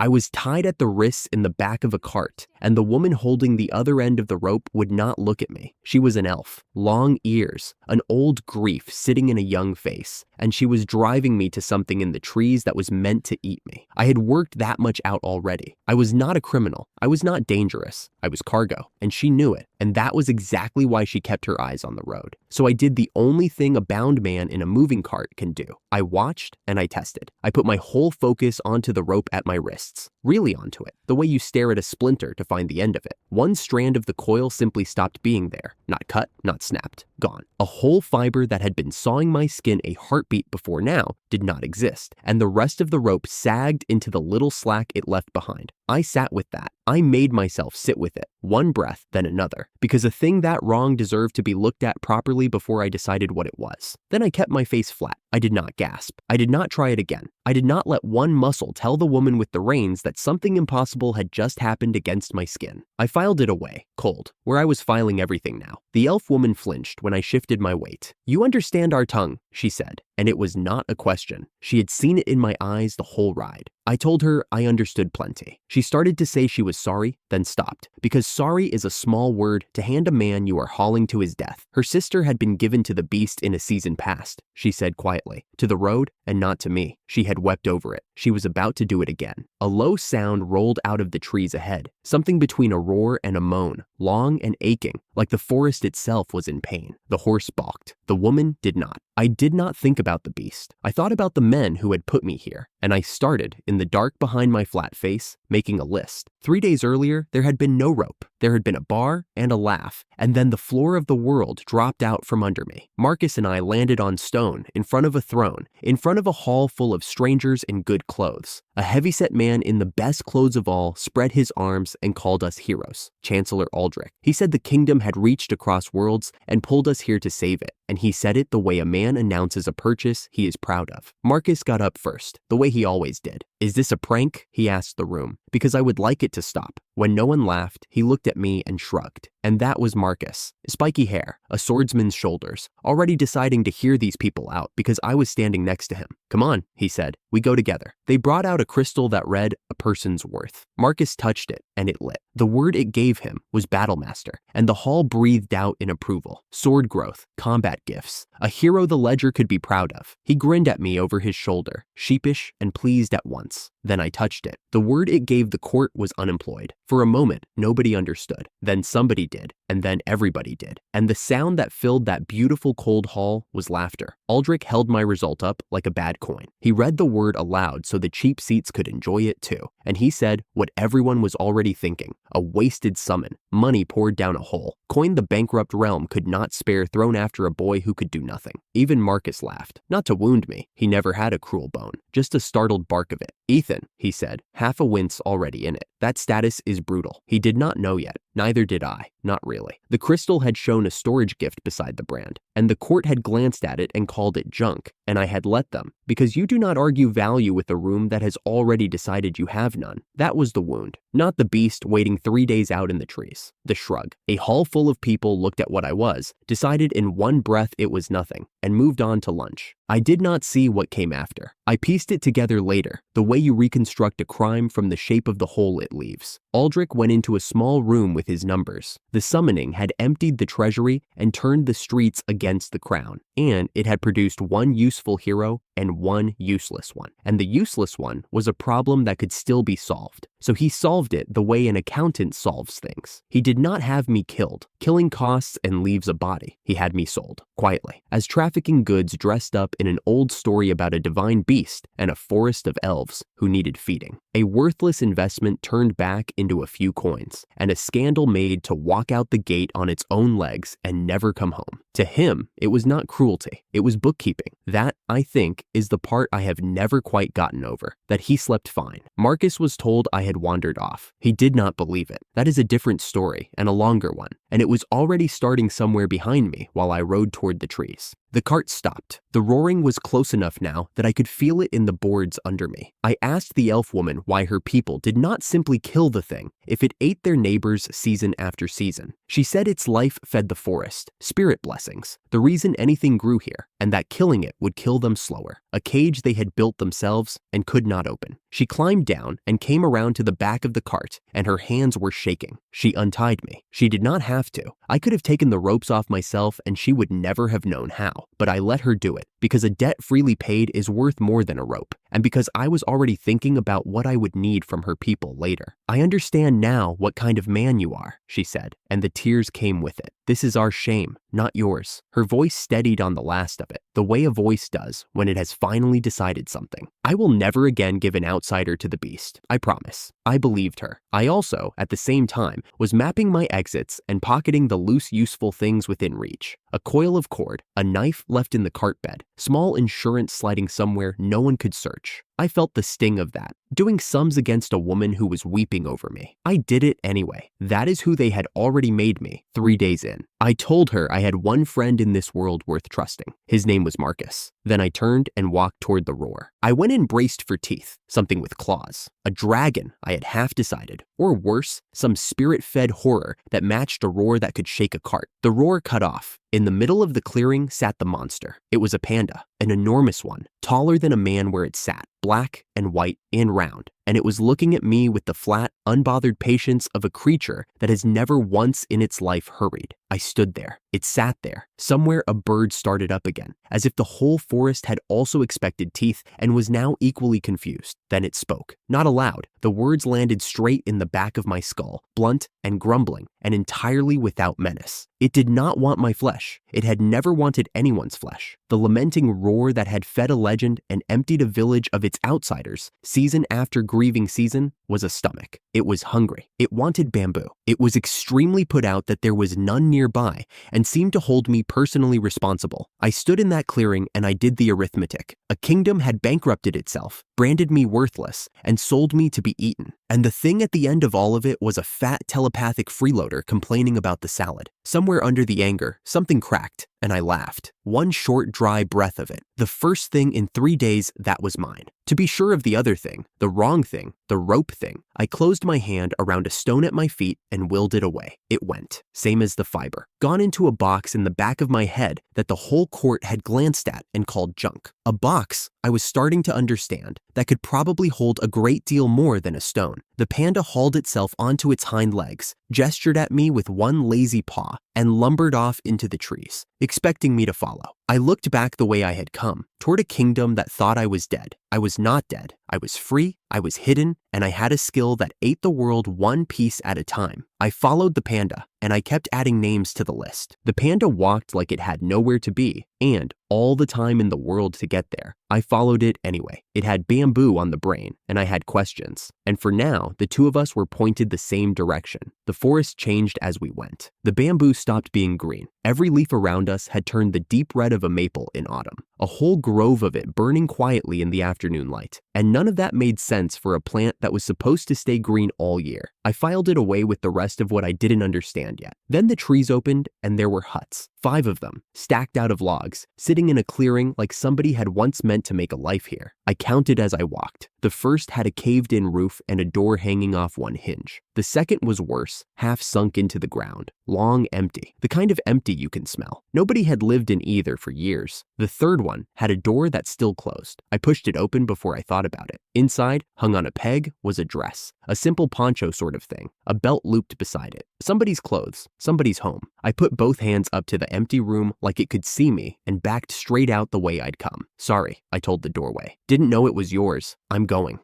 I was tied at the wrists in the back of a cart, and the woman holding the other end of the rope would not look at me. She was an elf, long ears, an old grief sitting in a young face, and she was driving me to something in the trees that was meant to eat me. I had worked that much out already. I was not a criminal. I was not dangerous. I was cargo, and she knew it, and that was exactly why she kept her eyes on the road. So I did the only thing a bound man in a moving cart can do. I watched and I tested. I put my whole focus onto the rope at my wrists, really onto it, the way you stare at a splinter to find the end of it. One strand of the coil simply stopped being there, not cut, not snapped, gone. A whole fiber that had been sawing my skin a heartbeat before now did not exist, and the rest of the rope sagged into the little slack it left behind. I sat with that. I made myself sit with it, one breath, then another, because a thing that wrong deserved to be looked at properly before I decided what it was. Then I kept my face flat. I did not gasp. I did not try it again. I did not let one muscle tell the woman with the reins that something impossible had just happened against my skin. I filed it away, cold, where I was filing everything now. The elf woman flinched when I shifted my weight. "You understand our tongue," she said, and it was not a question. She had seen it in my eyes the whole ride. I told her I understood plenty. She started to say she was sorry, then stopped, because sorry is a small word to hand a man you are hauling to his death. Her sister had been given to the beast in a season past, she said quietly, to the road and not to me. She had wept over it. She was about to do it again. A low sound rolled out of the trees ahead, something between a roar and a moan, long and aching, like the forest itself was in pain. The horse balked. The woman did not. I did not think about the beast. I thought about the men who had put me here, and I started, in the dark behind my flat face, making a list. 3 days earlier, there had been no rope. There had been a bar and a laugh, and then the floor of the world dropped out from under me. Marcus and I landed on stone, in front of a throne, in front of a hall full of strangers in good clothes. A heavyset man in the best clothes of all spread his arms and called us heroes. Chancellor Aldric. He said the kingdom had reached across worlds and pulled us here to save it, and he said it the way a man announces a purchase he is proud of. Marcus got up first, the way he always did. "Is this a prank?" he asked the room, because I would like it to stop. When no one laughed, he looked at me and shrugged. And that was Marcus. Spiky hair, a swordsman's shoulders, already deciding to hear these people out because I was standing next to him. "Come on," he said. "We go together." They brought out a crystal that read, "A person's worth." Marcus touched it, and it lit. The word it gave him was Battlemaster, and the hall breathed out in approval. Sword growth, combat gifts, a hero the ledger could be proud of. He grinned at me over his shoulder, sheepish and pleased at once. Then I touched it. The word it gave the court was unemployed. For a moment, nobody understood. Then somebody did, and then everybody did. And the sound that filled that beautiful cold hall was laughter. Aldric held my result up like a bad coin. He read the word aloud so the cheap seats could enjoy it too. And he said what everyone was already thinking. A wasted summon. Money poured down a hole. Coin the bankrupt realm could not spare thrown after a boy who could do nothing. Even Marcus laughed. Not to wound me. He never had a cruel bone. Just a startled bark of it. "Ethan," he said, half a wince already in it. "That status is brutal." He did not know yet. Neither did I. Not really. The crystal had shown a storage gift beside the brand, and the court had glanced at it and called it junk, and I had let them, because you do not argue value with a room that has already decided you have none. That was the wound, not the beast waiting 3 days out in the trees. The shrug. A hall full of people looked at what I was, decided in one breath it was nothing, and moved on to lunch. I did not see what came after. I pieced it together later, the way you reconstruct a crime from the shape of the hole it leaves. Aldric went into a small room with his numbers. The summoning had emptied the treasury and turned the streets against the crown, and it had produced one useful hero and one useless one. And the useless one was a problem that could still be solved. So he solved it the way an accountant solves things. He did not have me killed. Killing costs and leaves a body. He had me sold, quietly, as trafficking goods dressed up in an old story about a divine beast and a forest of elves who needed feeding. A worthless investment turned back into a few coins, and a scandal made to walk out the gate on its own legs and never come home. To him, it was not cruelty. It was bookkeeping. That, I think, is the part I have never quite gotten over, that he slept fine. Marcus was told I had wandered off. He did not believe it. That is a different story and a longer one, and it was already starting somewhere behind me while I rode toward the trees. The cart stopped. The roaring was close enough now that I could feel it in the boards under me. I asked the elf woman why her people did not simply kill the thing if it ate their neighbors season after season. She said its life fed the forest, spirit blessings, the reason anything grew here, and that killing it would kill them slower, a cage they had built themselves and could not open. She climbed down and came around to the back of the cart, and her hands were shaking. She untied me. She did not have to. I could have taken the ropes off myself and she would never have known how, but I let her do it because a debt freely paid is worth more than a rope, and because I was already thinking about what I would need from her people later. I understand now what kind of man you are, she said, and the tears came with it. This is our shame, not yours. Her voice steadied on the last of it, the way a voice does when it has finally decided something. I will never again give an outsider to the beast, I promise. I believed her. I also, at the same time, was mapping my exits and pocketing the loose useful things within reach. A coil of cord, a knife left in the cart bed, small insurance sliding somewhere no one could search. I felt the sting of that, doing sums against a woman who was weeping over me. I did it anyway. That is who they had already made me 3 days in. I told her I had one friend in this world worth trusting. His name was Marcus. Then I turned and walked toward the roar. I went in braced for teeth, something with claws. A dragon, I had half decided. Or worse, some spirit-fed horror that matched a roar that could shake a cart. The roar cut off. In the middle of the clearing sat the monster. It was a panda, an enormous one, taller than a man where it sat, black and white and round, and it was looking at me with the flat, unbothered patience of a creature that has never once in its life hurried. I stood there. It sat there. Somewhere a bird started up again, as if the whole forest had also expected teeth and was now equally confused. Then it spoke. Not aloud. The words landed straight in the back of my skull, blunt and grumbling, and entirely without menace. It did not want my flesh. It had never wanted anyone's flesh. The lamenting roar that had fed a legend and emptied a village of its outsiders, season after grieving season, was a stomach. It was hungry. It wanted bamboo. It was extremely put out that there was none nearby and seemed to hold me personally responsible. I stood in that clearing and I did the arithmetic. A kingdom had bankrupted itself, branded me worthless, and sold me to be eaten. And the thing at the end of all of it was a fat telepathic freeloader complaining about the salad. Somewhere under the anger, something cracked, and I laughed. One short, dry breath of it. The first thing in 3 days that was mine. To be sure of the other thing, the wrong thing, the rope thing, I closed my hand around a stone at my feet and willed it away. It went, same as the fiber, gone into a box in the back of my head that the whole court had glanced at and called junk. A box, I was starting to understand, that could probably hold a great deal more than a stone. The panda hauled itself onto its hind legs, gestured at me with one lazy paw, and lumbered off into the trees, expecting me to follow. I looked back the way I had come, toward a kingdom that thought I was dead. I was not dead. I was free, I was hidden, and I had a skill that ate the world one piece at a time. I followed the panda, and I kept adding names to the list. The panda walked like it had nowhere to be, and all the time in the world to get there. I followed it anyway. It had bamboo on the brain, and I had questions. And for now, the two of us were pointed the same direction. The forest changed as we went. The bamboo stopped being green. Every leaf around us had turned the deep red of a maple in autumn, a whole grove of it burning quietly in the afternoon light. And none of that made sense for a plant that was supposed to stay green all year. I filed it away with the rest of what I didn't understand yet. Then the trees opened and there were huts, 5 of them, stacked out of logs, sitting in a clearing like somebody had once meant to make a life here. I counted as I walked. The first had a caved-in roof and a door hanging off one hinge. The second was worse, half sunk into the ground, long empty, the kind of empty you can smell. Nobody had lived in either for years. The third one had a door that still closed. I pushed it open before I thought about it. Inside, hung on a peg, was a dress, a simple poncho sort of thing, a belt looped beside it. Somebody's clothes, somebody's home. I put both hands up to the empty room like it could see me and backed straight out the way I'd come. Sorry, I told the doorway. Didn't know it was yours. I'm going.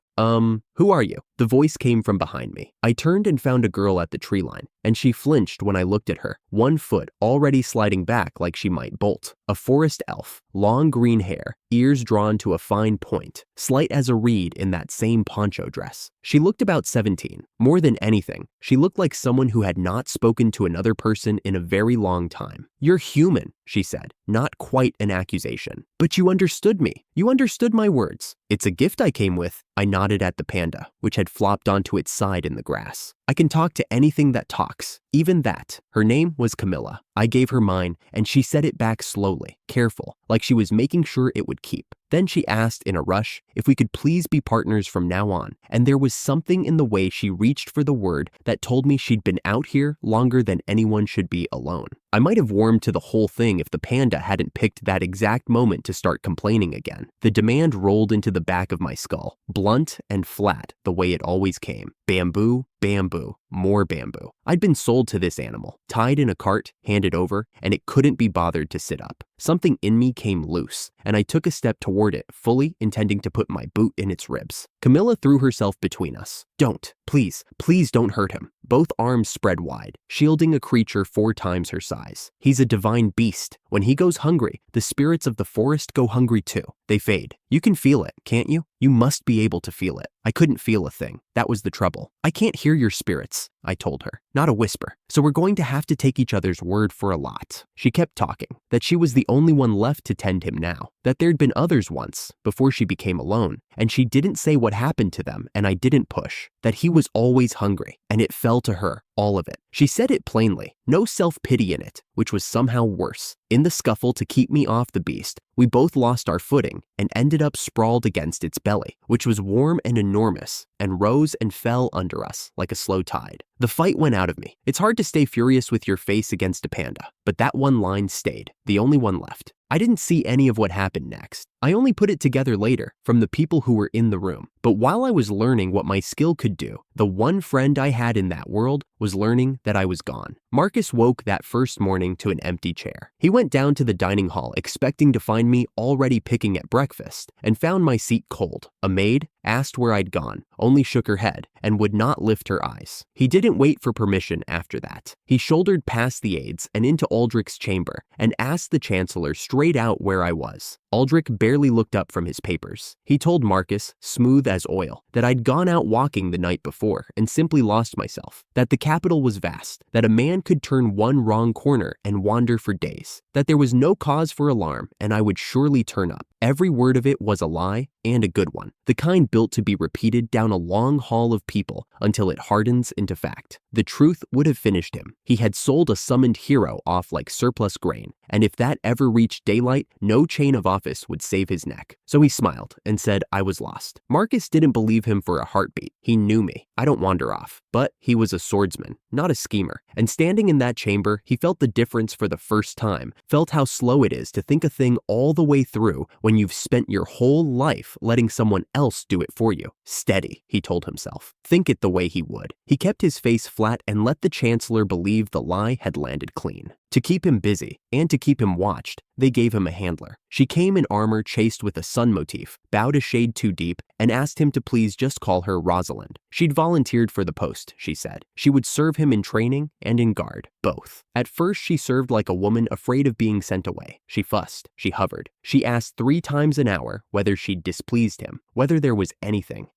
Who are you? The voice came from behind me. I turned and found a girl at the tree line, and she flinched when I looked at her, one foot already sliding back like she might bolt. A forest elf, long green hair, ears drawn to a fine point, slight as a reed in that same poncho dress. She looked about 17. More than anything, she looked like someone who had not spoken to another person in a very long time. You're human, she said, not quite an accusation. But you understood me. You understood my words. It's a gift I came with. I nodded at the panda, which had flopped onto its side in the grass. I can talk to anything that talks, Even that. Her name was Camilla. I gave her mine, and she said it back slowly, careful, like she was making sure it would keep. Then she asked in a rush if we could please be partners from now on, and there was something in the way she reached for the word that told me she'd been out here longer than anyone should be alone. I might have warmed to the whole thing if the panda hadn't picked that exact moment to start complaining again. The demand rolled into the back of my skull, blunt and flat the way it always came. Bamboo, bamboo, more bamboo. I'd been sold to this animal, tied in a cart, handed over, and it couldn't be bothered to sit up. Something in me came loose, and I took a step toward it, fully intending to put my boot in its ribs. Camilla threw herself between us. Don't, please don't hurt him. Both arms spread wide, shielding a creature 4 times her size. He's a divine beast. When he goes hungry, the spirits of the forest go hungry too. They fade. You can feel it, can't you? You must be able to feel it. I couldn't feel a thing. That was the trouble. I can't hear your spirits, I told her. Not a whisper. So we're going to have to take each other's word for a lot. She kept talking, that she was the only one left to tend him now, that there'd been others once, before she became alone, and she didn't say what happened to them and I didn't push, that he was always hungry, and it fell to her, all of it. She said it plainly, no self-pity in it, which was somehow worse. In the scuffle to keep me off the beast, we both lost our footing and ended up sprawled against its belly, which was warm and enormous, and rose and fell under us like a slow tide. The fight went out of me. It's hard to stay furious with your face against a panda, but that one line stayed, the only one left. I didn't see any of what happened next. I only put it together later from the people who were in the room. But while I was learning what my skill could do, the one friend I had in that world was learning that I was gone. Marcus woke that first morning to an empty chair. He went down to the dining hall expecting to find me already picking at breakfast and found my seat cold. A maid asked where I'd gone, only shook her head and would not lift her eyes. He didn't wait for permission after that. He shouldered past the aides and into Aldric's chamber and asked the Chancellor straight out where I was. Aldric barely looked up from his papers. He told Marcus, smooth as oil, that I'd gone out walking the night before and simply lost myself, that the capital was vast, that a man could turn one wrong corner and wander for days, that there was no cause for alarm and I would surely turn up. Every word of it was a lie, and a good one, the kind built to be repeated down a long hall of people until it hardens into fact. The truth would have finished him. He had sold a summoned hero off like surplus grain, and if that ever reached daylight, no chain of office would save his neck. So he smiled and said I was lost. Marcus didn't believe him for a heartbeat. He knew me. I don't wander off. But he was a swordsman, not a schemer. And standing in that chamber, he felt the difference for the first time, felt how slow it is to think a thing all the way through when you've spent your whole life letting someone else do it for you. Steady, he told himself. Think it the way he would. He kept his face flat and let the Chancellor believe the lie had landed clean. To keep him busy, and to keep him watched, they gave him a handler. She came in armor chased with a sun motif, bowed a shade too deep, and asked him to please just call her Rosalind. She'd volunteered for the post, she said. She would serve him in training and in guard, both. At first, she served like a woman afraid of being sent away. She fussed, she hovered. She asked 3 times an hour whether she'd displeased him, whether there was anything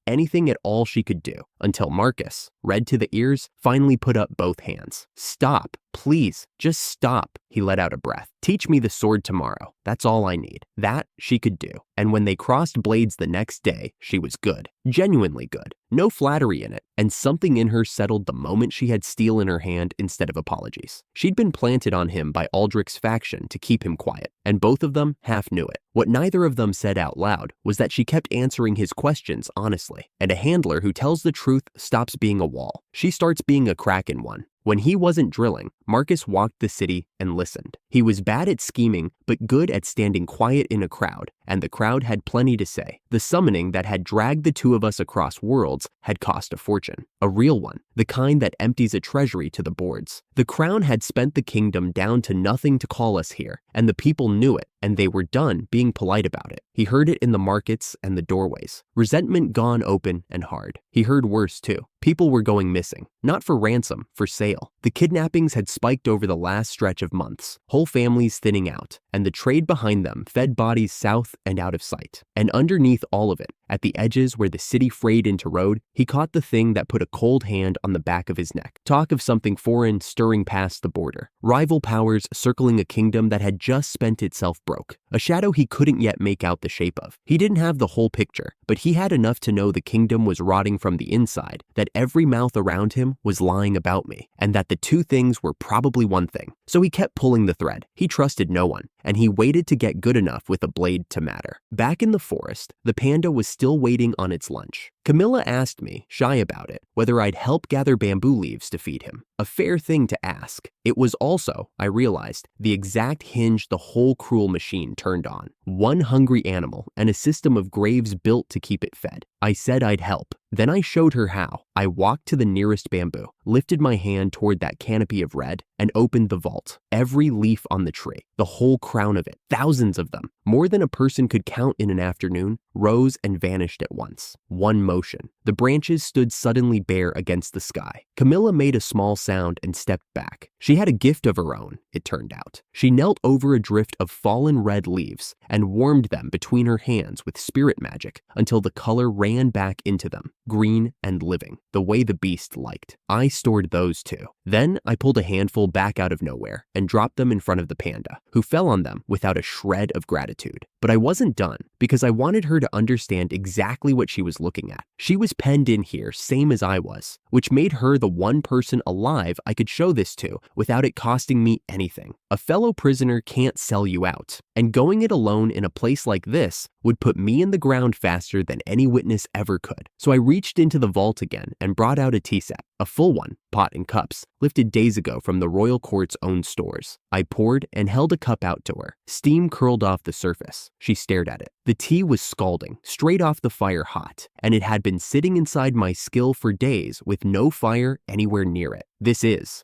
at all she could do, until Marcus, red to the ears, finally put up both hands. Stop. Please, just stop. He let out a breath. Teach me the sword tomorrow. That's all I need. That she could do. And when they crossed blades the next day, she was good. Genuinely good. No flattery in it. And something in her settled the moment she had steel in her hand instead of apologies. She'd been planted on him by Aldric's faction to keep him quiet, and both of them half knew it. What neither of them said out loud was that she kept answering his questions honestly. And a handler who tells the truth stops being a wall. She starts being a crack in one. When he wasn't drilling, Marcus walked the city and listened. He was bad at scheming, but good at standing quiet in a crowd, and the crowd had plenty to say. The summoning that had dragged the two of us across worlds had cost a fortune. A real one, the kind that empties a treasury to the boards. The crown had spent the kingdom down to nothing to call us here, and the people knew it, and they were done being polite about it. He heard it in the markets and the doorways. Resentment gone open and hard. He heard worse too. People were going missing, not for ransom, for sale. The kidnappings had spiked over the last stretch of months, whole families thinning out, and the trade behind them fed bodies south and out of sight. And underneath all of it, At the edges where the city frayed into road, he caught the thing that put a cold hand on the back of his neck. Talk of something foreign stirring past the border. Rival powers circling a kingdom that had just spent itself broke. A shadow he couldn't yet make out the shape of. He didn't have the whole picture, but he had enough to know the kingdom was rotting from the inside, that every mouth around him was lying about me, and that the two things were probably one thing. So he kept pulling the thread. He trusted no one, and he waited to get good enough with a blade to matter. Back in the forest, the panda was still waiting on its lunch. Camilla asked me, shy about it, whether I'd help gather bamboo leaves to feed him. A fair thing to ask. It was also, I realized, the exact hinge the whole cruel machine turned on. One hungry animal and a system of graves built to keep it fed. I said I'd help. Then I showed her how. I walked to the nearest bamboo, lifted my hand toward that canopy of red, and opened the vault. Every leaf on the tree, the whole crown of it, thousands of them, more than a person could count in an afternoon, rose and vanished at once. One motion. The branches stood suddenly bare against the sky. Camilla made a small sound and stepped back. She had a gift of her own, it turned out. She knelt over a drift of fallen red leaves and warmed them between her hands with spirit magic until the color ran back into them, green and living, the way the beast liked. I stored those too. Then I pulled a handful back out of nowhere and dropped them in front of the panda, who fell on them without a shred of gratitude. But I wasn't done, because I wanted her to understand exactly what she was looking at. She was penned in here same as I was, which made her the one person alive I could show this to without it costing me anything. A fellow prisoner can't sell you out, and going it alone in a place like this would put me in the ground faster than any witness ever could. So I reached into the vault again and brought out a tea set, a full one, pot and cups, lifted days ago from the royal court's own stores. I poured and held a cup out to her. Steam curled off the surface. She stared at it. The tea was scalding, straight off the fire hot, and it had been sitting inside my skill for days with no fire anywhere near it.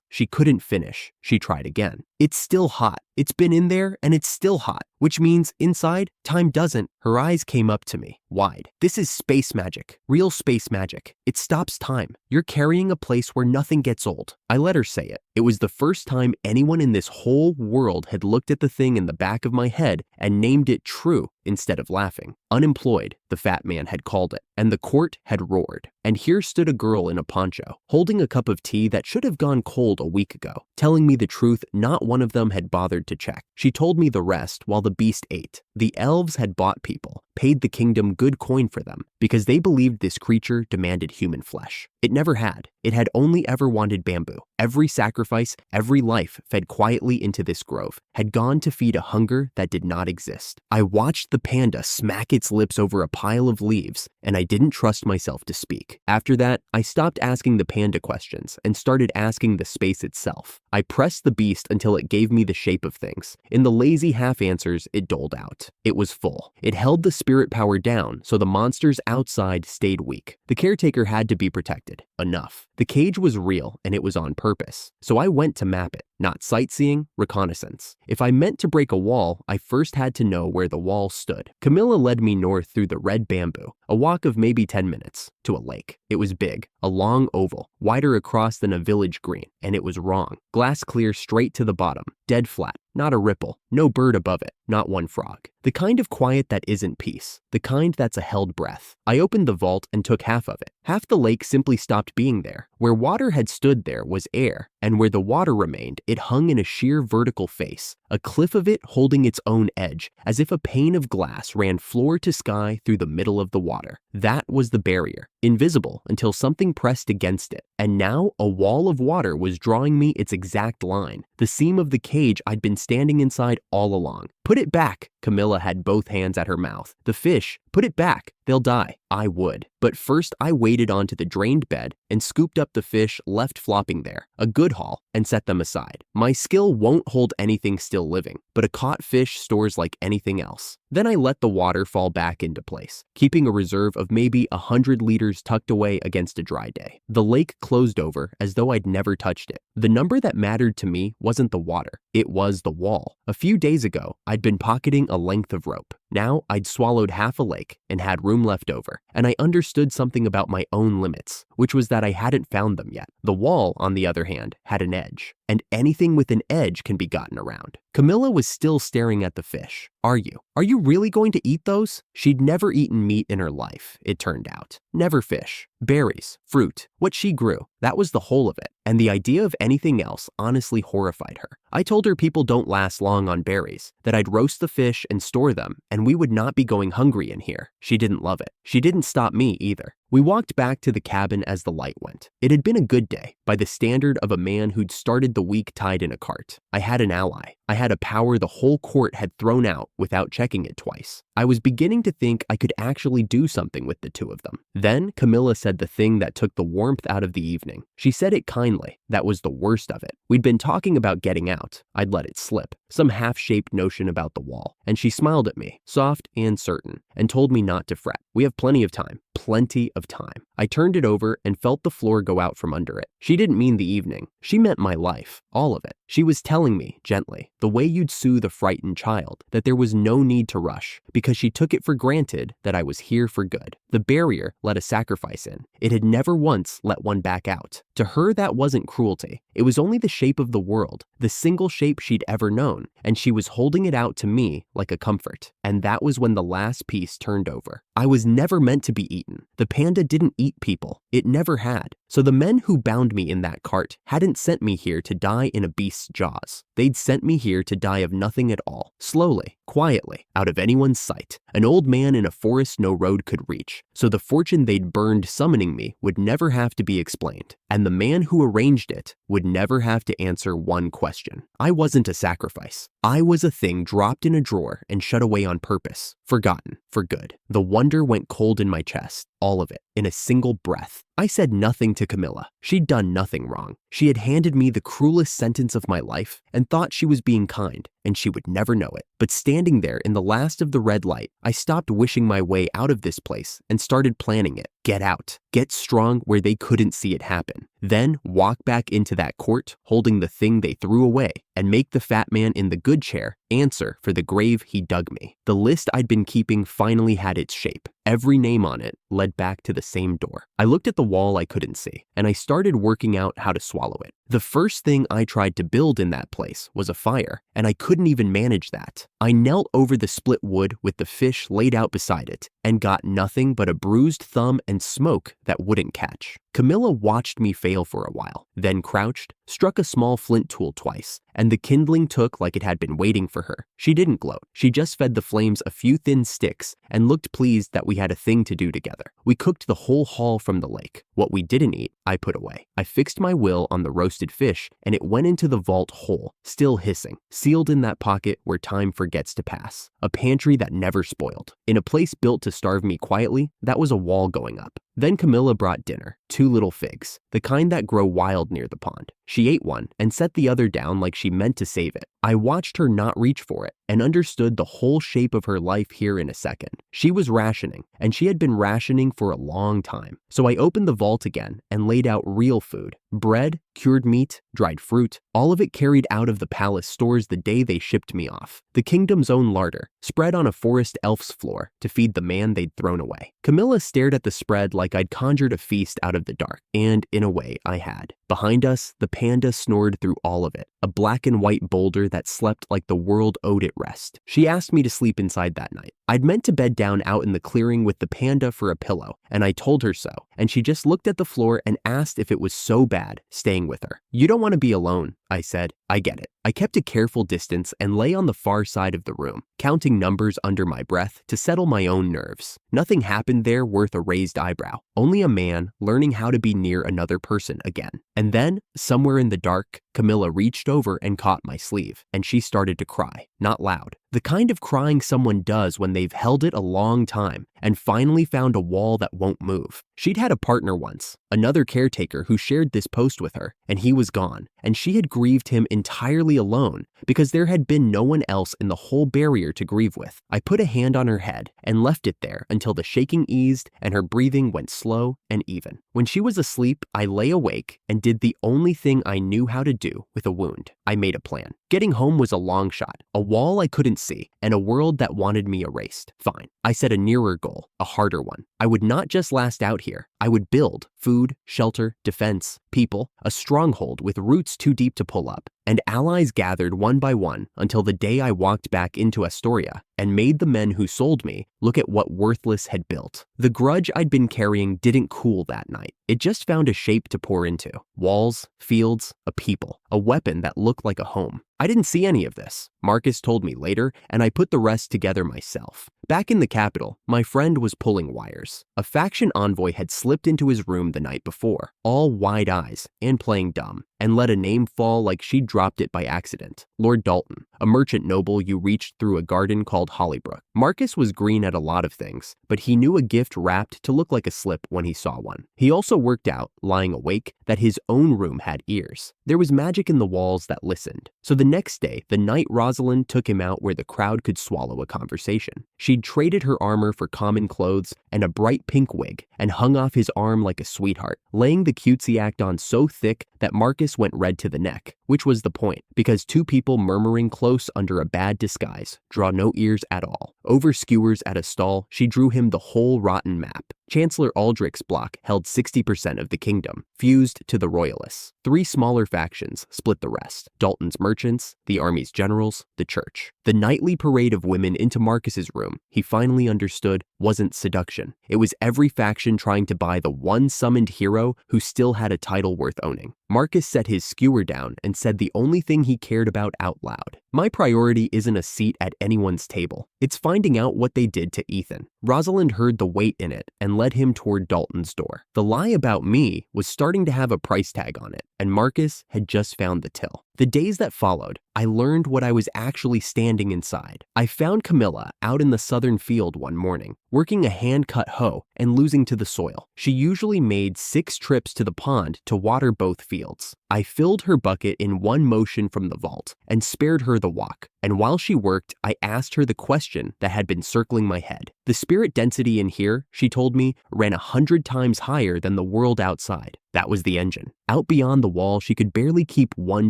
She couldn't finish. She tried again. It's still hot. It's been in there and it's still hot, which means inside, time doesn't. Her eyes came up to me, wide. This is space magic, real space magic. It stops time. You're carrying a place where nothing gets old. I let her say it. It was the first time anyone in this whole world had looked at the thing in the back of my head and named it true instead of laughing. Unemployed, the fat man had called it, and the court had roared. And here stood a girl in a poncho, holding a cup of tea that should have gone cold a week ago, telling me the truth not one of them had bothered to check. She told me the rest while the beast ate. The elves had bought people, paid the kingdom good coin for them, because they believed this creature demanded human flesh. It never had. It had only ever wanted bamboo. Every sacrifice, every life fed quietly into this grove had gone to feed a hunger that did not exist. I watched the panda smack its lips over a pile of leaves, and I didn't trust myself to speak. After that, I stopped asking the panda questions and started asking the space itself. I pressed the beast until it gave me the shape of things. In the lazy half answers it doled out, it was full. It held the spirit power down, so the monsters outside stayed weak. The caretaker had to be protected. Enough. The cage was real, and it was on purpose. So I went to map it. Not sightseeing, reconnaissance. If I meant to break a wall, I first had to know where the wall stood. Camilla led me north through the red bamboo, a walk of maybe 10 minutes, to a lake. It was big, a long oval, wider across than a village green, and it was wrong. Glass clear straight to the bottom, dead flat, not a ripple, no bird above it, not one frog. The kind of quiet that isn't peace, the kind that's a held breath. I opened the vault and took half of it. Half the lake simply stopped being there. Where water had stood there was air, and where the water remained, it hung in a sheer vertical face, a cliff of it holding its own edge, as if a pane of glass ran floor to sky through the middle of the water. That was the barrier, invisible until something pressed against it, and now a wall of water was drawing me its exact line, the seam of the cage I'd been standing inside all along. Put it back. Camilla had both hands at her mouth. The fish, put it back. They'll die. I would. But first I waded onto the drained bed and scooped up the fish left flopping there, a good haul, and set them aside. My skill won't hold anything still living, but a caught fish stores like anything else. Then I let the water fall back into place, keeping a reserve of maybe 100 liters tucked away against a dry day. The lake closed over as though I'd never touched it. The number that mattered to me wasn't the water, it was the wall. A few days ago, I'd been pocketing a length of rope. Now I'd swallowed half a lake and had room left over, and I understood something about my own limits, which was that I hadn't found them yet. The wall, on the other hand, had an edge, and anything with an edge can be gotten around. Camilla was still staring at the fish. Are you? Are you really going to eat those? She'd never eaten meat in her life, it turned out. Never fish, berries, fruit, what she grew. That was the whole of it. And the idea of anything else honestly horrified her. I told her people don't last long on berries, that I'd roast the fish and store them, and we would not be going hungry in here. She didn't love it. She didn't stop me either. We walked back to the cabin as the light went. It had been a good day, by the standard of a man who'd started the week tied in a cart. I had an ally. I had a power the whole court had thrown out without checking it twice. I was beginning to think I could actually do something with the two of them. Then Camilla said the thing that took the warmth out of the evening. She said it kindly. That was the worst of it. We'd been talking about getting out. I'd let it slip. Some half-shaped notion about the wall. And she smiled at me, soft and certain, and told me not to fret. We have plenty of time. Plenty of time. I turned it over and felt the floor go out from under it. She didn't mean the evening. She meant my life. All of it. She was telling me, gently, the way you'd soothe a frightened child, that there was no need to rush, because she took it for granted that I was here for good. The barrier let a sacrifice in. It had never once let one back out. To her, that wasn't cruelty. It was only the shape of the world, the single shape she'd ever known, and she was holding it out to me like a comfort. And that was when the last piece turned over. I was never meant to be eaten. The panda didn't eat people. It never had. So the men who bound me in that cart hadn't sent me here to die in a beast's jaws. They'd sent me here to die of nothing at all, slowly, quietly, out of anyone's sight. An old man in a forest no road could reach. So the fortune they'd burned summoning me would never have to be explained. And the man who arranged it would never have to answer one question. I wasn't a sacrifice. I was a thing dropped in a drawer and shut away on purpose, forgotten, for good. The wonder went cold in my chest, all of it, in a single breath. I said nothing to Camilla. She'd done nothing wrong. She had handed me the cruelest sentence of my life and thought she was being kind, and she would never know it. But standing there in the last of the red light, I stopped wishing my way out of this place and started planning it. Get out. Get strong where they couldn't see it happen. Then walk back into that court holding the thing they threw away and make the fat man in the good chair answer for the grave he dug me. The list I'd been keeping finally had its shape. Every name on it led back to the same door. I looked at the wall I couldn't see, and I started working out how to swallow it. The first thing I tried to build in that place was a fire, and I couldn't even manage that. I knelt over the split wood with the fish laid out beside it, and got nothing but a bruised thumb and smoke that wouldn't catch. Camilla watched me fail for a while, then crouched, struck a small flint tool twice, and the kindling took like it had been waiting for her. She didn't gloat. She just fed the flames a few thin sticks and looked pleased that we had a thing to do together. We cooked the whole haul from the lake. What we didn't eat, I put away. I fixed my will on the roasted fish, and it went into the vault whole, still hissing, sealed in that pocket where time forgets to pass. A pantry that never spoiled. In a place built to starve me quietly, that was a wall going up. Then Camilla brought dinner, 2 little figs, the kind that grow wild near the pond. She ate one and set the other down like she meant to save it. I watched her not reach for it and understood the whole shape of her life here in a second. She was rationing, and she had been rationing for a long time. So I opened the vault again and laid out real food. Bread, cured meat, dried fruit, all of it carried out of the palace stores the day they shipped me off. The kingdom's own larder, spread on a forest elf's floor to feed the man they'd thrown away. Camilla stared at the spread like I'd conjured a feast out of the dark, and in a way I had. Behind us, the panda snored through all of it, a black and white boulder that slept like the world owed it rest. She asked me to sleep inside that night. I'd meant to bed down out in the clearing with the panda for a pillow, and I told her so, and she just looked at the floor and asked if it was so bad staying with her. You don't want to be alone, I said. I get it. I kept a careful distance and lay on the far side of the room, counting numbers under my breath to settle my own nerves. Nothing happened there worth a raised eyebrow, only a man learning how to be near another person again. And then, somewhere in the dark, Camilla reached over and caught my sleeve, and she started to cry, not loud. The kind of crying someone does when they've held it a long time and finally found a wall that won't move. She'd had a partner once, another caretaker who shared this post with her, and he was gone, and she had grieved him entirely alone because there had been no one else in the whole barrier to grieve with. I put a hand on her head and left it there until the shaking eased and her breathing went slow and even. When she was asleep, I lay awake and did the only thing I knew how to do with a wound. I made a plan. Getting home was a long shot. A wall I couldn't couldn't see, and a world that wanted me erased. Fine. I set a nearer goal, a harder one. I would not just last out here. I would build food, shelter, defense, people, a stronghold with roots too deep to pull up. And allies gathered one by one until the day I walked back into Astoria and made the men who sold me look at what Worthless had built. The grudge I'd been carrying didn't cool that night. It just found a shape to pour into. Walls, fields, a people, a weapon that looked like a home. I didn't see any of this, Marcus told me later, and I put the rest together myself. Back in the capital, my friend was pulling wires. A faction envoy had slipped into his room the night before, all wide eyes and playing dumb, and let a name fall like she'd dropped it by accident. Lord Dalton, a merchant noble you reached through a garden called Hollybrook. Marcus was green at a lot of things, but he knew a gift wrapped to look like a slip when he saw one. He also worked out, lying awake, that his own room had ears. There was magic in the walls that listened. So the next day, the night Rosalind took him out where the crowd could swallow a conversation. She'd traded her armor for common clothes and a bright pink wig, and hung off his arm like a sweetheart, laying the cutesy act on so thick that Marcus went red to the neck, which was the point, because two people murmuring close under a bad disguise draw no ears at all. Over skewers at a stall, she drew him the whole rotten map. Chancellor Aldric's block held 60% of the kingdom, fused to the royalists. 3 smaller factions split the rest: Dalton's merchants, the army's generals, the church. The nightly parade of women into Marcus's room, he finally understood, wasn't seduction. It was every faction trying to buy the one summoned hero who still had a title worth owning. Marcus set his skewer down and said the only thing he cared about out loud. My priority isn't a seat at anyone's table. It's finding out what they did to Ethan. Rosalind heard the weight in it and led him toward Dalton's door. The lie about me was starting to have a price tag on it, and Marcus had just found the till. The days that followed, I learned what I was actually standing inside. I found Camilla out in the southern field one morning, working a hand-cut hoe and losing to the soil. She usually made 6 trips to the pond to water both fields. I filled her bucket in one motion from the vault and spared her the walk. And while she worked, I asked her the question that had been circling my head. The spirit density in here, she told me, ran 100 times higher than the world outside. That was the engine. Out beyond the wall, she could barely keep one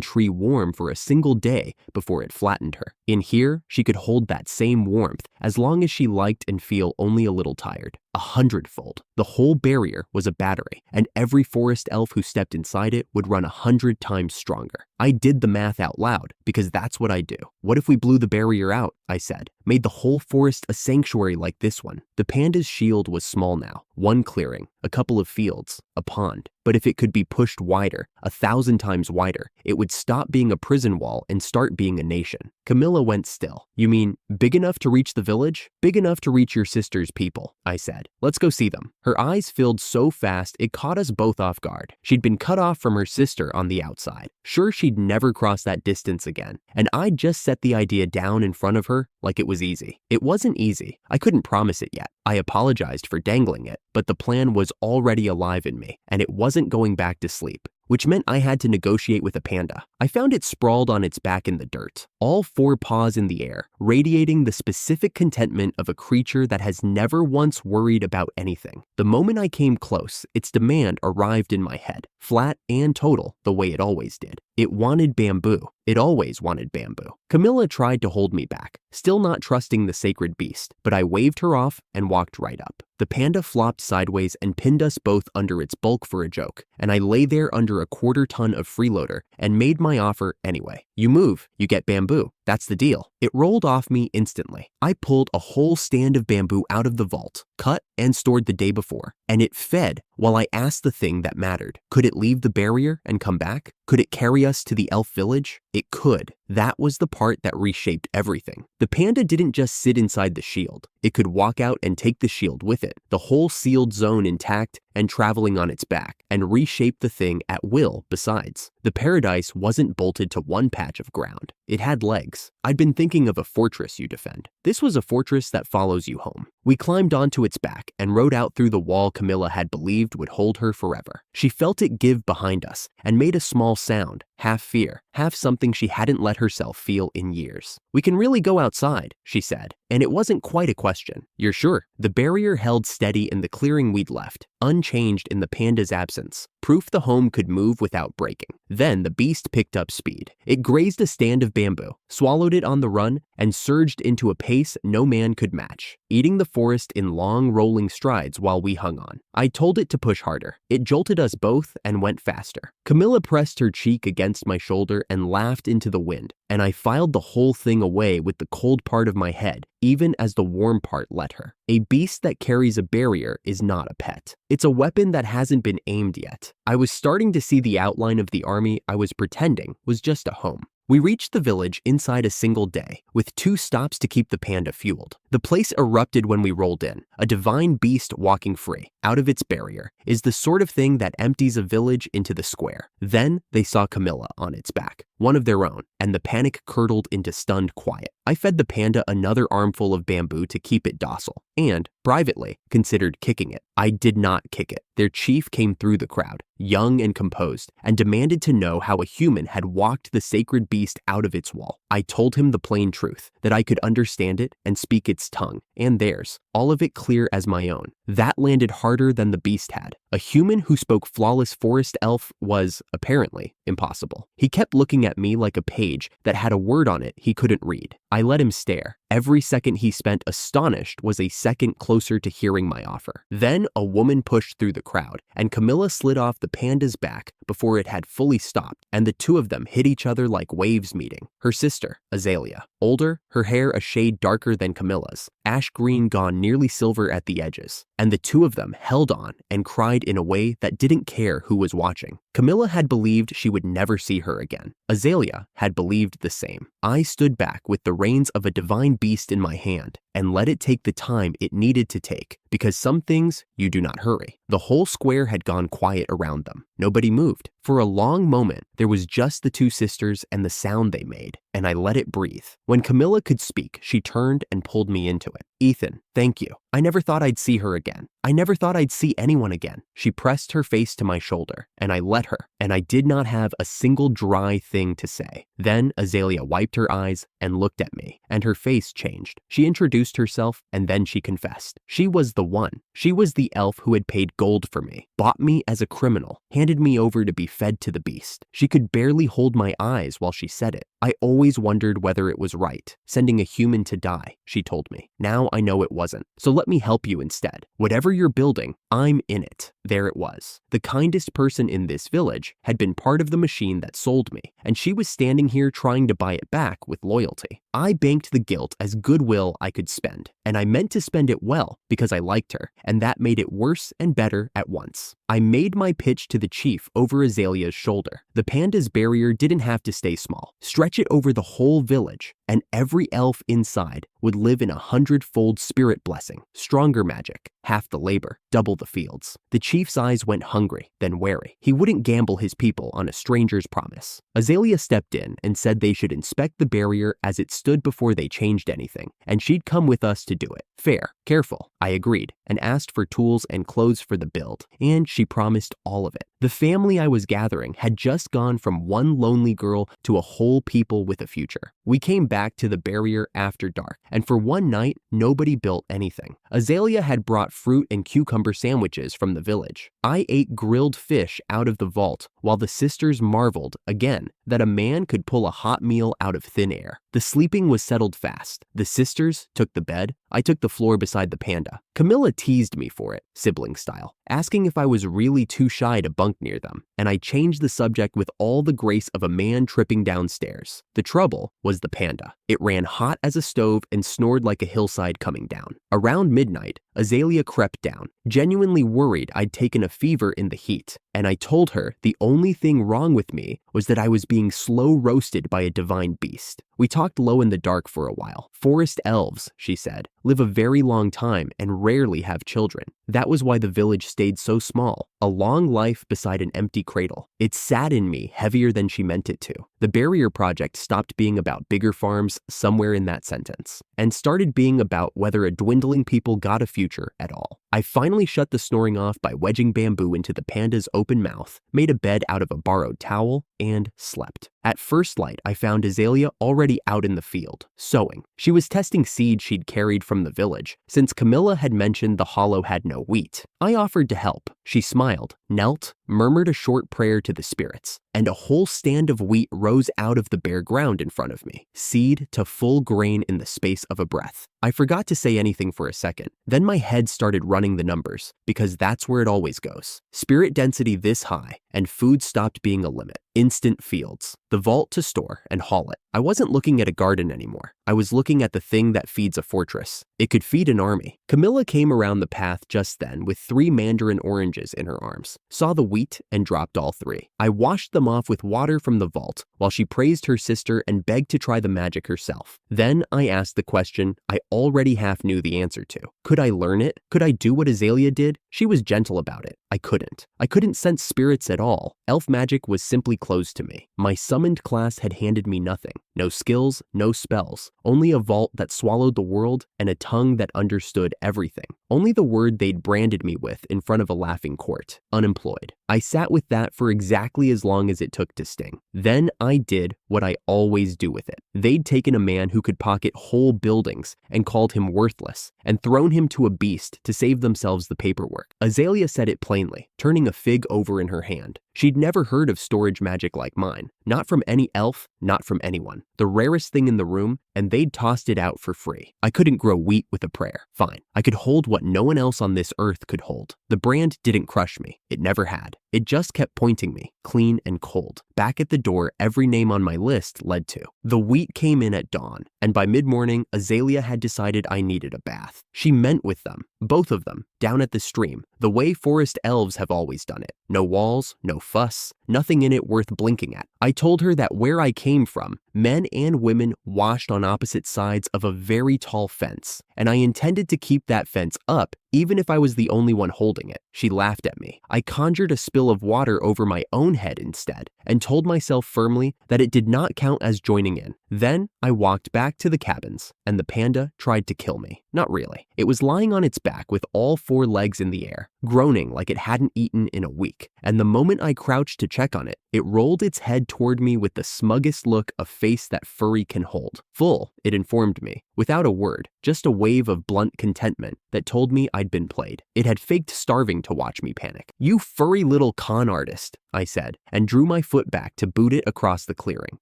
tree warm for a single day before it flattened her. In here, she could hold that same warmth as long as she liked and feel only a little tired. 100-fold. The whole barrier was a battery, and every forest elf who stepped inside it would run 100 times stronger. I did the math out loud, because that's what I do. What if we blew the barrier out, I said, made the whole forest a sanctuary like this one? The panda's shield was small now, one clearing, a couple of fields, a pond. But if it could be pushed wider, 1,000 times wider, it would stop being a prison wall and start being a nation. Camilla went still. You mean, big enough to reach the village? Big enough to reach your sister's people, I said. Let's go see them. Her eyes filled so fast it caught us both off guard. She'd been cut off from her sister on the outside. Sure, she'd never cross that distance again, and I'd just set the idea down in front of her like it was easy. It wasn't easy. I couldn't promise it yet. I apologized for dangling it, but the plan was already alive in me, and it wasn't going back to sleep, which meant I had to negotiate with a panda. I found it sprawled on its back in the dirt, all 4 paws in the air, radiating the specific contentment of a creature that has never once worried about anything. The moment I came close, its demand arrived in my head, flat and total, the way it always did. It wanted bamboo. It always wanted bamboo. Camilla tried to hold me back, still not trusting the sacred beast, but I waved her off and walked right up. The panda flopped sideways and pinned us both under its bulk for a joke, and I lay there under a 1/4 ton of freeloader and made my offer anyway. You move, you get bamboo. That's the deal. It rolled off me instantly. I pulled a whole stand of bamboo out of the vault, cut and stored the day before, and it fed while I asked the thing that mattered. Could it leave the barrier and come back? Could it carry us to the elf village? It could. That was the part that reshaped everything. The panda didn't just sit inside the shield. It could walk out and take the shield with it, the whole sealed zone intact and traveling on its back, and reshape the thing at will besides. The paradise wasn't bolted to one patch of ground. It had legs. I'd been thinking of a fortress you defend. This was a fortress that follows you home. We climbed onto its back and rode out through the wall Camilla had believed would hold her forever. She felt it give behind us and made a small sound, half fear, half something she hadn't let herself feel in years. We can really go outside, she said, and it wasn't quite a question. You're sure? The barrier held steady in the clearing we'd left. unchanged in the panda's absence, proof the home could move without breaking. Then the beast picked up speed. It grazed a stand of bamboo, swallowed it on the run, and surged into a pace no man could match, eating the forest in long rolling strides while we hung on. I told it to push harder. It jolted us both and went faster. Camilla pressed her cheek against my shoulder and laughed into the wind, and I filed the whole thing away with the cold part of my head, even as the warm part let her. A beast that carries a barrier is not a pet. It's a weapon that hasn't been aimed yet. I was starting to see the outline of the army I was pretending was just a home. We reached the village inside a single day, with 2 stops to keep the panda fueled. The place erupted when we rolled in. A divine beast walking free, out of its barrier, is the sort of thing that empties a village into the square. Then they saw Camilla on its back, one of their own, and the panic curdled into stunned quiet. I fed the panda another armful of bamboo to keep it docile, and, privately, considered kicking it. I did not kick it. Their chief came through the crowd, young and composed, and demanded to know how a human had walked the sacred beast out of its wall. I told him the plain truth, that I could understand it and speak its tongue, and theirs, all of it clear as my own. That landed harder than the beast had. A human who spoke flawless forest elf was, apparently, impossible. He kept looking at me like a page that had a word on it he couldn't read. I let him stare. Every second he spent astonished was a second closer to hearing my offer. Then a woman pushed through the crowd, and Camilla slid off the panda's back before it had fully stopped, and the 2 of them hit each other like waves meeting. Her sister, Azalea, older, her hair a shade darker than Camilla's, ash green gone nearly silver at the edges, and the 2 of them held on and cried in a way that didn't care who was watching. Camilla had believed she would never see her again. Azalea had believed the same. I stood back with the reins of a divine beast in my hand and let it take the time it needed to take, because some things you do not hurry. The whole square had gone quiet around them. Nobody moved. For a long moment, there was just the 2 sisters and the sound they made, and I let it breathe. When Camilla could speak, she turned and pulled me into it. Ethan, thank you. I never thought I'd see her again. I never thought I'd see anyone again. She pressed her face to my shoulder, and I let her, and I did not have a single dry thing to say. Then Azalea wiped her eyes and looked at me, and her face changed. She introduced herself, and then she confessed. She was the one. She was the elf who had paid gold for me, bought me as a criminal, handed me over to be fed to the beast. She could barely hold my eyes while she said it. I always wondered whether it was right, sending a human to die, she told me. Now I know it wasn't. So let me help you instead. Whatever you're building, I'm in it. There it was. The kindest person in this village had been part of the machine that sold me, and she was standing here trying to buy it back with loyalty. I banked the guilt as goodwill I could spend, and I meant to spend it well because I liked her, and that made it worse and better at once. I made my pitch to the chief over Azalea's shoulder. The panda's barrier didn't have to stay small. Stretch it over the whole village, and every elf inside would live in 100-fold spirit blessing, stronger magic, half the labor, double the fields. The chief's eyes went hungry, then wary. He wouldn't gamble his people on a stranger's promise. Azalea stepped in and said they should inspect the barrier as it stood before they changed anything, and she'd come with us to do it. Fair, careful, I agreed, and asked for tools and clothes for the build, and she promised all of it. The family I was gathering had just gone from one lonely girl to a whole people with a future. We came back to the barrier after dark, and for one night, nobody built anything. Azalea had brought fruit and cucumber sandwiches from the village. I ate grilled fish out of the vault, while the sisters marveled, again, that a man could pull a hot meal out of thin air. The sleeping was settled fast. The sisters took the bed. I took the floor beside the panda. Camilla teased me for it, sibling style, asking if I was really too shy to bunk near them, and I changed the subject with all the grace of a man tripping downstairs. The trouble was the panda. It ran hot as a stove and snored like a hillside coming down. Around midnight, Azalea crept down, genuinely worried I'd taken a fever in the heat, and I told her the only thing wrong with me was that I was being slow roasted by a divine beast. We talked low in the dark for a while. Forest elves, she said, live a very long time and rarely have children. That was why the village stayed so small, a long life beside an empty cradle. It sat in me heavier than she meant it to. The barrier project stopped being about bigger farms somewhere in that sentence, and started being about whether a dwindling people got a future at all. I finally shut the snoring off by wedging bamboo into the panda's open mouth, made a bed out of a borrowed towel, and slept. At first light, I found Azalea already out in the field, sowing. She was testing seeds she'd carried from the village, since Camilla had mentioned the hollow had no wheat. I offered to help. She smiled, knelt, murmured a short prayer to the spirits, and a whole stand of wheat rose out of the bare ground in front of me, seed to full grain in the space of a breath. I forgot to say anything for a second. Then my head started running the numbers, because that's where it always goes. Spirit density this high, and food stopped being a limit. Instant fields. The vault to store and haul it. I wasn't looking at a garden anymore. I was looking at the thing that feeds a fortress. It could feed an army. Camilla came around the path just then with 3 mandarin oranges in her arms, saw the wheat, and dropped all 3. I washed them off with water from the vault while she praised her sister and begged to try the magic herself. Then I asked the question I already half knew the answer to. Could I learn it? Could I do what Azalea did? She was gentle about it. I couldn't. I couldn't sense spirits at all. Elf magic was simply closed to me. My summoned class had handed me nothing. No skills, no spells. Only a vault that swallowed the world and a tongue that understood everything. Only the word they'd branded me with in front of a laughing court. Unemployed. I sat with that for exactly as long as it took to sting. Then I did what I always do with it. They'd taken a man who could pocket whole buildings and called him worthless, and thrown him to a beast to save themselves the paperwork. Azalea said it plainly, turning a fig over in her hand. She'd never heard of storage magic like mine. Not from any elf, not from anyone. The rarest thing in the room, and they'd tossed it out for free. I couldn't grow wheat with a prayer. Fine. I could hold what no one else on this earth could hold. The brand didn't crush me. It never had. It just kept pointing me, clean and cold. Back at the door, every name on my list led to. The wheat came in at dawn, and by mid-morning, Azalea had decided I needed a bath. She meant with them, both of them, down at the stream, the way forest elves have always done it. No walls, no fuss, nothing in it worth blinking at. I told her that where I came from, men and women washed on opposite sides of a very tall fence, and I intended to keep that fence up even if I was the only one holding it. She laughed at me. I conjured a spill of water over my own head instead, and told myself firmly that it did not count as joining in. Then I walked back to the cabins, and the panda tried to kill me. Not really. It was lying on its back with all 4 legs in the air, groaning like it hadn't eaten in a week, and the moment I crouched to check on it, it rolled its head toward me with the smuggest look a face that furry can hold. Full, it informed me, without a word, just a wave of blunt contentment that told me I'd been played. It had faked starving to watch me panic. "You furry little con artist," I said, and drew my foot back to boot it across the clearing.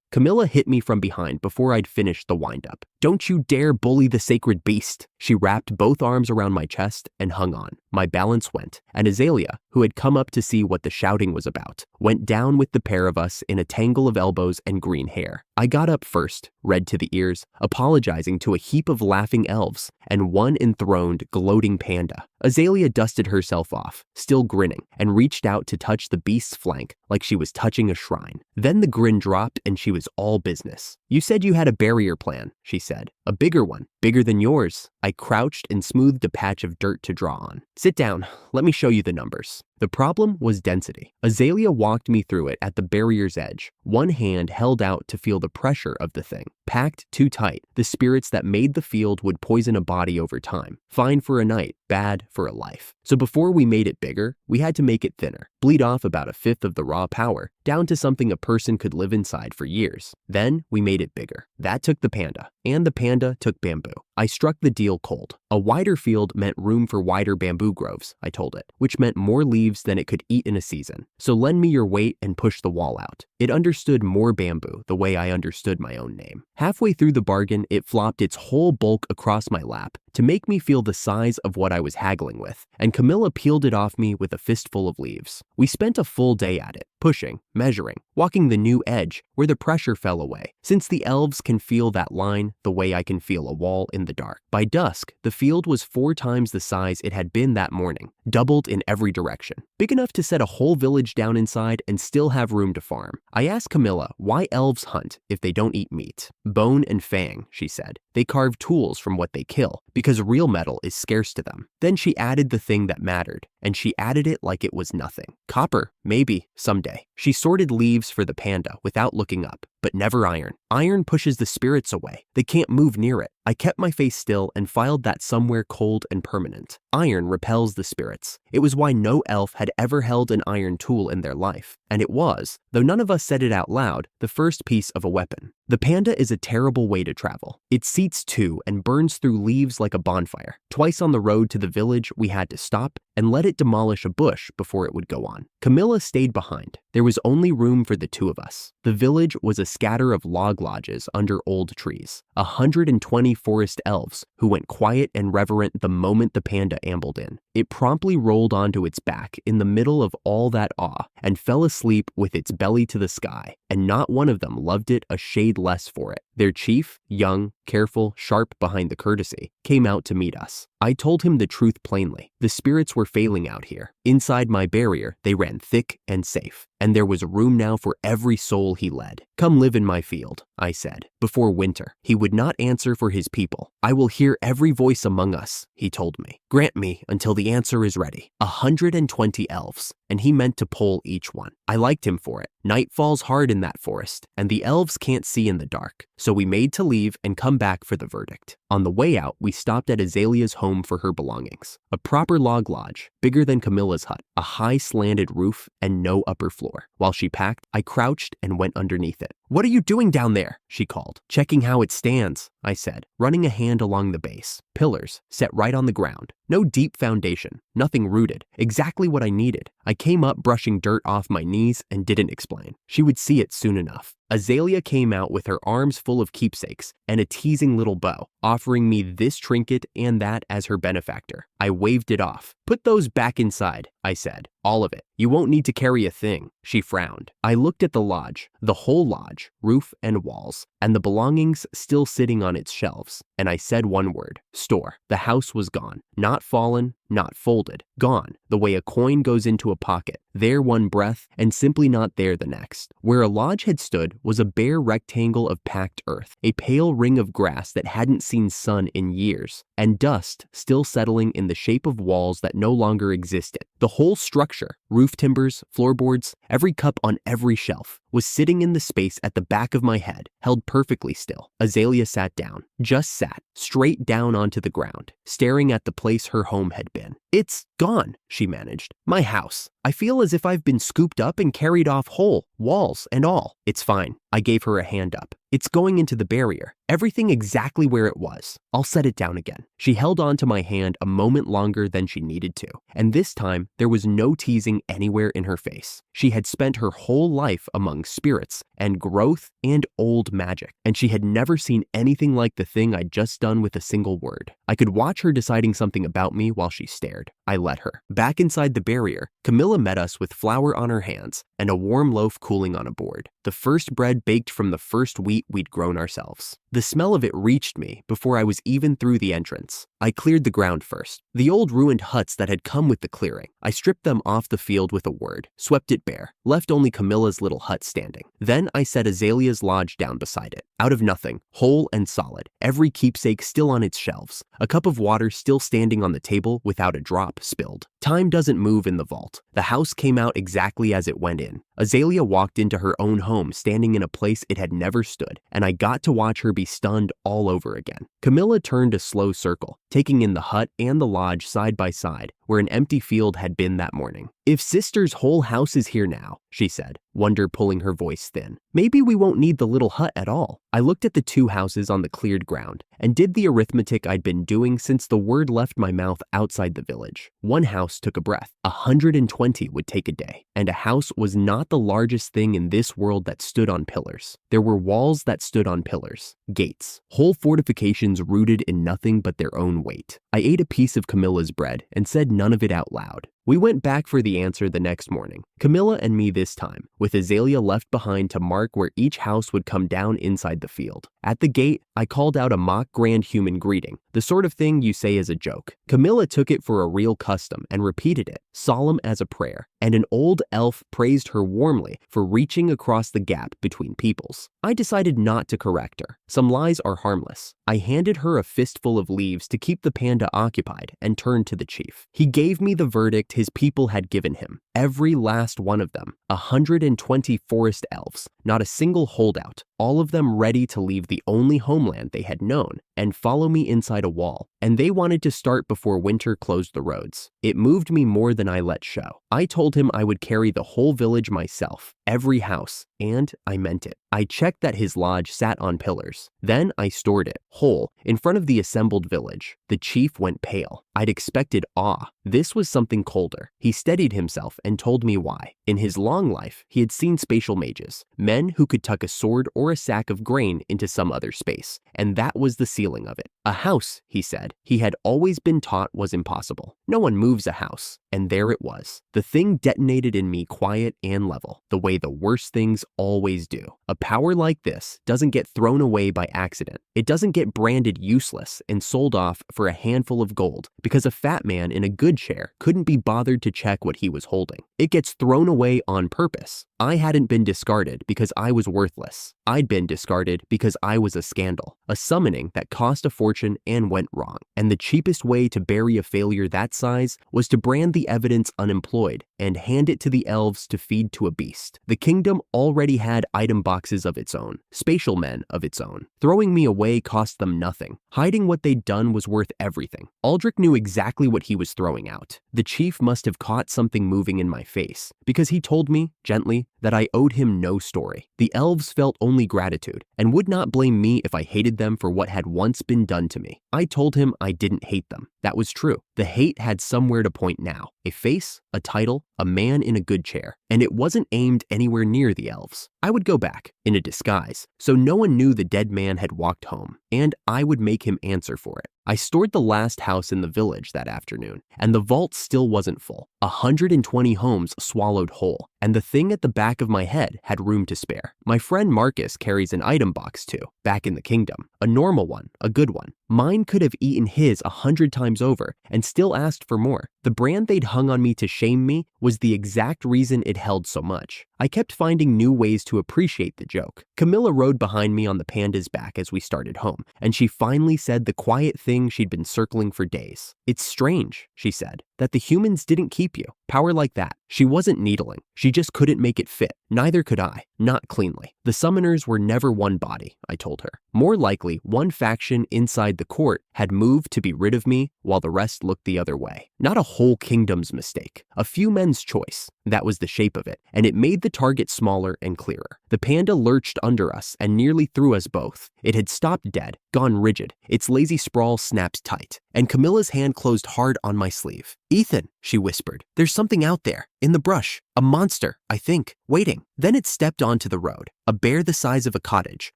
Camilla hit me from behind before I'd finished the windup. "Don't you dare bully the sacred beast." She wrapped both arms around my chest and hung on. My balance went, and Azalea, who had come up to see what the shouting was about, went down with the pair of us in a tangle of elbows and green hair. I got up first, red to the ears, apologizing to a heap of laughing elves and one enthroned, gloating panda. Azalea dusted herself off, still grinning, and reached out to touch the beast's flank like she was touching a shrine. Then the grin dropped and she was all business. "You said you had a barrier plan," she said. "A bigger one, bigger than yours." I crouched and smoothed a patch of dirt to draw on. "Sit down, let me show you the numbers." The problem was density. Azalea walked me through it at the barrier's edge. One hand held out to feel the pressure of the thing. Packed too tight, the spirits that made the field would poison a body over time. Fine for a night, bad for a life. So before we made it bigger, we had to make it thinner. Bleed off about a fifth of the raw power, down to something a person could live inside for years. Then we made it bigger. That took the panda, and the panda took bamboo. I struck the deal cold. A wider field meant room for wider bamboo groves, I told it, which meant more leaves than it could eat in a season. So lend me your weight and push the wall out. It understood more bamboo the way I understood my own name. Halfway through the bargain, it flopped its whole bulk across my lap to make me feel the size of what I was haggling with, and Camilla peeled it off me with a fistful of leaves. We spent a full day at it, pushing, measuring, walking the new edge where the pressure fell away, since the elves can feel that line the way I can feel a wall in the dark. By dusk, the field was 4 times the size it had been that morning, doubled in every direction. Big enough to set a whole village down inside and still have room to farm. I asked Camilla why elves hunt if they don't eat meat. "Bone and fang," she said. "They carve tools from what they kill, because real metal is scarce to them." Then she added the thing that mattered, and she added it like it was nothing. "Copper, maybe, someday." She sorted leaves for the panda without looking up. but never iron. Iron pushes the spirits away. They can't move near it. I kept my face still and filed that somewhere cold and permanent. Iron repels the spirits. It was why no elf had ever held an iron tool in their life. And it was, though none of us said it out loud, the first piece of a weapon. The panda is a terrible way to travel. It seats two and burns through leaves like a bonfire. Twice on the road to the village, we had to stop and let it demolish a bush before it would go on. Camilla stayed behind. There was only room for the two of us. The village was a scatter of log lodges under old trees. 120 forest elves who went quiet and reverent the moment the panda ambled in. It promptly rolled onto its back in the middle of all that awe and fell asleep with its belly to the sky, and not one of them loved it a shade less for it. Their chief, young, careful, sharp behind the courtesy, came out to meet us. I told him the truth plainly. The spirits were failing out here. Inside my barrier, they ran thick and safe, and there was room now for every soul he led. Come live in my field, I said, before winter. He would not answer for his people. I will hear every voice among us, he told me. Grant me until the answer is ready. 120 elves, and he meant to poll each one. I liked him for it. Night falls hard in that forest, and the elves can't see in the dark, so we made to leave and come back for the verdict. On the way out, we stopped at Azalea's home for her belongings. A proper log lodge, bigger than Camilla's hut, a high slanted roof, and no upper floor. While she packed, I crouched and went underneath it. "What are you doing down there?" she called. "Checking how it stands," I said, running a hand along the base. Pillars, set right on the ground. No deep foundation, nothing rooted. Exactly what I needed. I came up brushing dirt off my knees and didn't explain. She would see it soon enough. Azalea came out with her arms full of keepsakes and a teasing little bow, offering me this trinket and that as her benefactor. I waved it off. "Put those back inside," I said. "All of it. You won't need to carry a thing." She frowned. I looked at the lodge, the whole lodge, roof and walls, and the belongings still sitting on its shelves, and I said one word: store. The house was gone. Not fallen, not folded. Gone, the way a coin goes into a pocket. There one breath, and simply not there the next. Where a lodge had stood was a bare rectangle of packed earth, a pale ring of grass that hadn't seen sun in years, and dust still settling in the shape of walls that no longer existed. The whole structure, roof timbers, floorboards, every cup on every shelf, was sitting in the space at the back of my head, held perfectly still. Azalea sat down, just sat, straight down onto the ground, staring at the place her home had been. "It's gone," she managed. "My house. I feel as if I've been scooped up and carried off whole, walls and all." "It's fine." I gave her a hand up. "It's going into the barrier. Everything exactly where it was. I'll set it down again." She held on to my hand a moment longer than she needed to, and this time there was no teasing anywhere in her face. She had spent her whole life among spirits and growth and old magic, and she had never seen anything like the thing I'd just done with a single word. I could watch her deciding something about me while she stared. I let her. Back inside the barrier, Camilla met us with flour on her hands and a warm loaf cooling on a board. The first bread baked from the first wheat we'd grown ourselves. The smell of it reached me before I was even through the entrance. I cleared the ground first. The old ruined huts that had come with the clearing. I stripped them off the field with a word, swept it bare, left only Camilla's little hut standing. Then I set Azalea's lodge down beside it. Out of nothing, whole and solid, every keepsake still on its shelves, a cup of water still standing on the table without a drop spilled. Time doesn't move in the vault. The house came out exactly as it went in. Azalea walked into her own home standing in a place it had never stood, and I got to watch her be stunned all over again. Camilla turned a slow circle, taking in the hut and the lodge side by side, where an empty field had been that morning. "If Sister's whole house is here now," she said, wonder pulling her voice thin, "maybe we won't need the little hut at all." I looked at the two houses on the cleared ground and did the arithmetic I'd been doing since the word left my mouth outside the village. One house took a breath. 120 would take a day. And a house was not the largest thing in this world that stood on pillars. There were walls that stood on pillars, gates, whole fortifications rooted in nothing but their own weight. I ate a piece of Camilla's bread and said none of it out loud. We went back for the answer the next morning, Camilla and me this time, with Azalea left behind to mark where each house would come down inside the field. At the gate, I called out a mock grand human greeting, the sort of thing you say as a joke. Camilla took it for a real custom and repeated it, solemn as a prayer, and an old elf praised her warmly for reaching across the gap between peoples. I decided not to correct her. Some lies are harmless. I handed her a fistful of leaves to keep the panda occupied and turned to the chief. He gave me the verdict his people had given him. Every last one of them. 120 forest elves, not a single holdout. all of them ready to leave the only homeland they had known and follow me inside a wall, and they wanted to start before winter closed the roads. It moved me more than I let show. I told him I would carry the whole village myself, every house, and I meant it. I checked that his lodge sat on pillars. Then I stored it, whole, in front of the assembled village. The chief went pale. I'd expected awe. This was something colder. He steadied himself and told me why. In his long life, he had seen spatial mages, men who could tuck a sword or a sack of grain into some other space, and that was the ceiling of it. A house, he said, he had always been taught was impossible. No one moves a house, and there it was. The thing detonated in me quiet and level, the way the worst things always do. A power like this doesn't get thrown away by accident. It doesn't get branded useless and sold off for a handful of gold because a fat man in a good chair couldn't be bothered to check what he was holding. It gets thrown away on purpose. I hadn't been discarded because I was worthless. I'd been discarded because I was a scandal, a summoning that cost a fortune and went wrong. And the cheapest way to bury a failure that size was to brand the evidence unemployed and hand it to the elves to feed to a beast. The kingdom already had item boxes of its own, spatial men of its own. Throwing me away cost them nothing. Hiding what they'd done was worth everything. Aldric knew exactly what he was throwing out. The chief must have caught something moving in my face, because he told me, gently, that I owed him no story. The elves felt only gratitude, and would not blame me if I hated them for what had once been done to me. I told him I didn't hate them. That was true. The hate had somewhere to point now. A face, a title, a man in a good chair. And it wasn't aimed anywhere near the elves. I would go back, in a disguise, so no one knew the dead man had walked home, and I would make him answer for it. I stored the last house in the village that afternoon, and the vault still wasn't full. 120 homes swallowed whole, and the thing at the back of my head had room to spare. My friend Marcus carries an item box too, back in the kingdom. A normal one, a good one. Mine could have eaten his 100 times over and still asked for more. The brand they'd hung on me to shame me was the exact reason it held so much. I kept finding new ways to appreciate the joke. Camilla rode behind me on the panda's back as we started home, and she finally said the quiet thing she'd been circling for days. "It's strange," she said, "that the humans didn't keep you. Power like that." She wasn't needling. She just couldn't make it fit. Neither could I. Not cleanly. The summoners were never one body, I told her. More likely, one faction inside the court had moved to be rid of me while the rest looked the other way. Not a whole kingdom's mistake. A few men's choice. That was the shape of it, and it made the target smaller and clearer. The panda lurched under us and nearly threw us both. It had stopped dead, gone rigid. Its lazy sprawl snapped tight, and Camilla's hand closed hard on my sleeve. "Ethan," she whispered, "there's something out there, in the brush. A monster, I think, waiting." Then it stepped onto the road. A bear the size of a cottage,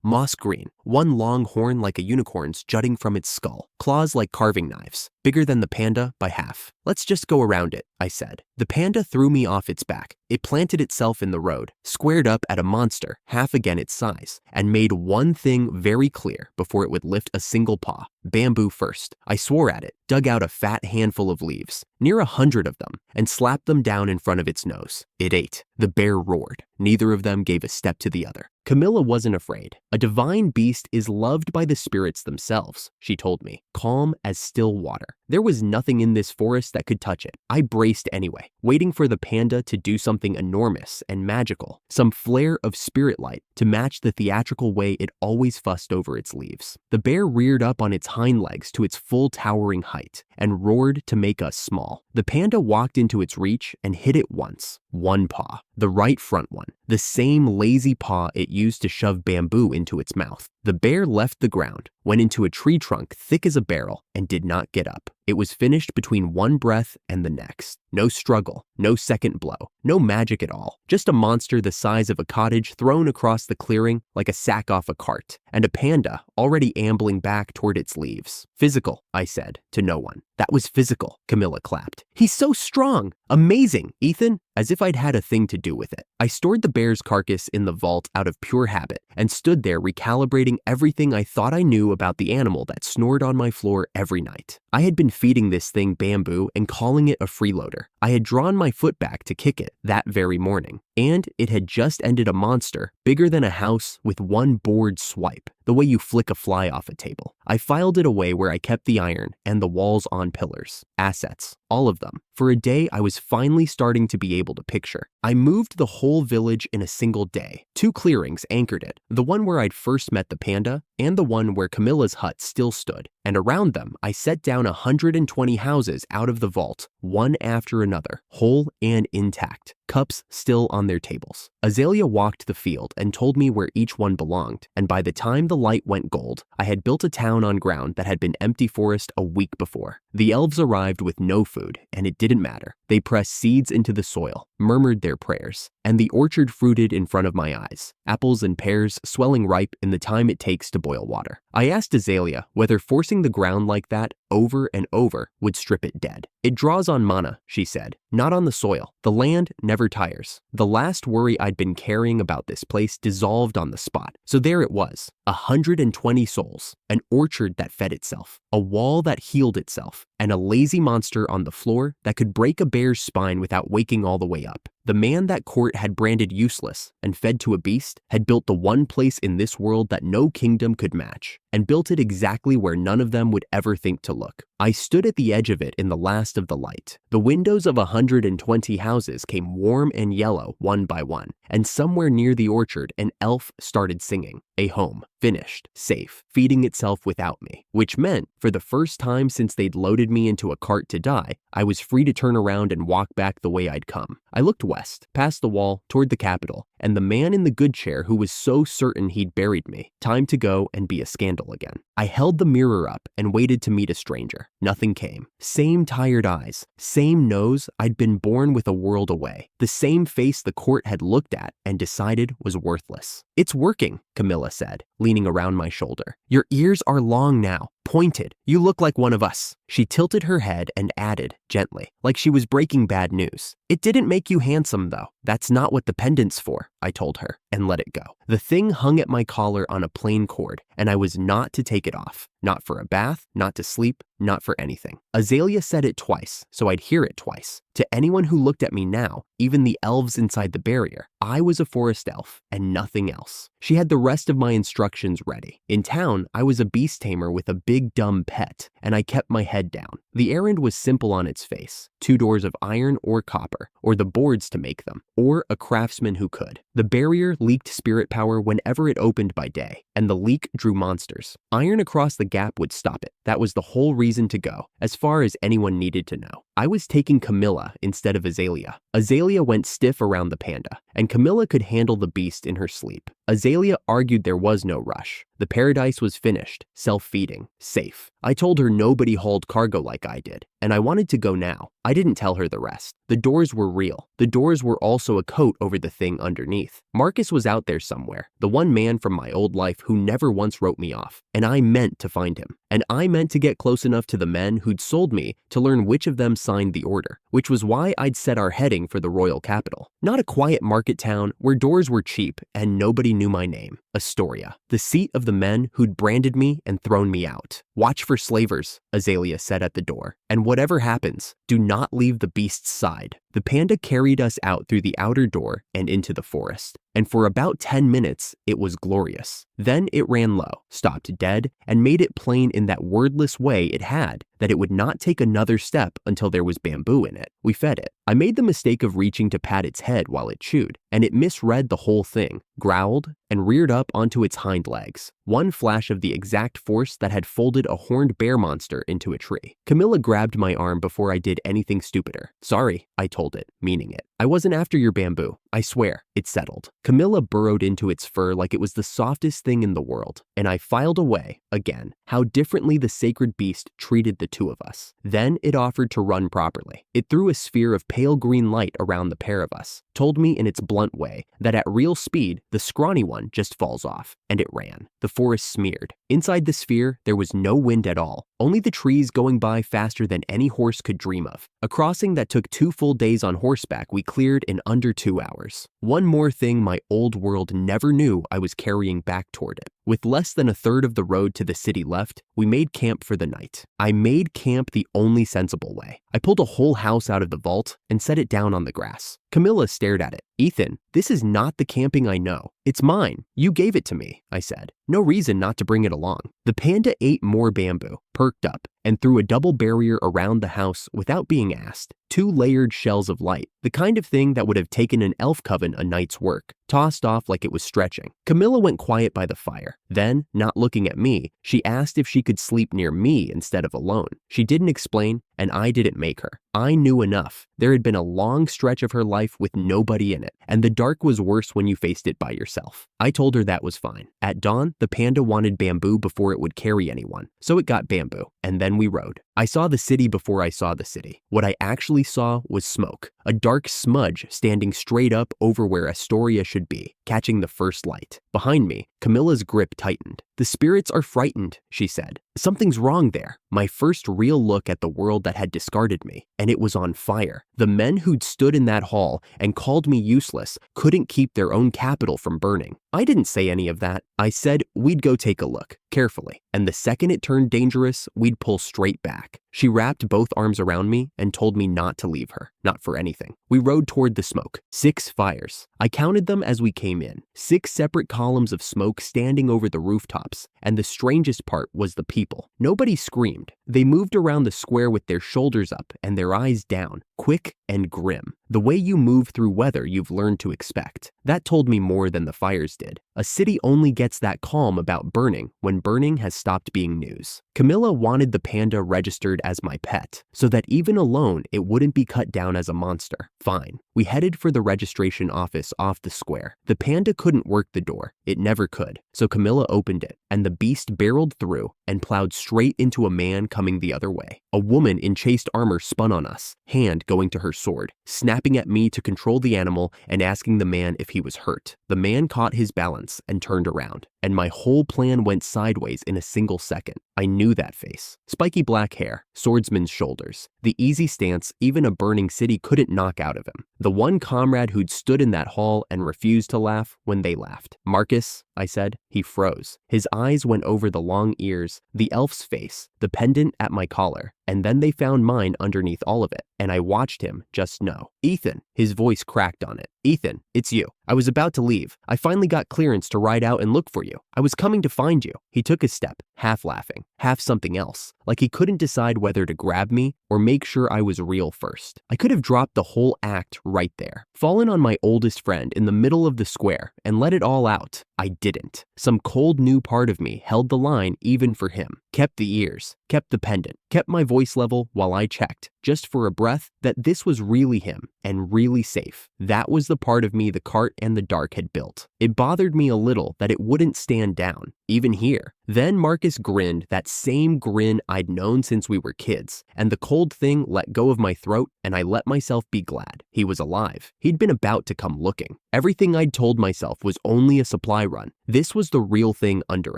moss green, one long horn like a unicorn's jutting from its skull, claws like carving knives, bigger than the panda by half. "Let's just go around it," I said. The panda threw me off its back. It planted itself in the road, squared up at a monster half again its size, and made one thing very clear before it would lift a single paw. Bamboo first. I swore at it, dug out a fat handful of leaves, near 100 of them, and slapped them down in front of its nose. It ate. The bear roared. Neither of them gave a step to the other. Camilla wasn't afraid. A divine beast is loved by the spirits themselves, she told me, calm as still water. There was nothing in this forest that could touch it. I braced anyway, waiting for the panda to do something enormous and magical, some flare of spirit light to match the theatrical way it always fussed over its leaves. The bear reared up on its hind legs to its full towering height and roared to make us small. The panda walked into its reach and hit it once. One paw, the right front one, the same lazy paw it used to shove bamboo into its mouth. The bear left the ground, went into a tree trunk thick as a barrel, and did not get up. It was finished between one breath and the next. No struggle, no second blow, no magic at all. Just a monster the size of a cottage thrown across the clearing like a sack off a cart, and a panda already ambling back toward its leaves. "Physical," I said, to no one. "That was physical," Camilla clapped. "He's so strong! Amazing, Ethan!" As if I'd had a thing to do with it. I stored the bear's carcass in the vault out of pure habit and stood there recalibrating everything I thought I knew about the animal that snored on my floor every night. I had been feeding this thing bamboo and calling it a freeloader. I had drawn my foot back to kick it that very morning, and it had just ended a monster bigger than a house with one bored swipe, the way you flick a fly off a table. I filed it away where I kept the iron and the walls on pillars. Assets. All of them. For a day, I was finally starting to be able to picture. I moved the whole village in a single day. 2 clearings anchored it, the one where I'd first met the panda and the one where Camilla's hut still stood. And around them, I set down 120 houses out of the vault, one after another, whole and intact, cups still on their tables. Azalea walked the field and told me where each one belonged, and by the time the light went gold, I had built a town on ground that had been empty forest a week before. The elves arrived with no food, and it didn't matter. They pressed seeds into the soil, murmured their prayers, and the orchard fruited in front of my eyes, apples and pears swelling ripe in the time it takes to boil water. I asked Azalea whether forcing the ground like that over and over would strip it dead. It draws on mana, she said, not on the soil. The land never tires. The last worry I'd been carrying about this place dissolved on the spot. So there it was, 120 souls, an orchard that fed itself, a wall that healed itself, and a lazy monster on the floor that could break a bear's spine without waking all the way up. The man that court had branded useless and fed to a beast had built the one place in this world that no kingdom could match, and built it exactly where none of them would ever think to look. I stood at the edge of it in the last of the light. The windows of 120 houses came warm and yellow one by one, and somewhere near the orchard an elf started singing. A home, finished, safe, feeding itself without me, which meant, for the first time since they'd loaded me into a cart to die, I was free to turn around and walk back the way I'd come. I looked west, past the wall, toward the Capitol, and the man in the good chair who was so certain he'd buried me. Time to go and be a scandal again. I held the mirror up and waited to meet a stranger. Nothing came. Same tired eyes, same nose I'd been born with a world away, the same face the court had looked at and decided was worthless. "It's working," Camilla said, leaning around my shoulder. "Your ears are long now, pointed. You look like one of us." She tilted her head and added, gently, like she was breaking bad news. "It didn't make you handsome, though. That's not what the pendant's for," I told her, and let it go. The thing hung at my collar on a plain cord, and I was not to take it off. Not for a bath, not to sleep, not for anything. Azalea said it twice, so I'd hear it twice. To anyone who looked at me now, even the elves inside the barrier, I was a forest elf and nothing else. She had the rest of my instructions ready. In town, I was a beast tamer with a big dumb pet, and I kept my head down. The errand was simple on its face. 2 doors of iron or copper, or the boards to make them, or a craftsman who could. The barrier leaked spirit power whenever it opened by day, and the leak drew monsters. Iron across the gap would stop it. That was the whole reason to go, as far as anyone needed to know. I was taking Camilla instead of Azalea. Azalea went stiff around the panda, and Camilla could handle the beast in her sleep. Azalea argued there was no rush. The paradise was finished, self-feeding, safe. I told her nobody hauled cargo like I did, and I wanted to go now. I didn't tell her the rest. The doors were real. The doors were also a coat over the thing underneath. Marcus was out there somewhere, the one man from my old life who never once wrote me off, and I meant to find him. And I meant to get close enough to the men who'd sold me to learn which of them signed the order, which was why I'd set our heading for the royal capital. Not a quiet market town where doors were cheap and nobody knew my name. Astoria, the seat of the men who'd branded me and thrown me out. "Watch for slavers," Azalea said at the door, "and whatever happens, do not leave the beast's side." The panda carried us out through the outer door and into the forest, and for about 10 minutes, it was glorious. Then it ran low, stopped dead, and made it plain in that wordless way it had that it would not take another step until there was bamboo in it. We fed it. I made the mistake of reaching to pat its head while it chewed, and it misread the whole thing, growled, and reared up onto its hind legs. One flash of the exact force that had folded a horned bear monster into a tree. Camilla grabbed my arm before I did anything stupider. "Sorry," I told it, meaning it. "I wasn't after your bamboo. I swear." It settled. Camilla burrowed into its fur like it was the softest thing in the world, and I filed away, again, how differently the sacred beast treated the 2 of us. Then it offered to run properly. It threw a sphere of pale green light around the pair of us, told me in its blunt way that at real speed, the scrawny one just falls off, and it ran. The forest smeared. Inside the sphere, there was no wind at all, only the trees going by faster than any horse could dream of. A crossing that took 2 full days on horseback we cleared in under 2 hours. One more thing my old world never knew I was carrying back toward it. With less than a third of the road to the city left, we made camp for the night. I made camp the only sensible way. I pulled a whole house out of the vault and set it down on the grass. Camilla stared at it. "Ethan, this is not the camping I know. It's mine. You gave it to me," I said. No reason not to bring it along. The panda ate more bamboo, perked up, and threw a double barrier around the house without being asked. 2 layered shells of light, the kind of thing that would have taken an elf coven a night's work, tossed off like it was stretching. Camilla went quiet by the fire. Then, not looking at me, she asked if she could sleep near me instead of alone. She didn't explain, and I didn't make her. I knew enough. There had been a long stretch of her life with nobody in it, and the dark was worse when you faced it by yourself. I told her that was fine. At dawn, the panda wanted bamboo before it would carry anyone, so it got bamboo, and then we rode. I saw the city before I saw the city. What I actually saw was smoke, a dark smudge standing straight up over where Astoria should be, catching the first light. Behind me, Camilla's grip tightened. "The spirits are frightened," she said. "Something's wrong there." My first real look at the world that had discarded me, and it was on fire. The men who'd stood in that hall and called me useless couldn't keep their own capital from burning. I didn't say any of that. I said we'd go take a look, carefully, and the second it turned dangerous, we'd pull straight back. She wrapped both arms around me and told me not to leave her, not for anything. We rode toward the smoke. 6 fires. I counted them as we came in. 6 separate columns of smoke standing over the rooftops, and the strangest part was the people. Nobody screamed. They moved around the square with their shoulders up and their eyes down, quick and grim. The way you move through weather you've learned to expect. That told me more than the fires did. A city only gets that calm about burning when burning has stopped being news. Camilla wanted the panda registered as my pet, so that even alone it wouldn't be cut down as a monster. Fine. We headed for the registration office off the square. The panda couldn't work the door. It never could. So Camilla opened it, and the beast barreled through and plowed straight into a man coming the other way. A woman in chased armor spun on us, hand going to her sword, snapping at me to control the animal and asking the man if he was hurt. The man caught his balance and turned around, and my whole plan went sideways in a single second. I knew that face. Spiky black hair, swordsman's shoulders, the easy stance even a burning city couldn't knock out of him. The one comrade who'd stood in that hall and refused to laugh when they laughed. "Marcus," I said. He froze. His eyes went over the long ears, the elf's face, the pendant at my collar, and then they found mine underneath all of it, and I watched him just know. "Ethan," his voice cracked on it. "Ethan, it's you. I was about to leave. I finally got clearance to ride out and look for you. I was coming to find you." He took a step, half laughing, half something else, like he couldn't decide whether to grab me or make sure I was real first. I could have dropped the whole act right there, fallen on my oldest friend in the middle of the square and let it all out. I didn't. Some cold new part of me held the line even for him, kept the ears, kept the pendant, kept my voice level while I checked, just for a breath, that this was really him and really safe. That was the part of me the cart and the dark had built. It bothered me a little that it wouldn't stand down, even here. Then Marcus grinned, that same grin I'd known since we were kids, and the cold thing let go of my throat and I let myself be glad. He was alive. He'd been about to come looking. Everything I'd told myself was only a supply run. This was the real thing under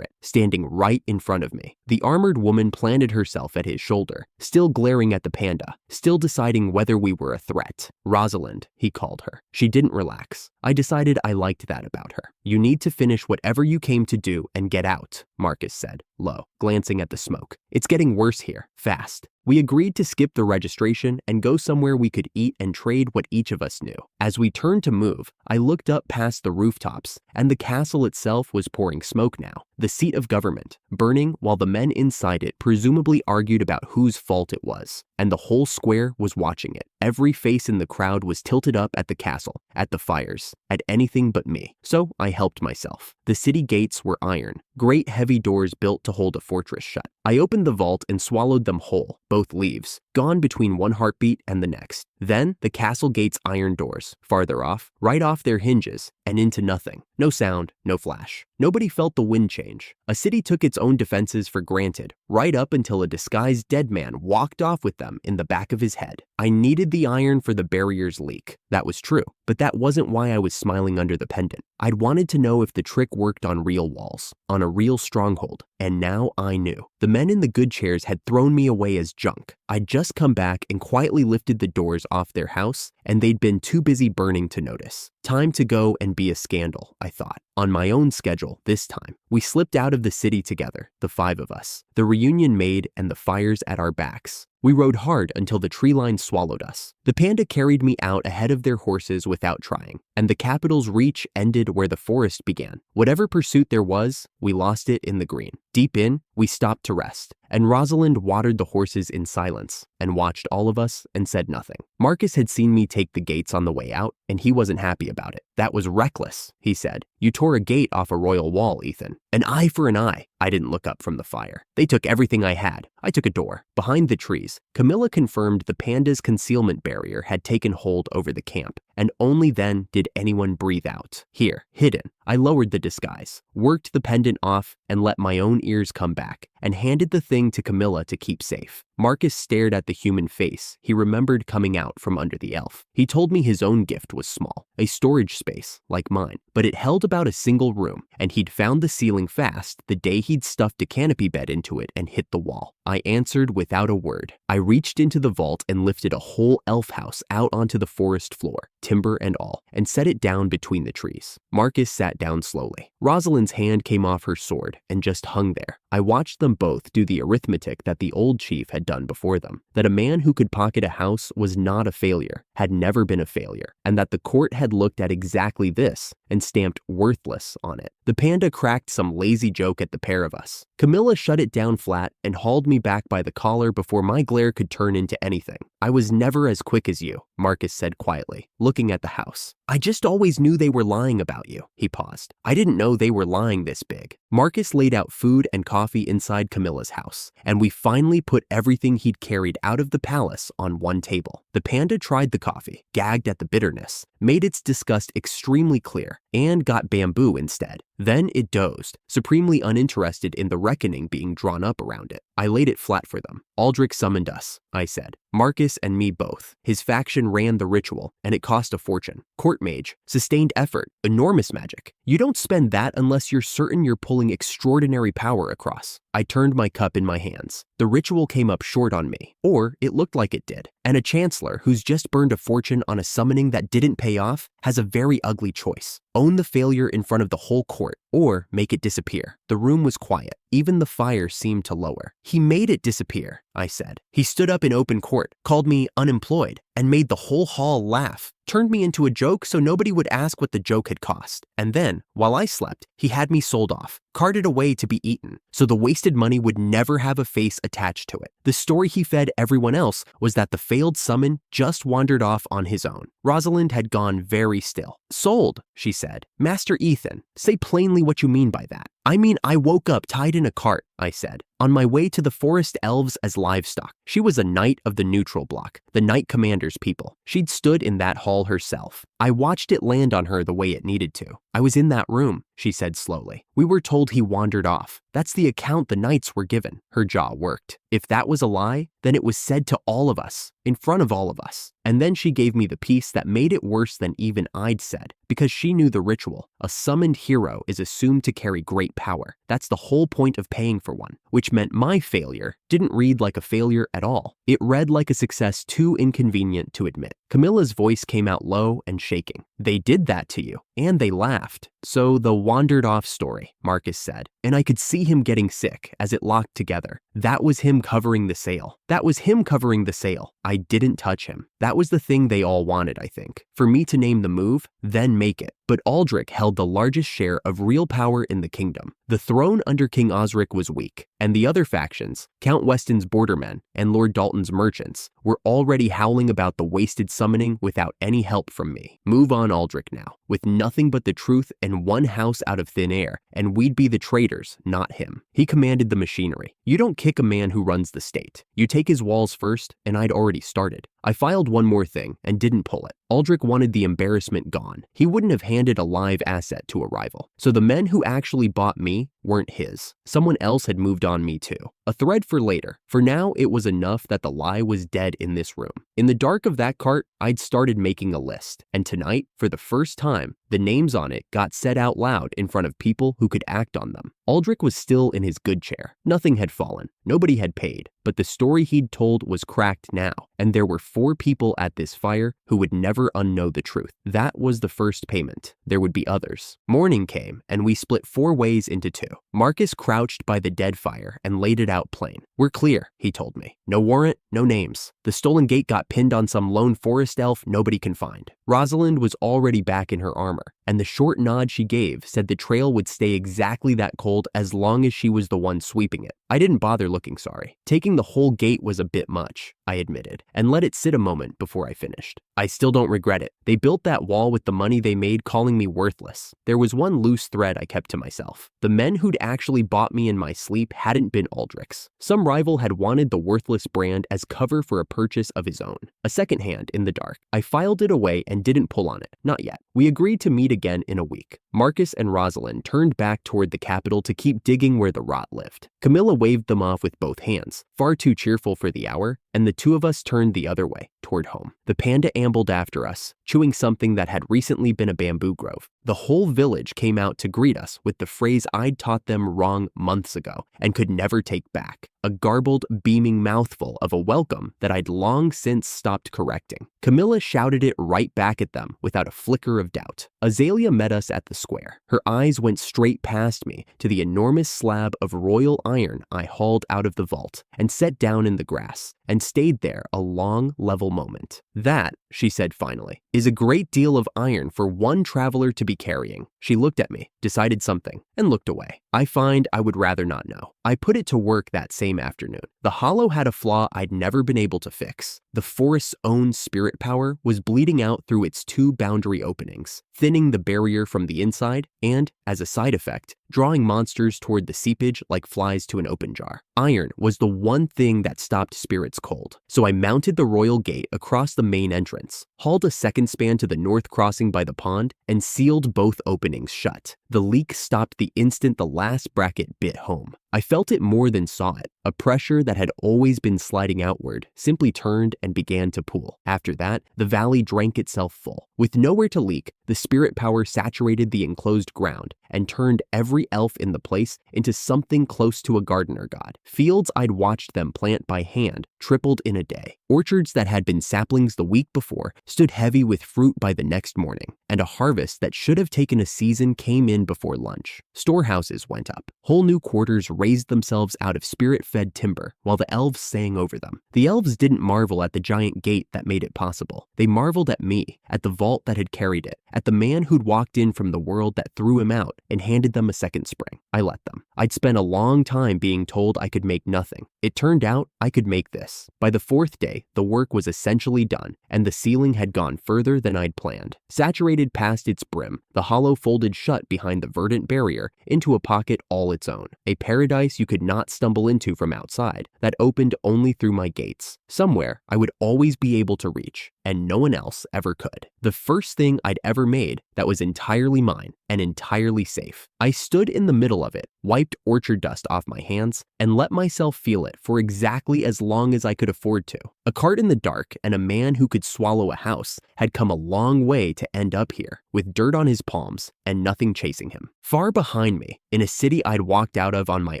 it, standing right in front of me. The armored woman planted herself at his shoulder, still glaring at the panda, still deciding whether we were a threat. "Rosalind," he called her. She didn't relax. I decided I liked that about her. "You need to finish whatever you came to do and get out," Marcus said, low, glancing at the smoke. "It's getting worse here, fast." We agreed to skip the registration and go somewhere we could eat and trade what each of us knew. As we turned to move, I looked up past the rooftops, and the castle itself was pouring smoke now, the seat of government, burning while the men inside it presumably argued about whose fault it was. And the whole square was watching it. Every face in the crowd was tilted up at the castle, at the fires, at anything but me. So I helped myself. The city gates were iron, great heavy doors built to hold a fortress shut. I opened the vault and swallowed them whole, both leaves, gone between one heartbeat and the next. Then the castle gate's iron doors, farther off, right off their hinges, and into nothing. No sound, no flash. Nobody felt the wind change. A city took its own defenses for granted, right up until a disguised dead man walked off with them in the back of his head. I needed the iron for the barrier's leak. That was true, but that wasn't why I was smiling under the pendant. I'd wanted to know if the trick worked on real walls, on a real stronghold, and now I knew. The men in the good chairs had thrown me away as junk. I'd just just come back and quietly lifted the doors off their house, and they'd been too busy burning to notice. Time to go and be a scandal, I thought. On my own schedule this time. We slipped out of the city together, the 5 of us, the reunion made and the fires at our backs. We rode hard until the tree line swallowed us. The panda carried me out ahead of their horses without trying, and the capital's reach ended where the forest began. Whatever pursuit there was, we lost it in the green. Deep in, we stopped to rest, and Rosalind watered the horses in silence and watched all of us and said nothing. Marcus had seen me take the gates on the way out, and he wasn't happy about it. That was reckless, he said. You tore a gate off a royal wall, Ethan. An eye for an eye. I didn't look up from the fire. They took everything I had. I took a door. Behind the trees, Camilla confirmed the panda's concealment barrier had taken hold over the camp, and only then did anyone breathe out. Here, hidden. I lowered the disguise, worked the pendant off, and let my own ears come back, and handed the thing to Camilla to keep safe. Marcus stared at the human face he remembered coming out from under the elf. He told me his own gift was small, a storage space like mine, but it held about a single room, and he'd found the ceiling fast the day he'd stuffed a canopy bed into it and hit the wall. I answered without a word. I reached into the vault and lifted a whole elf house out onto the forest floor, timber and all, and set it down between the trees. Marcus sat down slowly. Rosalind's hand came off her sword and just hung there. I watched them both do the arithmetic that the old chief had done before them, that a man who could pocket a house was not a failure, had never been a failure, and that the court had looked at exactly this and stamped worthless on it. The panda cracked some lazy joke at the pair of us. Camilla shut it down flat and hauled me back by the collar before my glare could turn into anything. I was never as quick as you, Marcus said quietly, looking at the house. I just always knew they were lying about you. He paused. I didn't know they were lying this big. Marcus laid out food and coffee inside Camilla's house, and we finally put everything he'd carried out of the palace on one table. The panda tried the coffee, gagged at the bitterness, made its disgust extremely clear, and got bamboo instead. Then it dozed, supremely uninterested in the reckoning being drawn up around it. I laid it flat for them. Aldric summoned us, I said. Marcus and me both. His faction ran the ritual, and it cost a fortune. Court mage, sustained effort, enormous magic. You don't spend that unless you're certain you're pulling extraordinary power across. I turned my cup in my hands. The ritual came up short on me, or it looked like it did. And a chancellor who's just burned a fortune on a summoning that didn't pay off has a very ugly choice. Own the failure in front of the whole court, or make it disappear. The room was quiet. Even the fire seemed to lower. He made it disappear, I said. He stood up in open court, called me unemployed, and made the whole hall laugh. Turned me into a joke so nobody would ask what the joke had cost. And then, while I slept, he had me sold off, carted away to be eaten, so the wasted money would never have a face attached to it. The story he fed everyone else was that the failed summon just wandered off on his own. Rosalind had gone very still. Sold, she said. Master Ethan, say plainly what you mean by that. I mean, I woke up tied in a cart, I said, on my way to the forest elves as livestock. She was a knight of the neutral block, the knight commander's people. She'd stood in that hall herself. I watched it land on her the way it needed to. I was in that room, she said slowly. We were told he wandered off. That's the account the knights were given. Her jaw worked. If that was a lie, then it was said to all of us, in front of all of us. And then she gave me the piece that made it worse than even I'd said, because she knew the ritual. A summoned hero is assumed to carry great power. That's the whole point of paying for one, which meant my failure didn't read like a failure at all. It read like a success too inconvenient to admit. Camilla's voice came out low and shaking. They did that to you, and they laughed. So the wandered off story, Marcus said, and I could see him getting sick as it locked together. That was him covering the sail. That was him covering the sail. I didn't touch him. That was the thing they all wanted, I think. For me to name the move, then make it. But Aldric held the largest share of real power in the kingdom. The throne under King Osric was weak, and the other factions, Count Weston's bordermen and Lord Dalton's merchants, were already howling about the wasted summoning without any help from me. Move on Aldric now, with nothing but the truth and one house out of thin air, and we'd be the traitors, not him. He commanded the machinery. You don't kick a man who runs the state. You take his walls first, and I'd already started. I filed one more thing and didn't pull it. Aldric wanted the embarrassment gone. He wouldn't have handed a live asset to a rival. So the men who actually bought me weren't his. Someone else had moved on me too. A thread for later. For now, it was enough that the lie was dead in this room. In the dark of that cart, I'd started making a list. And tonight, for the first time, The names on it got said out loud in front of people who could act on them. Aldric was still in his good chair. Nothing had fallen. Nobody had paid. But the story he'd told was cracked now, and there were 4 people at this fire who would never unknow the truth. That was the first payment. There would be others. Morning came, and we split 4 ways into 2. Marcus crouched by the dead fire and laid it out plain. "We're clear," he told me. "No warrant, no names. The stolen gate got pinned on some lone forest elf nobody can find." Rosalind was already back in her armor, and the short nod she gave said the trail would stay exactly that cold as long as she was the one sweeping it. I didn't bother looking sorry. Taking the whole gate was a bit much, I admitted, and let it sit a moment before I finished. I still don't regret it. They built that wall with the money they made, calling me worthless. There was one loose thread I kept to myself. The men who'd actually bought me in my sleep hadn't been Aldric's. Some rival had wanted the worthless brand as cover for a purchase of his own. A second hand in the dark. I filed it away and didn't pull on it. Not yet. We agreed to meet again in a week. Marcus and Rosalind turned back toward the capital to keep digging where the rot lived. Camilla waved them off with both hands, far too cheerful for the hour, and the 2 of us turned the other way, toward home. The panda ambled after us, chewing something that had recently been a bamboo grove. The whole village came out to greet us with the phrase I'd taught them wrong months ago and could never take back. A garbled, beaming mouthful of a welcome that I'd long since stopped correcting. Camilla shouted it right back at them without a flicker of doubt. Azalea met us at the square. Her eyes went straight past me to the enormous slab of royal iron I hauled out of the vault and set down in the grass, and stayed there a long, level moment. "That," she said finally, "is a great deal of iron for one traveler to be carrying." She looked at me, decided something, and looked away. I find I would rather not know. I put it to work that same afternoon. The hollow had a flaw I'd never been able to fix. The forest's own spirit power was bleeding out through its 2 boundary openings, thinning the barrier from the inside and, as a side effect, drawing monsters toward the seepage like flies to an open jar. Iron was the one thing that stopped spirits cold, so I mounted the royal gate across the main entrance, hauled a second span to the north crossing by the pond, and sealed both openings shut. The leak stopped the instant the last bracket bit home. I felt it more than saw it. A pressure that had always been sliding outward simply turned and began to pool. After that, the valley drank itself full. With nowhere to leak, the spirit power saturated the enclosed ground and turned every elf in the place into something close to a gardener god. Fields I'd watched them plant by hand tripled in a day. Orchards that had been saplings the week before stood heavy with fruit by the next morning, and a harvest that should have taken a season came in before lunch. Storehouses went up. Whole new quarters raised themselves out of spirit-fed timber while the elves sang over them. The elves didn't marvel at the giant gate that made it possible. They marveled at me, at the vault that had carried it, at the man who'd walked in from the world that threw him out and handed them a second spring. I let them. I'd spent a long time being told I could make nothing. It turned out I could make this. By the 4th day, the work was essentially done, and the ceiling had gone further than I'd planned. Saturated past its brim, the hollow folded shut behind the verdant barrier into a pocket all its own, a paradise you could not stumble into from outside that opened only through my gates. Somewhere I would always be able to reach, and no one else ever could. The first thing I'd ever made that was entirely mine and entirely safe. I stood in the middle of it, wiped orchard dust off my hands, and let myself feel it for exactly as long as I could afford to. A cart in the dark and a man who could swallow a house had come a long way to end up here, with dirt on his palms and nothing chasing him. Far behind me, in a city I'd walked out of on my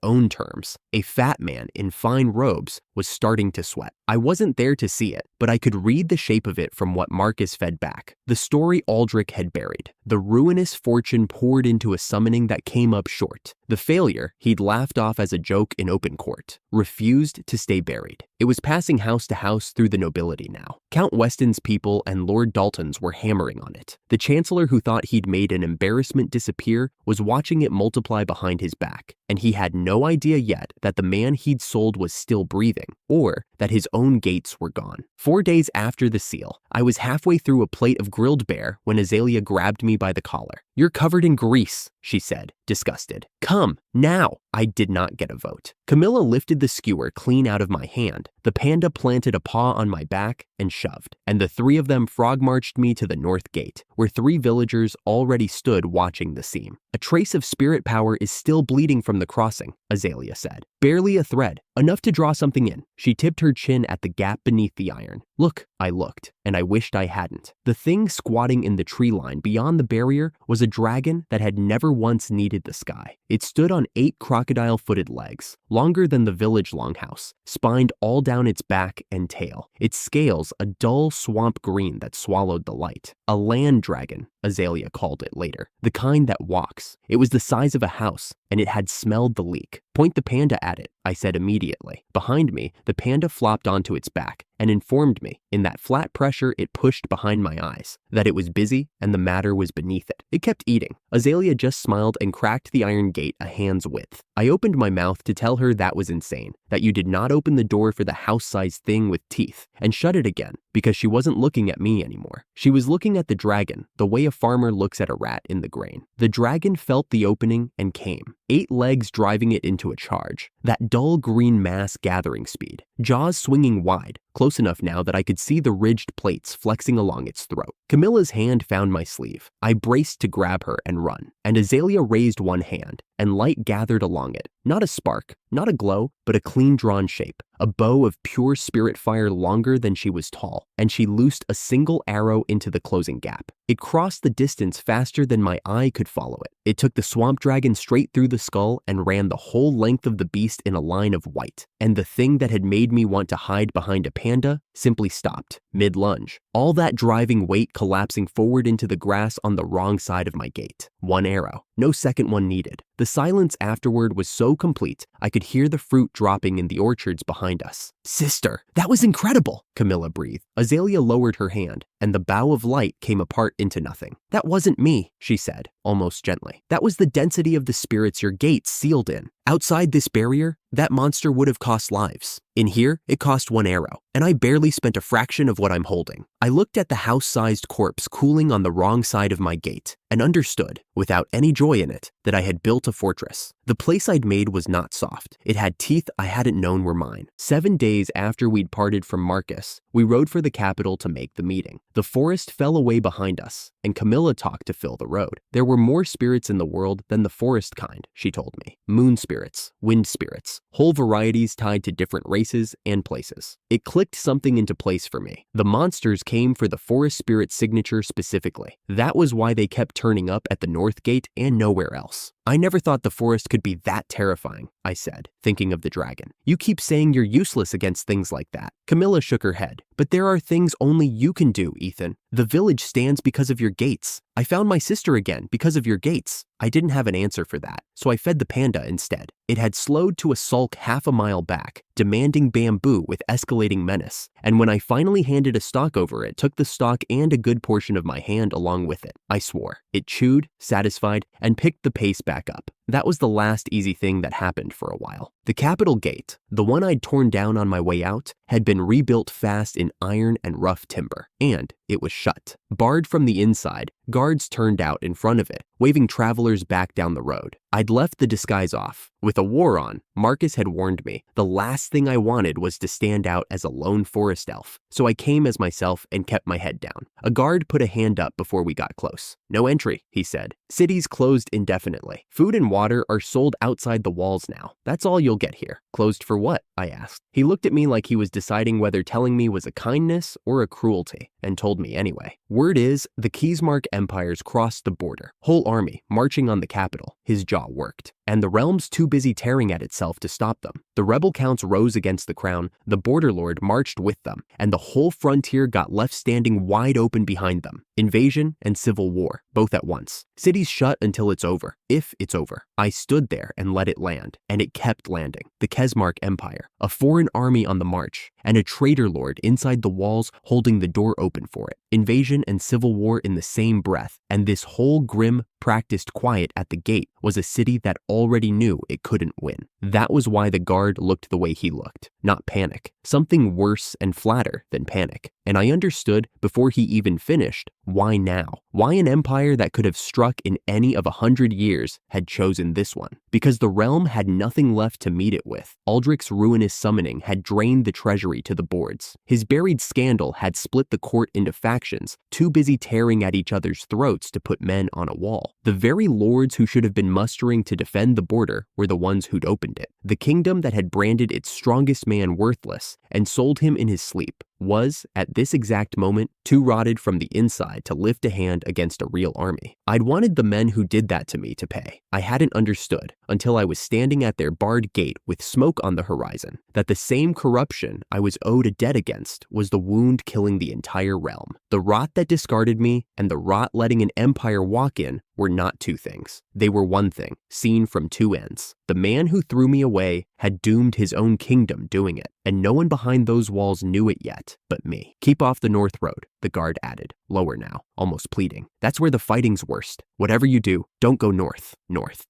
own terms, a fat man in fine robes was starting to sweat. I wasn't there to see it, but I could read the shape of it from what Marcus fed back. The story Aldric had buried. The ruinous fortune poured into a summoning that came up short. The failure he'd laughed off as a joke in open court refused to stay buried. It was passing house to house through the nobility now. Count Weston's people and Lord Dalton's were hammering on it. The Chancellor who thought he'd made an embarrassment disappear was watching it multiply behind his back, and he had no idea yet that the man he'd sold was still breathing, or that his own gates were gone. 4 days after the seal, I was halfway through a plate of grilled bear when Azalea grabbed me by the collar. "You're covered in grease," she said, disgusted. "Come, now." I did not get a vote. Camilla lifted the skewer clean out of my hand. The panda planted a paw on my back and shoved, and the 3 of them frog-marched me to the north gate, where 3 villagers already stood watching the seam. "A trace of spirit power is still bleeding from the crossing," Azalea said. "Barely a thread. Enough to draw something in. She tipped her chin at the gap beneath the iron. Look, I looked, and I wished I hadn't. The thing squatting in the tree line beyond the barrier was a dragon that had never once needed the sky. It stood on 8 crocodile-footed legs, longer than the village longhouse, spined all down its back and tail. Its scales a dull swamp green that swallowed the light. A land dragon, Azalea called it later, the kind that walks. It was the size of a house, and it had smelled the leak. Point the panda at it, I said immediately. Behind me, the panda flopped onto its back and informed me, in that flat pressure it pushed behind my eyes, that it was busy and the matter was beneath it. It kept eating. Azalea just smiled and cracked the iron gate a hand's width. I opened my mouth to tell her that was insane, that you did not open the door for the house-sized thing with teeth, and shut it again, because she wasn't looking at me anymore. She was looking at the dragon, the way a farmer looks at a rat in the grain. The dragon felt the opening and came, 8 legs driving it into a charge. That dull green mass gathering speed, jaws swinging wide, close enough now that I could see the ridged plates flexing along its throat. Camilla's hand found my sleeve. I braced to grab her and run, and Azalea raised one hand, and light gathered along it. Not a spark, not a glow, but a clean-drawn shape, a bow of pure spirit fire longer than she was tall, and she loosed a single arrow into the closing gap. It crossed the distance faster than my eye could follow it. It took the swamp dragon straight through the skull and ran the whole length of the beast in a line of white, and the thing that had made me want to hide behind a panda simply stopped, mid-lunge. All that driving weight collapsing forward into the grass on the wrong side of my gate. One arrow, no second one needed. The silence afterward was so complete, I could hear the fruit dropping in the orchards behind us. Sister, that was incredible, Camilla breathed. Azalea lowered her hand, and the bow of light came apart into nothing. That wasn't me, she said, almost gently. That was the density of the spirits your gates sealed in. Outside this barrier, that monster would have cost lives. In here, it cost 1 arrow, and I barely spent a fraction of what I'm holding. I looked at the house-sized corpse cooling on the wrong side of my gate, and understood, without any joy in it, that I had built a fortress. The place I'd made was not soft. It had teeth I hadn't known were mine. 7 days after we'd parted from Marcus, we rode for the capital to make the meeting. The forest fell away behind us, and Camilla talked to fill the road. There were more spirits in the world than the forest kind, she told me. Moon spirits, wind spirits, whole varieties tied to different races and places. It clicked something into place for me. The monsters came for the forest spirit signature specifically. That was why they kept turning up at the north gate and nowhere else. I never thought the forest could be that terrifying, I said, thinking of the dragon. You keep saying you're useless against things like that. Camilla shook her head. But there are things only you can do, Ethan. The village stands because of your gates. I found my sister again because of your gates. I didn't have an answer for that, so I fed the panda instead. It had slowed to a sulk half a mile back, demanding bamboo with escalating menace, and when I finally handed a stalk over it, took the stalk and a good portion of my hand along with it. I swore. It chewed, satisfied, and picked the pace back up. That was the last easy thing that happened for a while. The capital gate, the one I'd torn down on my way out, had been rebuilt fast in iron and rough timber, and it was shut. Barred from the inside, guards turned out in front of it, waving travelers back down the road. I'd left the disguise off. With a war on, Marcus had warned me the last thing I wanted was to stand out as a lone forest elf, so I came as myself and kept my head down. A guard put a hand up before we got close. No entry, he said. Cities closed indefinitely. Food and water are sold outside the walls now. That's all you'll get here. Closed for what? I asked. He looked at me like he was deciding whether telling me was a kindness or a cruelty, and told me anyway. Word is, the Keysmark empires crossed the border, whole army marching on the capital. His jaw worked. And the realm's too busy tearing at itself to stop them. The rebel counts rose against the crown, the border lord marched with them, and the whole frontier got left standing wide open behind them. Invasion and civil war, both at once. Cities shut until it's over, if it's over. I stood there and let it land, and it kept landing. The Keysmark Empire, a foreign army on the march, and a traitor lord inside the walls holding the door open for it. Invasion and civil war in the same breath, and this whole grim, practiced quiet at the gate was a city that already knew it couldn't win. That was why the guard looked the way he looked. Not panic. Something worse and flatter than panic. and I understood, before he even finished, why now? Why an empire that could have struck in any of 100 years had chosen this one? Because the realm had nothing left to meet it with. Aldric's ruinous summoning had drained the treasury to the boards. His buried scandal had split the court into factions, too busy tearing at each other's throats to put men on a wall. The very lords who should have been mustering to defend the border were the ones who'd opened it. The kingdom that had branded its strongest man worthless and sold him in his sleep was, at this exact moment, too rotted from the inside to lift a hand against a real army. I'd wanted the men who did that to me to pay. I hadn't understood, until I was standing at their barred gate with smoke on the horizon, that the same corruption I was owed a debt against was the wound killing the entire realm. The rot that discarded me and the rot letting an empire walk in were not two things. They were one thing, seen from two ends. The man who threw me away had doomed his own kingdom doing it, and no one behind those walls knew it yet but me. Keep off the north road, the guard added, lower now, almost pleading. That's where the fighting's worst. Whatever you do, don't go north,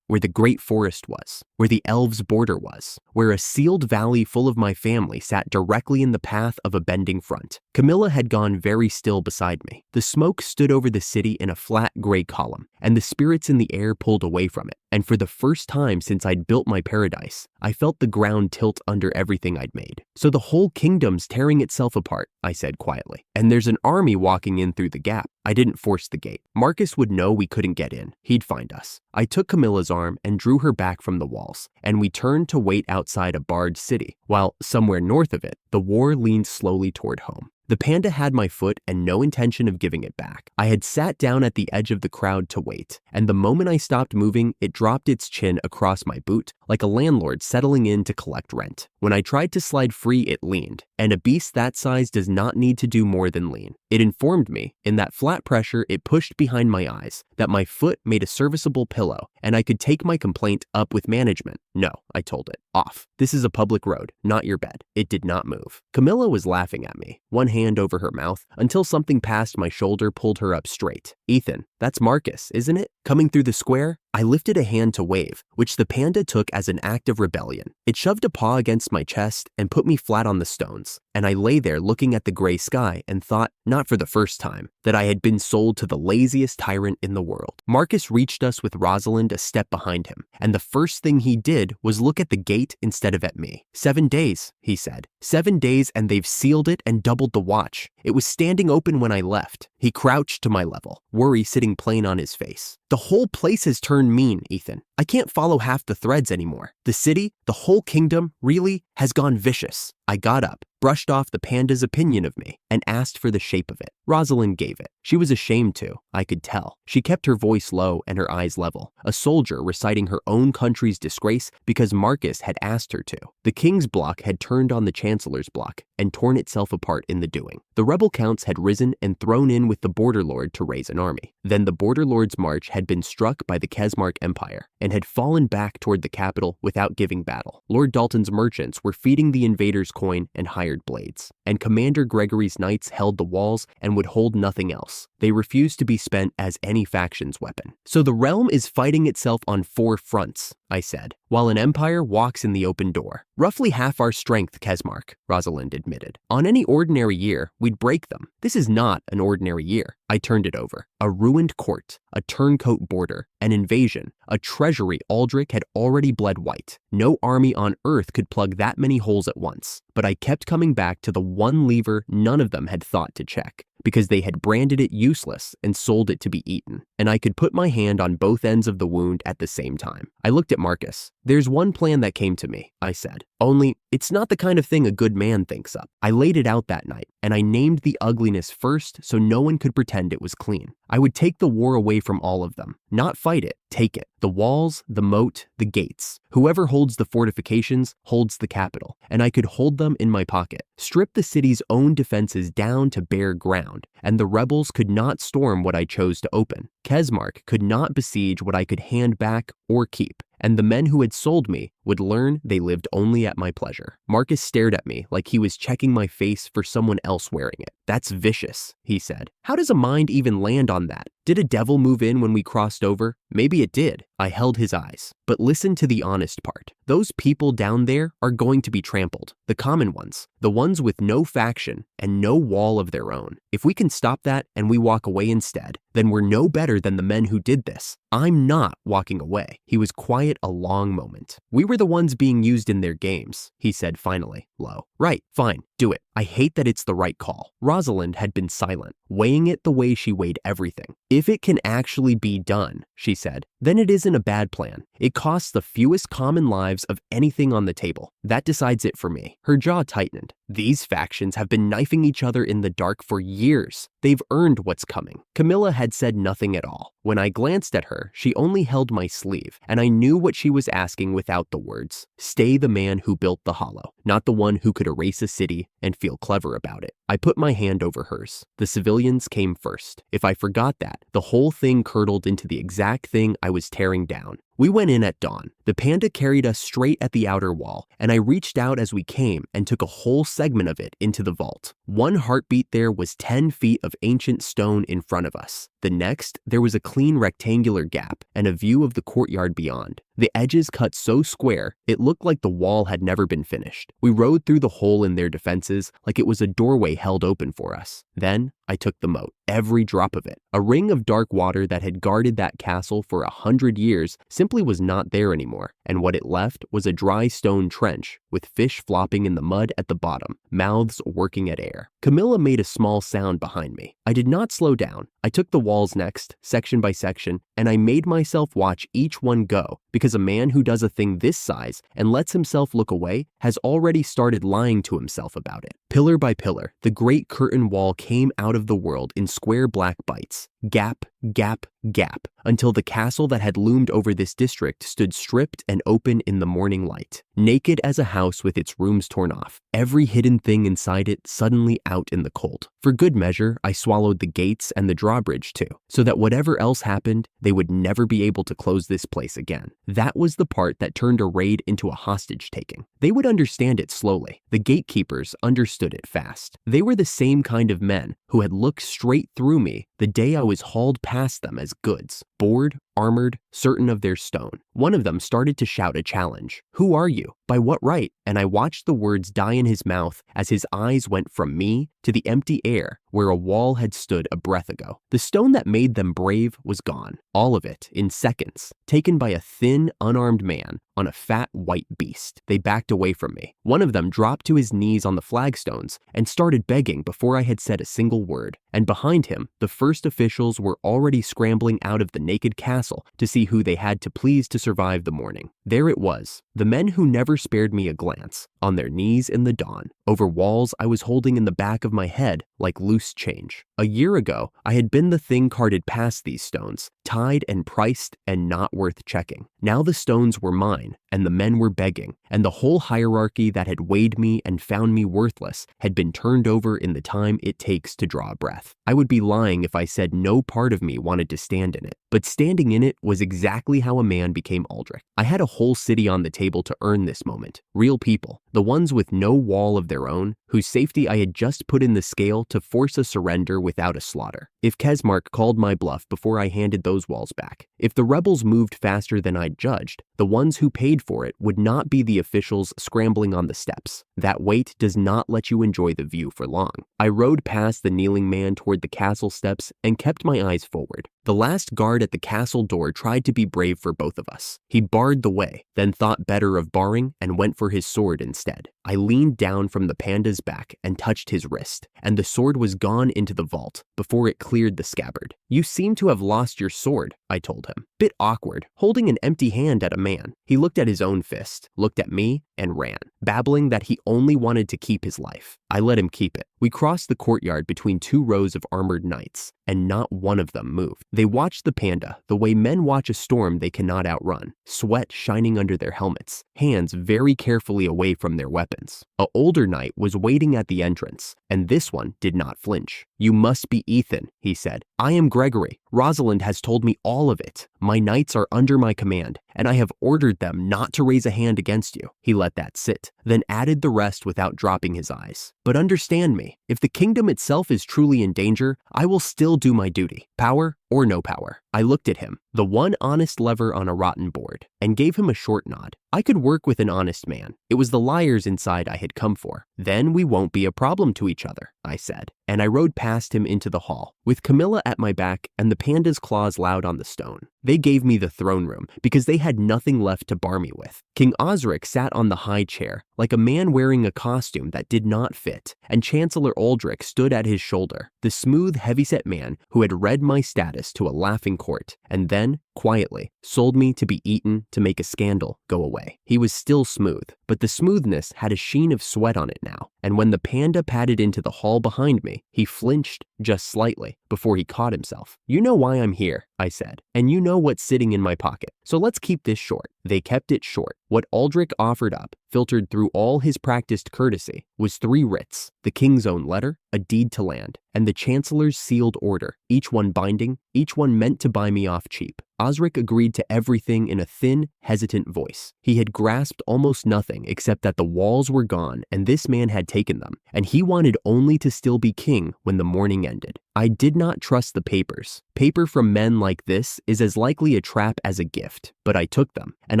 where the great forest was, where the elves' border was, where a sealed valley full of my family sat directly in the path of a bending front. Camilla had gone very still beside me. The smoke stood over the city in a flat gray column, and the spirits in the air pulled away from it. And for the first time since I'd built my paradise, I felt the ground tilt under everything I'd made. So the whole kingdom's tearing itself apart, I said quietly. And there's an army walking in through the gap. I didn't force the gate. Marcus would know we couldn't get in. He'd find us. I took Camilla's arm and drew her back from the walls, and we turned to wait outside a barred city, while somewhere north of it, the war leaned slowly toward home. The panda had my foot and no intention of giving it back. I had sat down at the edge of the crowd to wait, and the moment I stopped moving, it dropped its chin across my boot, like a landlord settling in to collect rent. When I tried to slide free, it leaned, and a beast that size does not need to do more than lean. It informed me, in that flat pressure it pushed behind my eyes, that my foot made a serviceable pillow, and I could take my complaint up with management. No, I told it. Off. This is a public road, not your bed. It did not move. Camilla was laughing at me, one hand over her mouth, until something past my shoulder pulled her up straight. Ethan, that's Marcus, isn't it? Coming through the square? I lifted a hand to wave, which the panda took as an act of rebellion. It shoved a paw against my chest and put me flat on the stones, and I lay there looking at the gray sky and thought, not for the first time, that I had been sold to the laziest tyrant in the world. Marcus reached us with Rosalind a step behind him, and the first thing he did was look at the gate instead of at me. 7 days, he said. 7 days and they've sealed it and doubled the watch. It was standing open when I left. He crouched to my level, worry sitting plain on his face. The whole place has turned mean, Ethan. I can't follow half the threads anymore. The city, the whole kingdom, really, has gone vicious. I got up, brushed off the panda's opinion of me, and asked for the shape of it. Rosalind gave it. She was ashamed to, I could tell. She kept her voice low and her eyes level, a soldier reciting her own country's disgrace because Marcus had asked her to. The king's block had turned on the chancellor's block and torn itself apart in the doing. The rebel counts had risen and thrown in with the border lord to raise an army. Then the border lord's march had been struck by the Kesmark Empire and had fallen back toward the capital without giving battle. Lord Dalton's merchants were feeding the invaders coin and hired blades, and Commander Gregory's knights held the walls and would hold nothing else. They refused to be spent as any faction's weapon. So the realm is fighting itself on 4 fronts, I said, while an empire walks in the open door. Roughly half our strength, Kesmark, Rosalind admitted. On any ordinary year, we'd break them. This is not an ordinary year. I turned it over. A ruined court, a turncoat border, an invasion, a treasury Aldric had already bled white. No army on earth could plug that many holes at once. But I kept coming back to the one lever none of them had thought to check, because they had branded it useless and sold it to be eaten. And I could put my hand on both ends of the wound at the same time. I looked at Marcus. There's one plan that came to me, I said. Only, it's not the kind of thing a good man thinks up. I laid it out that night, and I named the ugliness first so no one could pretend it was clean. I would take the war away from all of them. Not fight it, take it. The walls, the moat, the gates. Whoever holds the fortifications holds the capital, and I could hold them in my pocket. Strip the city's own defenses down to bare ground, and the rebels could not storm what I chose to open. Kesmark could not besiege what I could hand back or keep, and the men who had sold me would learn they lived only at my pleasure. Marcus stared at me like he was checking my face for someone else wearing it. That's vicious, he said. How does a mind even land on that? Did a devil move in when we crossed over? Maybe it did. I held his eyes. But listen to the honest part. Those people down there are going to be trampled. The common ones. The ones with no faction and no wall of their own. If we can stop that and we walk away instead, then we're no better than the men who did this. I'm not walking away. He was quiet a long moment. We were the ones being used in their games, he said finally, low. Right, fine, do it. I hate that it's the right call. Rosalind had been silent, weighing it the way she weighed everything. If it can actually be done, she said, then it isn't a bad plan. It costs the fewest common lives of anything on the table. That decides it for me. Her jaw tightened. These factions have been knifing each other in the dark for years. They've earned what's coming. Camilla had said nothing at all. When I glanced at her, she only held my sleeve, and I knew what she was asking without the words. Stay the man who built the hollow, not the one who could erase a city and feel clever about it. I put my hand over hers. The civilians came first. If I forgot that, the whole thing curdled into the exact thing I was tearing down. We went in at dawn. The panda carried us straight at the outer wall, and I reached out as we came and took a whole segment of it into the vault. One heartbeat there was 10 feet of ancient stone in front of us. The next, there was a clean rectangular gap and a view of the courtyard beyond. The edges cut so square, it looked like the wall had never been finished. We rode through the hole in their defenses like it was a doorway held open for us. Then, I took the moat, every drop of it. A ring of dark water that had guarded that castle for 100 years simply was not there anymore, and what it left was a dry stone trench with fish flopping in the mud at the bottom, mouths working at air. Camilla made a small sound behind me. I did not slow down. I took the walls next, section by section, and I made myself watch each one go, because a man who does a thing this size and lets himself look away has already started lying to himself about it. Pillar by pillar, the great curtain wall came out of the world in square black bites. Gap, gap, gap, until the castle that had loomed over this district stood stripped and open in the morning light, naked as a house with its rooms torn off, every hidden thing inside it suddenly out in the cold. For good measure, I swallowed the gates and the drawbridge too, so that whatever else happened, they would never be able to close this place again. That was the part that turned a raid into a hostage taking. They would understand it slowly. The gatekeepers understood it fast. They were the same kind of men who had looked straight through me the day I was hauled past them as goods, bored, armored, certain of their stone. One of them started to shout a challenge. "Who are you? By what right?" And I watched the words die in his mouth as his eyes went from me to the empty air where a wall had stood a breath ago. The stone that made them brave was gone. All of it, in seconds, taken by a thin, unarmed man on a fat white beast. They backed away from me. One of them dropped to his knees on the flagstones and started begging before I had said a single word. And behind him, the first officials were already scrambling out of the naked castle to see who they had to please to survive the morning. There it was, the men who never spared me a glance, on their knees in the dawn, over walls I was holding in the back of my head like loose change. A year ago, I had been the thing carted past these stones, tied and priced and not worth checking. Now the stones were mine, and the men were begging, and the whole hierarchy that had weighed me and found me worthless had been turned over in the time it takes to draw a breath. I would be lying if I said no part of me wanted to stand in it, but standing in it was exactly how a man became Aldric. I had a whole city on the table to earn this moment. Real people, the ones with no wall of their own, whose safety I had just put in the scale to force a surrender without a slaughter. If Kesmark called my bluff before I handed those walls back, if the rebels moved faster than I'd judged, the ones who paid for it would not be the officials scrambling on the steps. That wait does not let you enjoy the view for long. I rode past the kneeling man toward the castle steps and kept my eyes forward. The last guard at the castle door tried to be brave for both of us. He barred the way, then thought better of barring and went for his sword instead. I leaned down from the panda's back and touched his wrist, and the sword was gone into the vault before it cleared the scabbard. "You seem to have lost your sword," I told him. Bit awkward, holding an empty hand at a man. He looked at his own fist, looked at me, and ran, babbling that he only wanted to keep his life. I let him keep it. We crossed the courtyard between two rows of armored knights. and not one of them moved. They watched the panda the way men watch a storm they cannot outrun, sweat shining under their helmets, hands very carefully away from their weapons. An older knight was waiting at the entrance, and this one did not flinch. "You must be Ethan," he said. "I am Gregory. Rosalind has told me all of it. My knights are under my command, and I have ordered them not to raise a hand against you." He let that sit, then added the rest without dropping his eyes. "But understand me, if the kingdom itself is truly in danger, I will still do my duty, power or no power." I looked at him, the one honest lever on a rotten board, and gave him a short nod. I could work with an honest man. It was the liars inside I had come for. "Then we won't be a problem to each other," I said, and I rode past him into the hall, with Camilla at my back and the panda's claws loud on the stone. They gave me the throne room because they had nothing left to bar me with. King Osric sat on the high chair, like a man wearing a costume that did not fit, and Chancellor Aldric stood at his shoulder, the smooth, heavyset man who had read my status to a laughing court, and then, quietly, sold me to be eaten to make a scandal go away. He was still smooth, but the smoothness had a sheen of sweat on it now, and when the panda padded into the hall behind me, he flinched just slightly before he caught himself. "You know why I'm here," I said, "and you know what's sitting in my pocket, so let's keep this short." They kept it short. What Aldric offered up, filtered through all his practiced courtesy, was 3 writs, the king's own letter, a deed to land, and the chancellor's sealed order, each one binding, each one meant to buy me off cheap. Osric agreed to everything in a thin, hesitant voice. He had grasped almost nothing except that the walls were gone and this man had taken them, and he wanted only to still be king when the morning ended. I did not trust the papers. Paper from men like this is as likely a trap as a gift, but I took them, and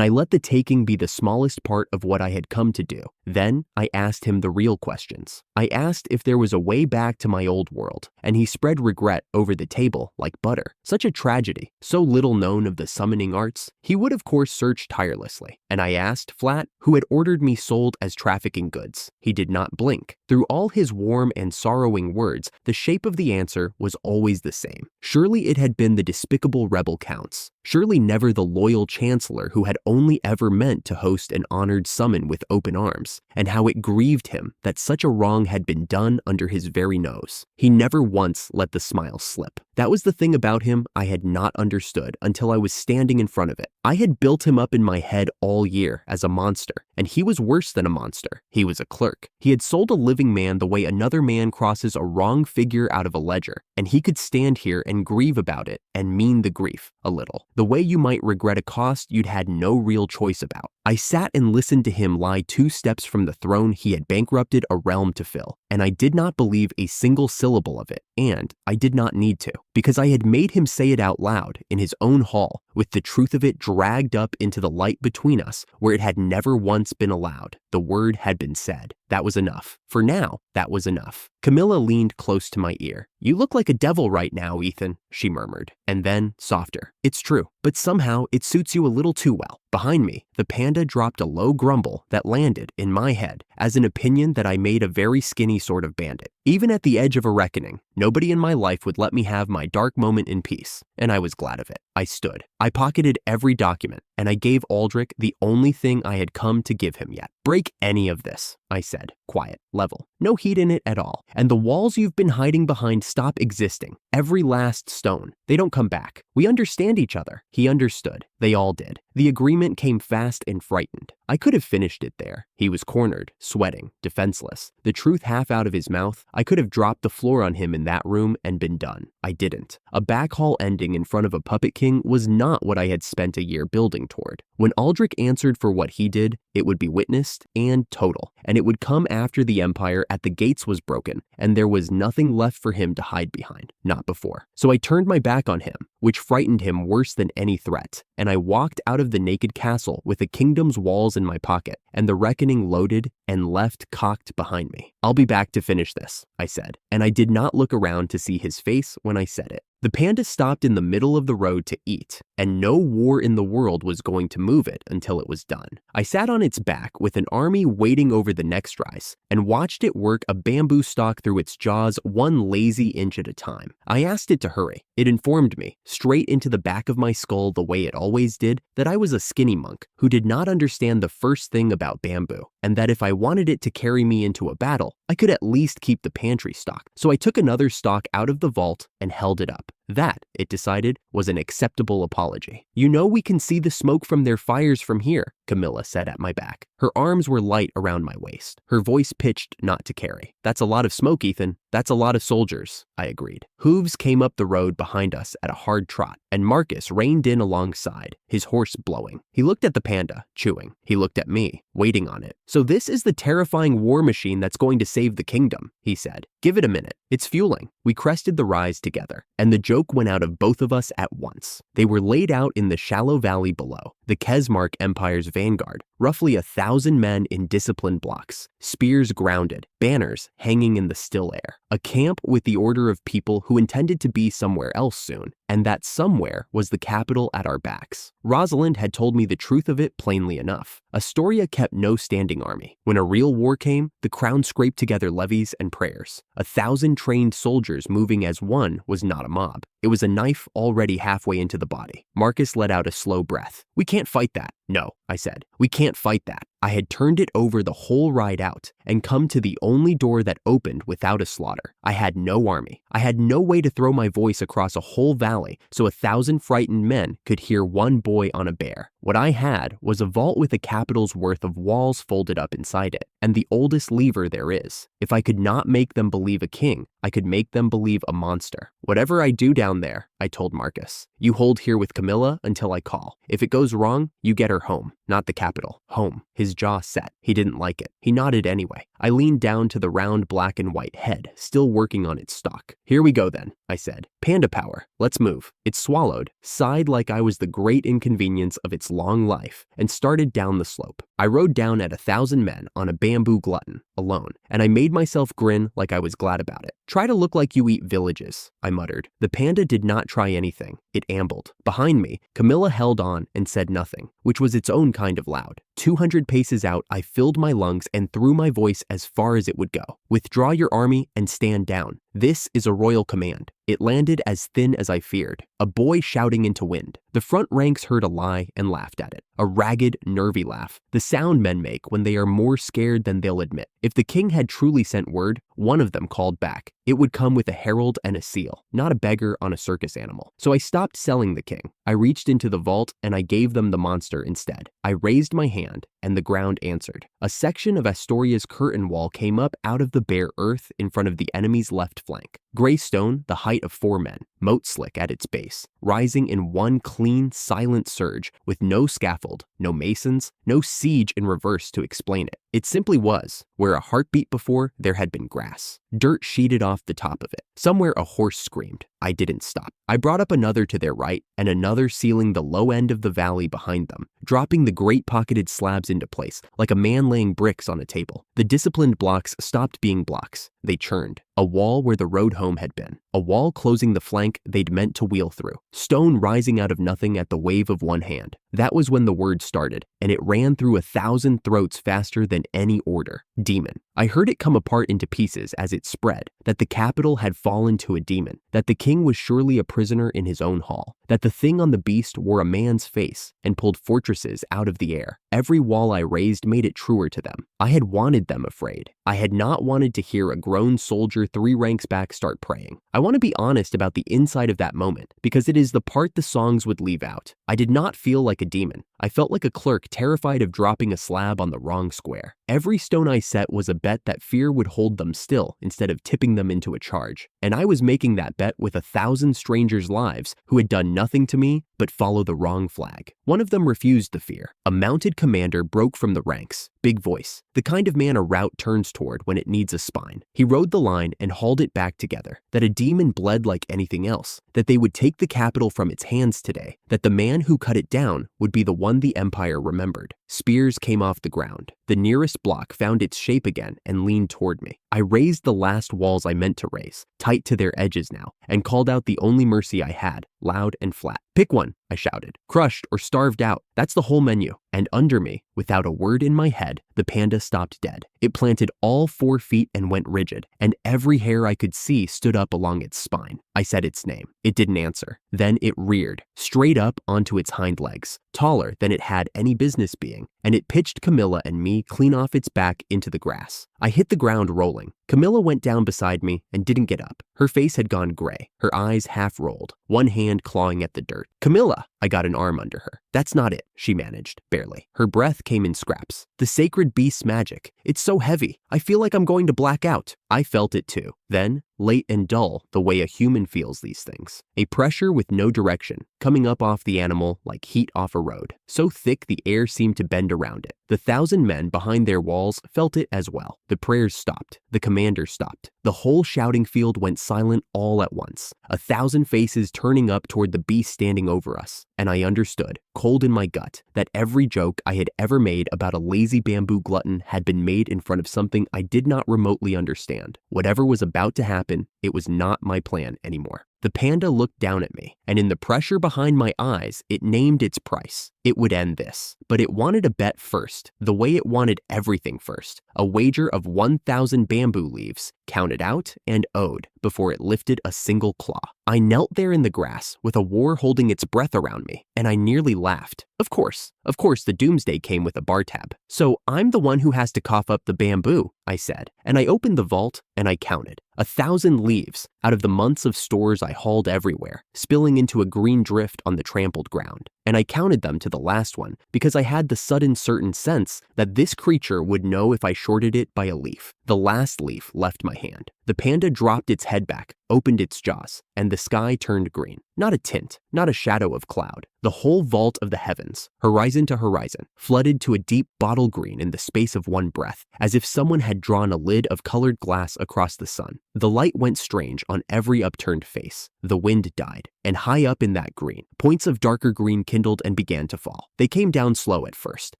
I let the taking be the smallest part of what I had come to do. Then I asked him the real questions. I asked if there was a way back to my old world, and he spread regret over the table like butter. Such a tragedy, so little known of the summoning arts. He would of course search tirelessly, and I asked flat who had ordered me sold as trafficking goods. He did not blink. Through all his warm and sorrowing words, the shape of the answer was always the same. Surely it had been the despicable rebel counts. Surely never the loyal chancellor who had only ever meant to host an honored summon with open arms, and how it grieved him that such a wrong had been done under his very nose. He never once let the smile slip. That was the thing about him I had not understood until I was standing in front of it. I had built him up in my head all year as a monster, and he was worse than a monster. He was a clerk. He had sold a living man the way another man crosses a wrong figure out of a ledger, and he could stand here and grieve about it and mean the grief a little, the way you might regret a cost you'd had no real choice about. I sat and listened to him lie 2 steps from the throne he had bankrupted a realm to fill, and I did not believe a single syllable of it, and I did not need to, because I had made him say it out loud in his own hall, with the truth of it dragged up into the light between us where it had never once been allowed. The word had been said. That was enough. For now, that was enough. Camilla leaned close to my ear. "You look like a devil right now, Ethan," she murmured, and then, softer, "It's true, but somehow it suits you a little too well." Behind me, the panda dropped a low grumble that landed in my head as an opinion that I made a very skinny sort of bandit. Even at the edge of a reckoning, nobody in my life would let me have my dark moment in peace, and I was glad of it. I stood. I pocketed every document, and I gave Aldric the only thing I had come to give him yet. "Break any of this," I said, quiet, level, no heat in it at all, "and the walls you've been hiding behind stop existing. Every last stone. They don't come back. We understand each other." He understood. They all did. The agreement came fast and frightened. I could have finished it there. He was cornered, sweating, defenseless, the truth half out of his mouth. I could have dropped the floor on him in that room and been done. I didn't. A back hall ending in front of a puppet king was not what I had spent a year building toward. When Aldric answered for what he did, it would be witnessed and total, and it would come after the empire at the gates was broken, and there was nothing left for him to hide behind, not before. So I turned my back on him, which frightened him worse than any threat, and I walked out of the naked castle with the kingdom's walls in my pocket, and the reckoning loaded and left cocked behind me. "I'll be back to finish this," I said, and I did not look around to see his face when I said it. The panda stopped in the middle of the road to eat, and no war in the world was going to move it until it was done. I sat on its back with an army waiting over the next rise, and watched it work a bamboo stalk through its jaws 1 lazy inch at a time. I asked it to hurry. It informed me, straight into the back of my skull the way it always did, that I was a skinny monk who did not understand the first thing about bamboo. and that if I wanted it to carry me into a battle, I could at least keep the pantry stock. So I took another stock out of the vault and held it up. That, it decided, was an acceptable apology. "You know we can see the smoke from their fires from here," Camilla said at my back. Her arms were light around my waist, her voice pitched not to carry. "That's a lot of smoke, Ethan. That's a lot of soldiers," I agreed. Hooves came up the road behind us at a hard trot, and Marcus reined in alongside, his horse blowing. He looked at the panda, chewing. He looked at me, waiting on it. "So this is the terrifying war machine that's going to save the kingdom," he said. "Give it a minute. It's fueling." We crested the rise together, and the joke went out of both of us at once. They were laid out in the shallow valley below, the Kesmark Empire's vanguard, roughly 1,000 men in disciplined blocks, spears grounded, banners hanging in the still air. A camp with the order of people who intended to be somewhere else soon, and that somewhere was the capital at our backs. Rosalind had told me the truth of it plainly enough. Astoria kept no standing army. When a real war came, the crown scraped together levies and prayers. 1,000 trained soldiers moving as one was not a mob. It was a knife already halfway into the body. Marcus let out a slow breath. "We can't fight that." "No," I said. "We can't fight that." I had turned it over the whole ride out and come to the only door that opened without a slaughter. I had no army. I had no way to throw my voice across a whole valley so 1,000 frightened men could hear one boy on a bear. What I had was a vault with a capital's worth of walls folded up inside it, and the oldest lever there is. If I could not make them believe a king, I could make them believe a monster. "Whatever I do down there," I told Marcus, "you hold here with Camilla until I call. If it goes wrong, you get her home, not the capital. Home." His jaw set. He didn't like it. He nodded anyway. I leaned down to the round black and white head, still working on its stalk. "Here we go then," I said. "Panda power. Let's move." It swallowed, sighed like I was the great inconvenience of its long life, and started down the slope. I rode down at 1,000 men on a bamboo glutton, alone, and I made myself grin like I was glad about it. "Try to look like you eat villages," I muttered. The panda did not try anything. It ambled. Behind me, Camilla held on and said nothing, which was its own kind of loud. 200 paces out, I filled my lungs and threw my voice as far as it would go. "Withdraw your army and stand down. This is a royal command." It landed as thin as I feared, a boy shouting into wind. The front ranks heard a lie and laughed at it, a ragged, nervy laugh, the sound men make when they are more scared than they'll admit. If the king had truly sent word, one of them called back. It would come with a herald and a seal, not a beggar on a circus animal. So I stopped selling the king. I reached into the vault and I gave them the monster instead. I raised my hand and the ground answered. A section of Astoria's curtain wall came up out of the bare earth in front of the enemy's left flank. Gray stone, the height of 4 men, moat slick at its base, rising in one clean, silent surge with no scaffold, no masons, no siege in reverse to explain it. It simply was. Where a heartbeat before, there had been grass. Dirt sheeted off the top of it. Somewhere a horse screamed. I didn't stop. I brought up another to their right and another sealing the low end of the valley behind them, dropping the great pocketed slabs into place like a man laying bricks on a table. The disciplined blocks stopped being blocks. They churned. A wall where the road home had been. A wall closing the flank they'd meant to wheel through. Stone rising out of nothing at the wave of one hand. That was when the word started, and it ran through 1,000 throats faster than any order. Demon. I heard it come apart into pieces as it spread, that the capital had fallen to a demon, that the king was surely a prisoner in his own hall, that the thing on the beast wore a man's face and pulled fortresses out of the air. Every wall I raised made it truer to them. I had wanted them afraid. I had not wanted to hear a grown soldier 3 ranks back start praying. I want to be honest about the inside of that moment, because it is the part the songs would leave out. I did not feel like a demon. I felt like a clerk terrified of dropping a slab on the wrong square. Every stone I set was a bet that fear would hold them still instead of tipping them into a charge. And I was making that bet with 1,000 strangers' lives who had done nothing to me but follow the wrong flag. One of them refused the fear. A mounted commander broke from the ranks. Big voice. The kind of man a rout turns toward when it needs a spine. He rode the line and hauled it back together. That a demon bled like anything else. That they would take the capital from its hands today. That the man who cut it down would be the one the empire remembered. Spears came off the ground. The nearest block found its shape again and leaned toward me. I raised the last walls I meant to raise, tight to their edges now, and called out the only mercy I had, loud and flat. "Pick one," I shouted. "Crushed or starved out. That's the whole menu." And under me, without a word in my head, the panda stopped dead. It planted all 4 feet and went rigid, and every hair I could see stood up along its spine. I said its name. It didn't answer. Then it reared, straight up onto its hind legs, taller than it had any business being, and it pitched Camilla and me clean off its back into the grass. I hit the ground rolling. Camilla went down beside me and didn't get up. Her face had gone gray, her eyes half rolled, one hand clawing at the dirt. "Camilla!" I got an arm under her. "That's not it," she managed, barely. Her breath came in scraps. "The sacred beast's magic. It's so heavy. I feel like I'm going to black out." I felt it too. Then, late and dull, the way a human feels these things. A pressure with no direction, coming up off the animal like heat off a road. So thick the air seemed to bend around it. The 1,000 men behind their walls felt it as well. The prayers stopped. The commander stopped. The whole shouting field went silent all at once. 1,000 faces turning up toward the beast standing over us. And I understood, cold in my gut, that every joke I had ever made about a lazy bamboo glutton had been made in front of something I did not remotely understand. Whatever was about to happen, it was not my plan anymore. The panda looked down at me, and in the pressure behind my eyes, it named its price. It would end this. But it wanted a bet first, the way it wanted everything first. A wager of 1,000 bamboo leaves, counted out and owed, before it lifted a single claw. I knelt there in the grass, with a war holding its breath around me, and I nearly laughed. Of course, the doomsday came with a bar tab. "So I'm the one who has to cough up the bamboo," I said, and I opened the vault and I counted. 1,000 leaves out of the months of stores I hauled everywhere, spilling into a green drift on the trampled ground. And I counted them to the last one because I had the sudden certain sense that this creature would know if I shorted it by a leaf. The last leaf left my hand. The panda dropped its head back, opened its jaws, and the sky turned green. Not a tint, not a shadow of cloud. The whole vault of the heavens, horizon to horizon, flooded to a deep bottle green in the space of one breath, as if someone had drawn a lid of colored glass across the sun. The light went strange on every upturned face. The wind died, and high up in that green, points of darker green kindled and began to fall. They came down slow at first,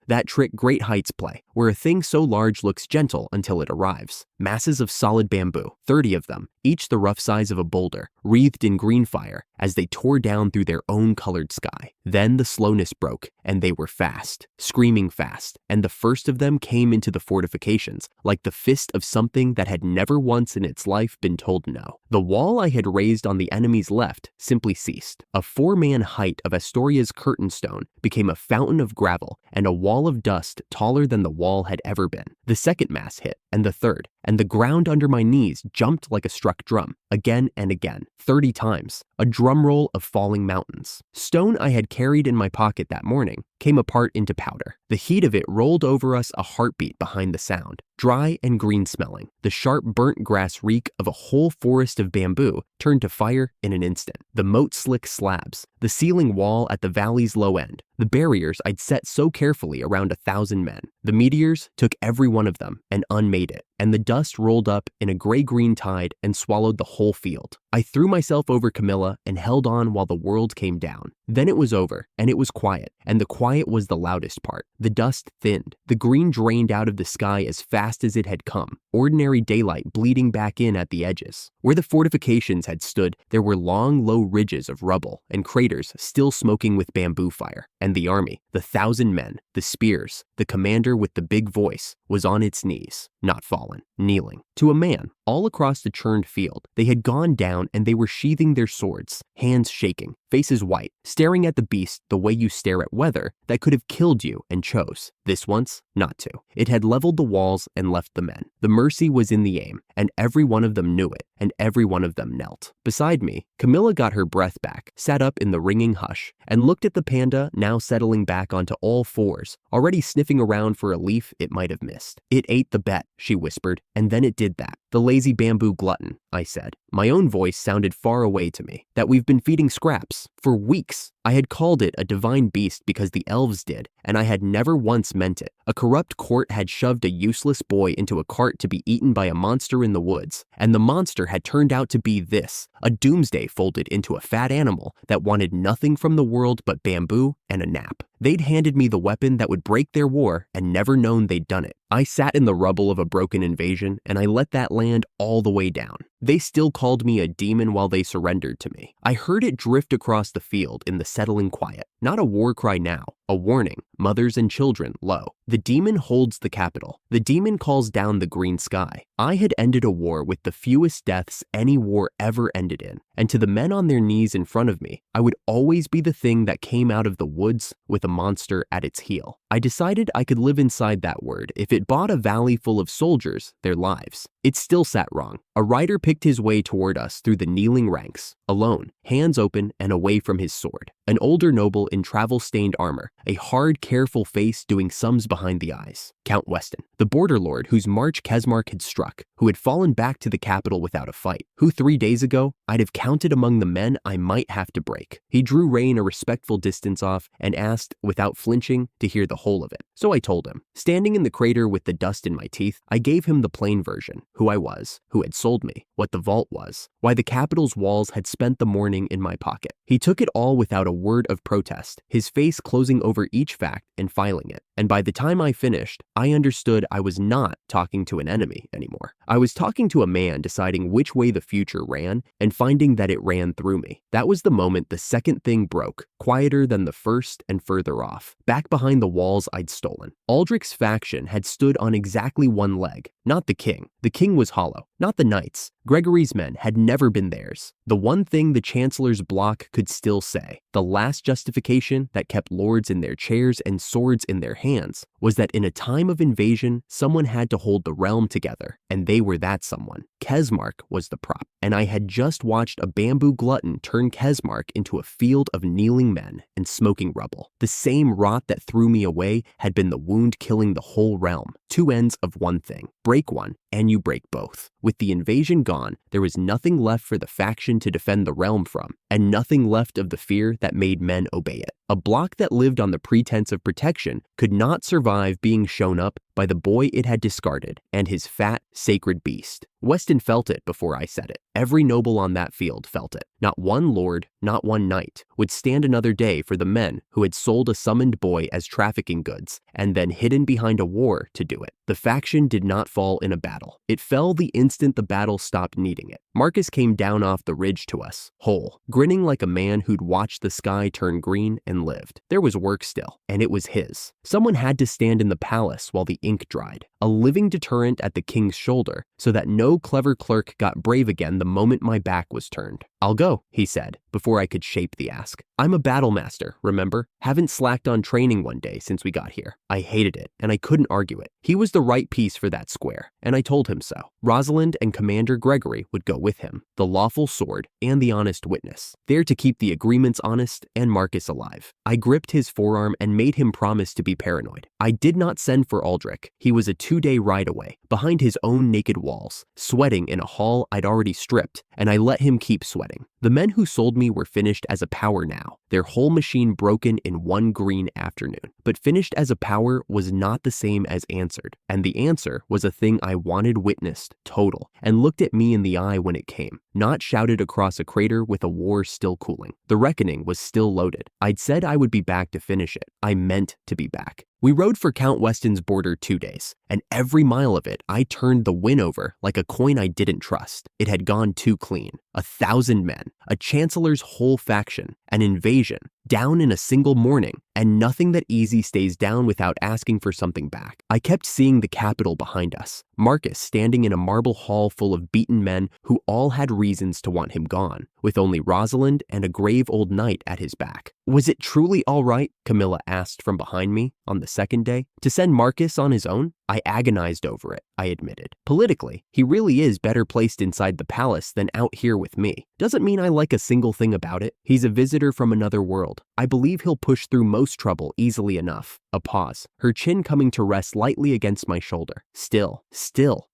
that trick great heights play, where a thing so large looks gentle until it arrives. Masses of solid bamboo, 30 of them, each the rough size of a boulder, wreathed in green fire as they tore down through their own colored sky. Then the slowness broke, and they were fast, screaming fast, and the first of them came into the fortifications, like the fist of something that had never once in its life been told no. The wall I had raised on the enemy's left simply ceased. A 4-man height of Astoria's curtain stone became a fountain of gravel and a wall of dust taller than the wall had ever been. The second mass hit, and the third, and the ground under my knees jumped like a struck drum, again and again, 30 times, a drum roll of falling mountains. Stone I had carried in my pocket that morning came apart into powder. The heat of it rolled over us a heartbeat behind the sound, dry and green smelling. The sharp burnt grass reek of a whole forest of bamboo turned to fire in an instant. The moat-slick slabs, the ceiling wall at the valley's low end, the barriers I'd set so carefully around 1,000 men. The meteors took every one of them and unmade it, and the dust rolled up in a gray-green tide and swallowed the whole field. I threw myself over Camilla and held on while the world came down. Then it was over, and it was quiet, and the quiet was the loudest part. The dust thinned. The green drained out of the sky as fast as it had come, ordinary daylight bleeding back in at the edges. Where the fortifications had stood, there were long, low ridges of rubble and craters still smoking with bamboo fire. And the army, the 1,000 men, the spears, the commander with the big voice, was on its knees, not fallen, kneeling. To a man, all across the churned field, they had gone down and they were sheathing their swords, hands shaking, faces white, staring at the beast the way you stare at weather that could have killed you and chose, this once, not to. It had leveled the walls and left the men. The mercy was in the aim, and every one of them knew it, and every one of them knelt. Beside me, Camilla got her breath back, sat up in the ringing hush, and looked at the panda now settling back onto all fours, already sniffing around for a leaf it might have missed. "It ate the bet," she whispered, "and then it did that. The lazy bamboo glutton," I said. My own voice sounded far away to me. "That we've been feeding scraps for weeks." I had called it a divine beast because the elves did, and I had never once meant it. A corrupt court had shoved a useless boy into a cart to be eaten by a monster in the woods, and the monster had turned out to be this, a doomsday folded into a fat animal that wanted nothing from the world but bamboo and a nap. They'd handed me the weapon that would break their war and never known they'd done it. I sat in the rubble of a broken invasion, and I let that land all the way down. They still called me a demon while they surrendered to me. I heard it drift across the field in the settling quiet. Not a war cry now, a warning, mothers and children low. The demon holds the capital. The demon calls down the green sky. I had ended a war with the fewest deaths any war ever ended in, and to the men on their knees in front of me, I would always be the thing that came out of the woods with a monster at its heel. I decided I could live inside that word if it bought a valley full of soldiers their lives. It still sat wrong. A rider picked his way toward us through the kneeling ranks, alone, hands open and away from his sword. An older noble in travel-stained armor, a hard, careful face doing sums behind the eyes. Count Weston, the border lord whose march Kesmark had struck, who had fallen back to the capital without a fight, who 3 days ago I'd have counted among the men I might have to break. He drew rein a respectful distance off and asked, without flinching, to hear the whole of it. So I told him. Standing in the crater with the dust in my teeth, I gave him the plain version, who I was, who had sold me, what the vault was, why the capital's walls had spent the morning in my pocket. He took it all without a word of protest, his face closing over each fact and filing it. And by the time I finished, I understood I was not talking to an enemy anymore. I was talking to a man deciding which way the future ran and finding that it ran through me. That was the moment the second thing broke, quieter than the first and further off, back behind the walls I'd stolen. Aldric's faction had stood on exactly one leg, not the king. The king was hollow, not the knights. Gregory's men had never been theirs. The one thing the Chancellor's bloc could still say, the last justification that kept lords in their chairs and swords in their hands, was that in a time of invasion, someone had to hold the realm together, and they were that someone. Kesmark was the prop, and I had just watched a bamboo glutton turn Kesmark into a field of kneeling men and smoking rubble. The same rot that threw me away had been the wound killing the whole realm. Two ends of one thing. Break one, and you break both. With the invasion gone, there was nothing left for the faction to defend the realm from, and nothing left of the fear that made men obey it. A bloc that lived on the pretense of protection could not survive being shown up by the boy it had discarded and his fat, sacred beast. Weston felt it before I said it. Every noble on that field felt it. Not one lord, not one knight, would stand another day for the men who had sold a summoned boy as trafficking goods and then hidden behind a war to do it. The faction did not fall in a battle. It fell the instant the battle stopped needing it. Marcus came down off the ridge to us, whole, grinning like a man who'd watched the sky turn green and lived. There was work still, and it was his. Someone had to stand in the palace while the ink dried, a living deterrent at the king's shoulder, so that no clever clerk got brave again the moment my back was turned. "I'll go," he said, before I could shape the ask. "I'm a Battlemaster, remember? Haven't slacked on training one day since we got here." I hated it, and I couldn't argue it. He was the right piece for that square, and I told him so. Rosalind and Commander Gregory would go with him, the lawful sword and the honest witness, there to keep the agreements honest and Marcus alive. I gripped his forearm and made him promise to be paranoid. I did not send for Aldric. He was a 2-day ride away, behind his own naked walls, sweating in a hall I'd already stripped, and I let him keep sweating. The men who sold me were finished as a power now, their whole machine broken in one green afternoon. But finished as a power was not the same as answered, and the answer was a thing I wanted witnessed, total, and looked at me in the eye when it came, not shouted across a crater with a war still cooling. The reckoning was still loaded. I'd said I would be back to finish it. I meant to be back. We rode for Count Weston's border 2 days, and every mile of it I turned the win over like a coin I didn't trust. It had gone too clean. 1,000 men, a chancellor's whole faction, an invasion, down in a single morning, and nothing that easy stays down without asking for something back. I kept seeing the capital behind us, Marcus standing in a marble hall full of beaten men who all had reasons to want him gone, with only Rosalind and a grave old knight at his back. Was it truly all right, Camilla asked from behind me on the second day, to send Marcus on his own? I agonized over it, I admitted. Politically, he really is better placed inside the palace than out here with me. Doesn't mean I like a single thing about it. He's a visitor from another world. I believe he'll push through most trouble easily enough. A pause, her chin coming to rest lightly against my shoulder. Still,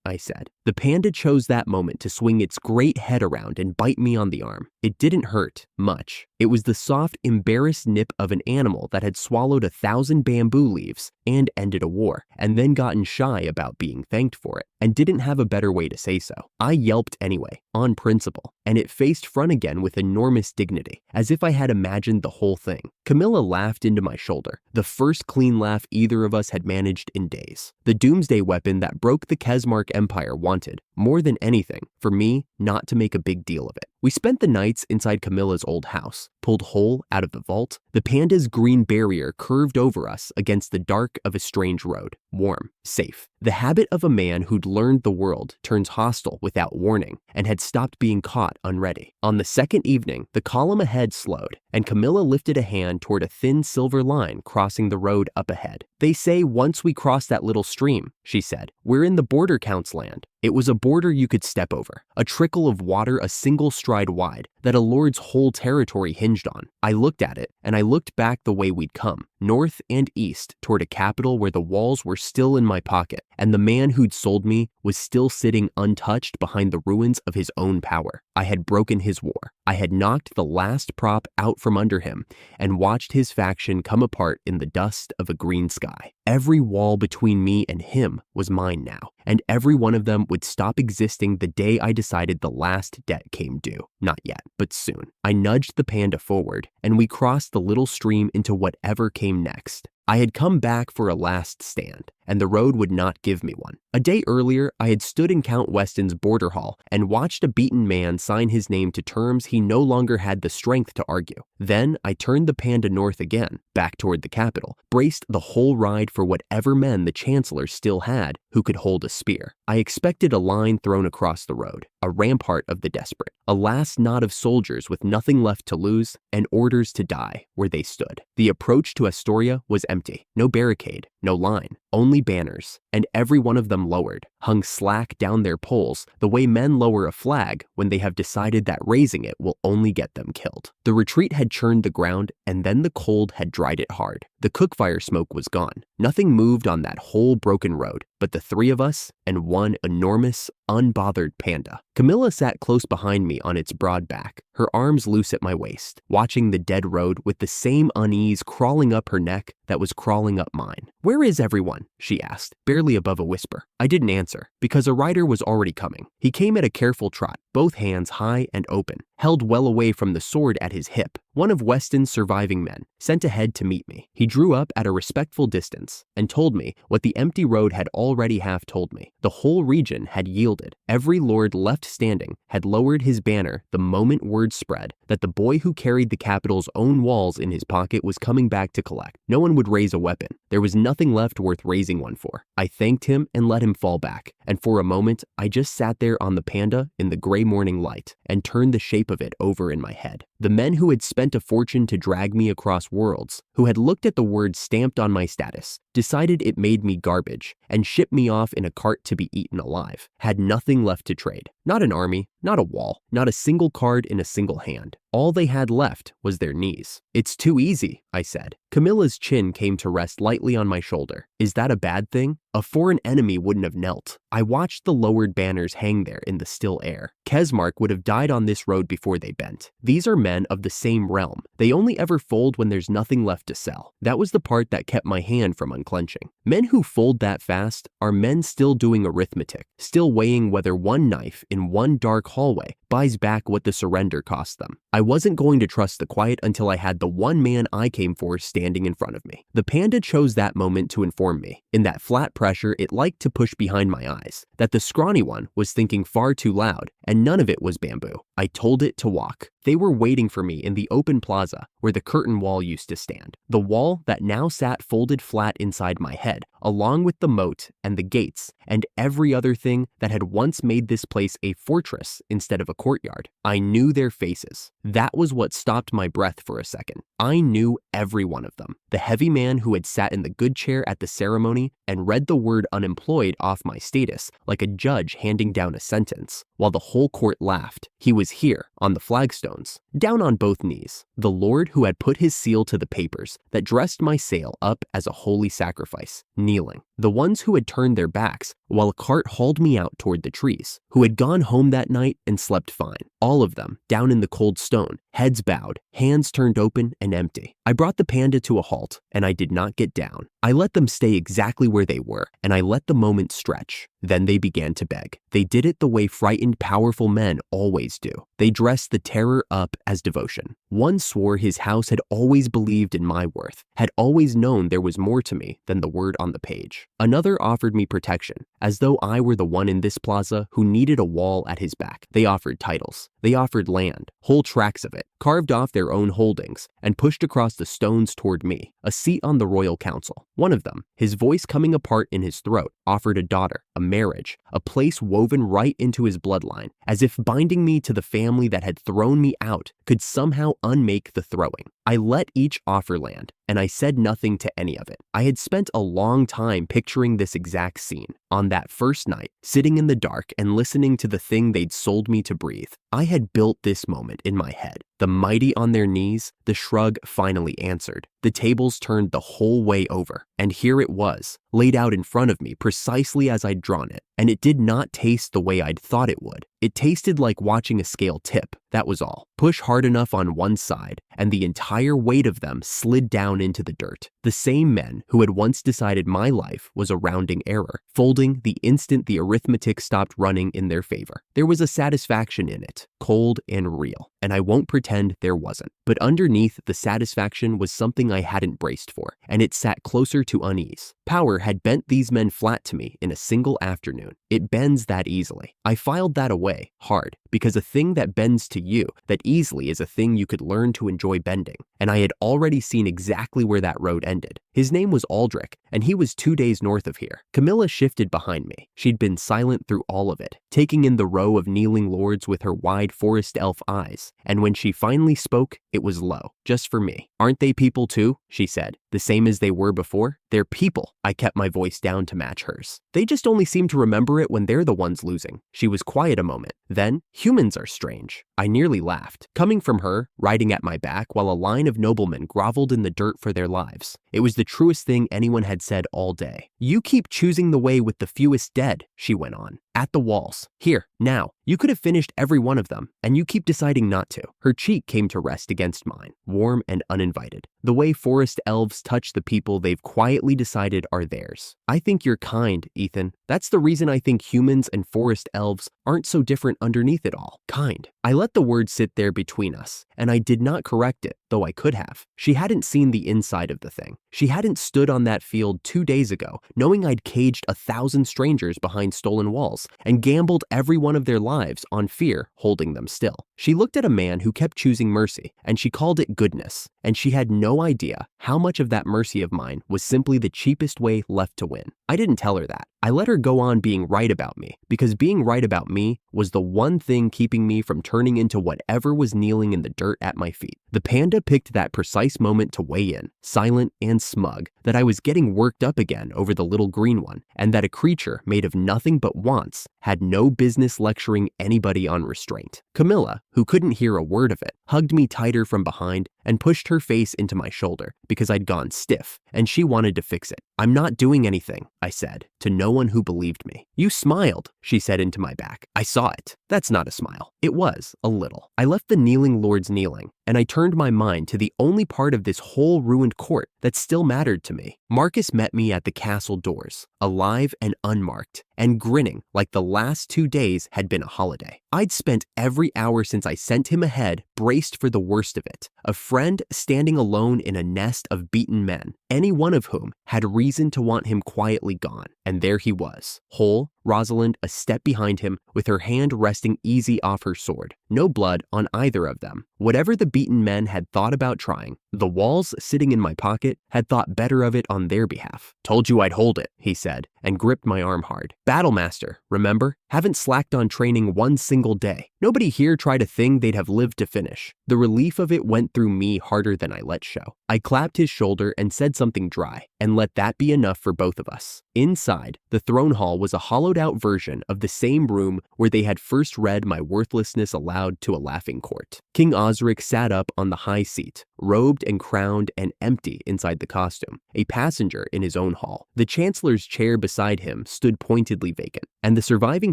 I said. The panda chose that moment to swing its great head around and bite me on the arm. It didn't hurt much. It was the soft, embarrassed nip of an animal that had swallowed 1,000 bamboo leaves and ended a war, and then gotten shy about being thanked for it, and didn't have a better way to say so. I yelped anyway, on principle, and it faced front again with enormous dignity, as if I had imagined the whole thing. Camilla laughed into my shoulder, the first clean laugh either of us had managed in days. The doomsday weapon that broke the Kesmark Empire wanted, more than anything, for me not to make a big deal of it. We spent the nights inside Camilla's old house, pulled whole out of the vault. The panda's green barrier curved over us against the dark of a strange road, warm, safe. The habit of a man who'd learned the world turns hostile without warning and had stopped being caught unready. On the second evening, the column ahead slowed, and Camilla lifted a hand toward a thin silver line crossing the road up ahead. "They say once we cross that little stream," she said, "we're in the border count's land." It was a border you could step over, a trickle of water a single stride wide that a lord's whole territory hinged on. I looked at it, and I looked back the way we'd come, north and east toward a capital where the walls were still in my pocket, and the man who'd sold me was still sitting untouched behind the ruins of his own power. I had broken his war. I had knocked the last prop out from under him and watched his faction come apart in the dust of a green sky. Every wall between me and him was mine now, and every one of them would stop existing the day I decided the last debt came due. Not yet, but soon. I nudged the panda forward, and we crossed the little stream into whatever came next. I had come back for a last stand, and the road would not give me one. A day earlier, I had stood in Count Weston's border hall and watched a beaten man sign his name to terms he no longer had the strength to argue. Then I turned the panda north again, back toward the capital, braced the whole ride for whatever men the Chancellor still had who could hold a spear. I expected a line thrown across the road, a rampart of the desperate, a last knot of soldiers with nothing left to lose and orders to die where they stood. The approach to Astoria was empty. No barricade, no line, only banners, and every one of them lowered, hung slack down their poles the way men lower a flag when they have decided that raising it will only get them killed. The retreat had churned the ground, and then the cold had dried it hard. The cookfire smoke was gone. Nothing moved on that whole broken road but the three of us and one enormous, unbothered panda. Camilla sat close behind me on its broad back, her arms loose at my waist, watching the dead road with the same unease crawling up her neck that was crawling up mine. "Where is everyone?" she asked, barely above a whisper. I didn't answer, because a rider was already coming. He came at a careful trot, both hands high and open, held well away from the sword at his hip. One of Weston's surviving men, sent ahead to meet me. He drew up at a respectful distance and told me what the empty road had already half told me. The whole region had yielded. Every lord left standing had lowered his banner the moment word spread that the boy who carried the capital's own walls in his pocket was coming back to collect. No one would raise a weapon. There was nothing left worth raising one for. I thanked him and let him fall back, and for a moment I just sat there on the panda in the gray morning light and turned the shape of it over in my head. The men who had spent a fortune to drag me across worlds, who had looked at the word stamped on my status, decided it made me garbage, and shipped me off in a cart to be eaten alive, had nothing left to trade. Not an army, not a wall, not a single card in a single hand. All they had left was their knees. "It's too easy," I said. Camilla's chin came to rest lightly on my shoulder. "Is that a bad thing? A foreign enemy wouldn't have knelt." I watched the lowered banners hang there in the still air. Kesmark would have died on this road before they bent. These are men of the same realm. They only ever fold when there's nothing left to sell. That was the part that kept my hand from unclenching. Men who fold that fast are men still doing arithmetic, still weighing whether one knife in one dark hallway buys back what the surrender cost them. I wasn't going to trust the quiet until I had the one man I came for standing in front of me. The panda chose that moment to inform me, in that flat pressure it liked to push behind my eyes, that the scrawny one was thinking far too loud, and none of it was bamboo. I told it to walk. They were waiting for me in the open plaza where the curtain wall used to stand, the wall that now sat folded flat inside my head, along with the moat and the gates and every other thing that had once made this place a fortress instead of a courtyard. I knew their faces. That was what stopped my breath for a second. I knew every one of them. The heavy man who had sat in the good chair at the ceremony and read the word unemployed off my status like a judge handing down a sentence, while the whole court laughed. He was here, on the flagstones, down on both knees. The lord who had put his seal to the papers that dressed my sale up as a holy sacrifice, kneeling. The ones who had turned their backs while a cart hauled me out toward the trees, who had gone home that night and slept fine. All of them, down in the cold stone, heads bowed, hands turned open and empty. I brought the panda to a halt, and I did not get down. I let them stay exactly where they were, and I let the moment stretch. Then they began to beg. They did it the way frightened, powerful men always do. They dressed the terror up as devotion. One swore his house had always believed in my worth, had always known there was more to me than the word on the page. Another offered me protection, as though I were the one in this plaza who needed a wall at his back. They offered titles. They offered land, whole tracts of it, carved off their own holdings, and pushed across the stones toward me, a seat on the royal council. One of them, his voice coming apart in his throat, offered a daughter, a marriage, a place woven right into his bloodline, as if binding me to the family that had thrown me out could somehow unmake the throwing. I let each offer land, and I said nothing to any of it. I had spent a long time picturing this exact scene. On that first night, sitting in the dark and listening to the thing they'd sold me to breathe, I had built this moment in my head. The mighty on their knees, the shrug finally answered. The tables turned the whole way over, and here it was, laid out in front of me precisely as I'd drawn it. And it did not taste the way I'd thought it would. It tasted like watching a scale tip, that was all. Push hard enough on one side, and the entire weight of them slid down into the dirt. The same men who had once decided my life was a rounding error, folding the instant the arithmetic stopped running in their favor. There was a satisfaction in it, cold and real, and I won't pretend there wasn't. But underneath the satisfaction was something I hadn't braced for, and it sat closer to unease. Power had bent these men flat to me in a single afternoon. It bends that easily. I filed that away, hard, because a thing that bends to you that easily is a thing you could learn to enjoy bending, and I had already seen exactly where that road ended. His name was Aldric, and he was 2 days north of here. Camilla shifted behind me. She'd been silent through all of it, taking in the row of kneeling lords with her wide forest elf eyes, and when she finally spoke, it was low, just for me. "Aren't they people too?" she said. "The same as they were before?" "They're people." I kept my voice down to match hers. "They just only seem to remember it when they're the ones losing." She was quiet a moment. Then, "Humans are strange." I nearly laughed, coming from her, riding at my back while a line of noblemen groveled in the dirt for their lives. It was the truest thing anyone had said all day. "You keep choosing the way with the fewest dead," she went on. "At the walls. Here, now. You could have finished every one of them, and you keep deciding not to." Her cheek came to rest against mine, warm and uninvited. The way forest elves touch the people they've quietly decided are theirs. "I think you're kind, Ethan. That's the reason I think humans and forest elves aren't so different underneath it all. Kind." I let the word sit there between us, and I did not correct it, though I could have. She hadn't seen the inside of the thing. She hadn't stood on that field 2 days ago, knowing I'd caged 1,000 strangers behind stolen walls and gambled every one of their lives on fear holding them still. She looked at a man who kept choosing mercy, and she called it goodness, and she had no idea how much of that mercy of mine was simply the cheapest way left to win. I didn't tell her that. I let her go on being right about me, because being right about me was the one thing keeping me from turning into whatever was kneeling in the dirt at my feet. The panda picked that precise moment to weigh in, silent and smug, that I was getting worked up again over the little green one, and that a creature made of nothing but wants had no business lecturing anybody on restraint. Camilla, who couldn't hear a word of it, hugged me tighter from behind and pushed her face into my shoulder because I'd gone stiff, and she wanted to fix it. "I'm not doing anything," I said, to no one who believed me. "You smiled," she said into my back. I saw it. That's not a smile. It was, a little. I left the kneeling lords kneeling, and I turned my mind to the only part of this whole ruined court that still mattered to me. Marcus met me at the castle doors, alive and unmarked, and grinning like the last 2 days had been a holiday. I'd spent every hour since I sent him ahead braced for the worst of it, a friend standing alone in a nest of beaten men, any one of whom had reason to want him quietly gone. And there he was, whole, Rosalind a step behind him, with her hand resting easy off her sword. No blood on either of them. Whatever the beaten men had thought about trying, the walls sitting in my pocket had thought better of it on their behalf. "Told you I'd hold it," he said, and gripped my arm hard. "Battlemaster, remember? Haven't slacked on training one single day. Nobody here tried a thing they'd have lived to finish." The relief of it went through me harder than I let show. I clapped his shoulder and said something dry, and let that be enough for both of us. Inside, the throne hall was a hollowed-out version of the same room where they had first read my worthlessness aloud to a laughing court. King Osric sat up on the high seat, robed and crowned and empty inside the costume, a passenger in his own hall. The Chancellor's chair beside him stood pointedly vacant, and the surviving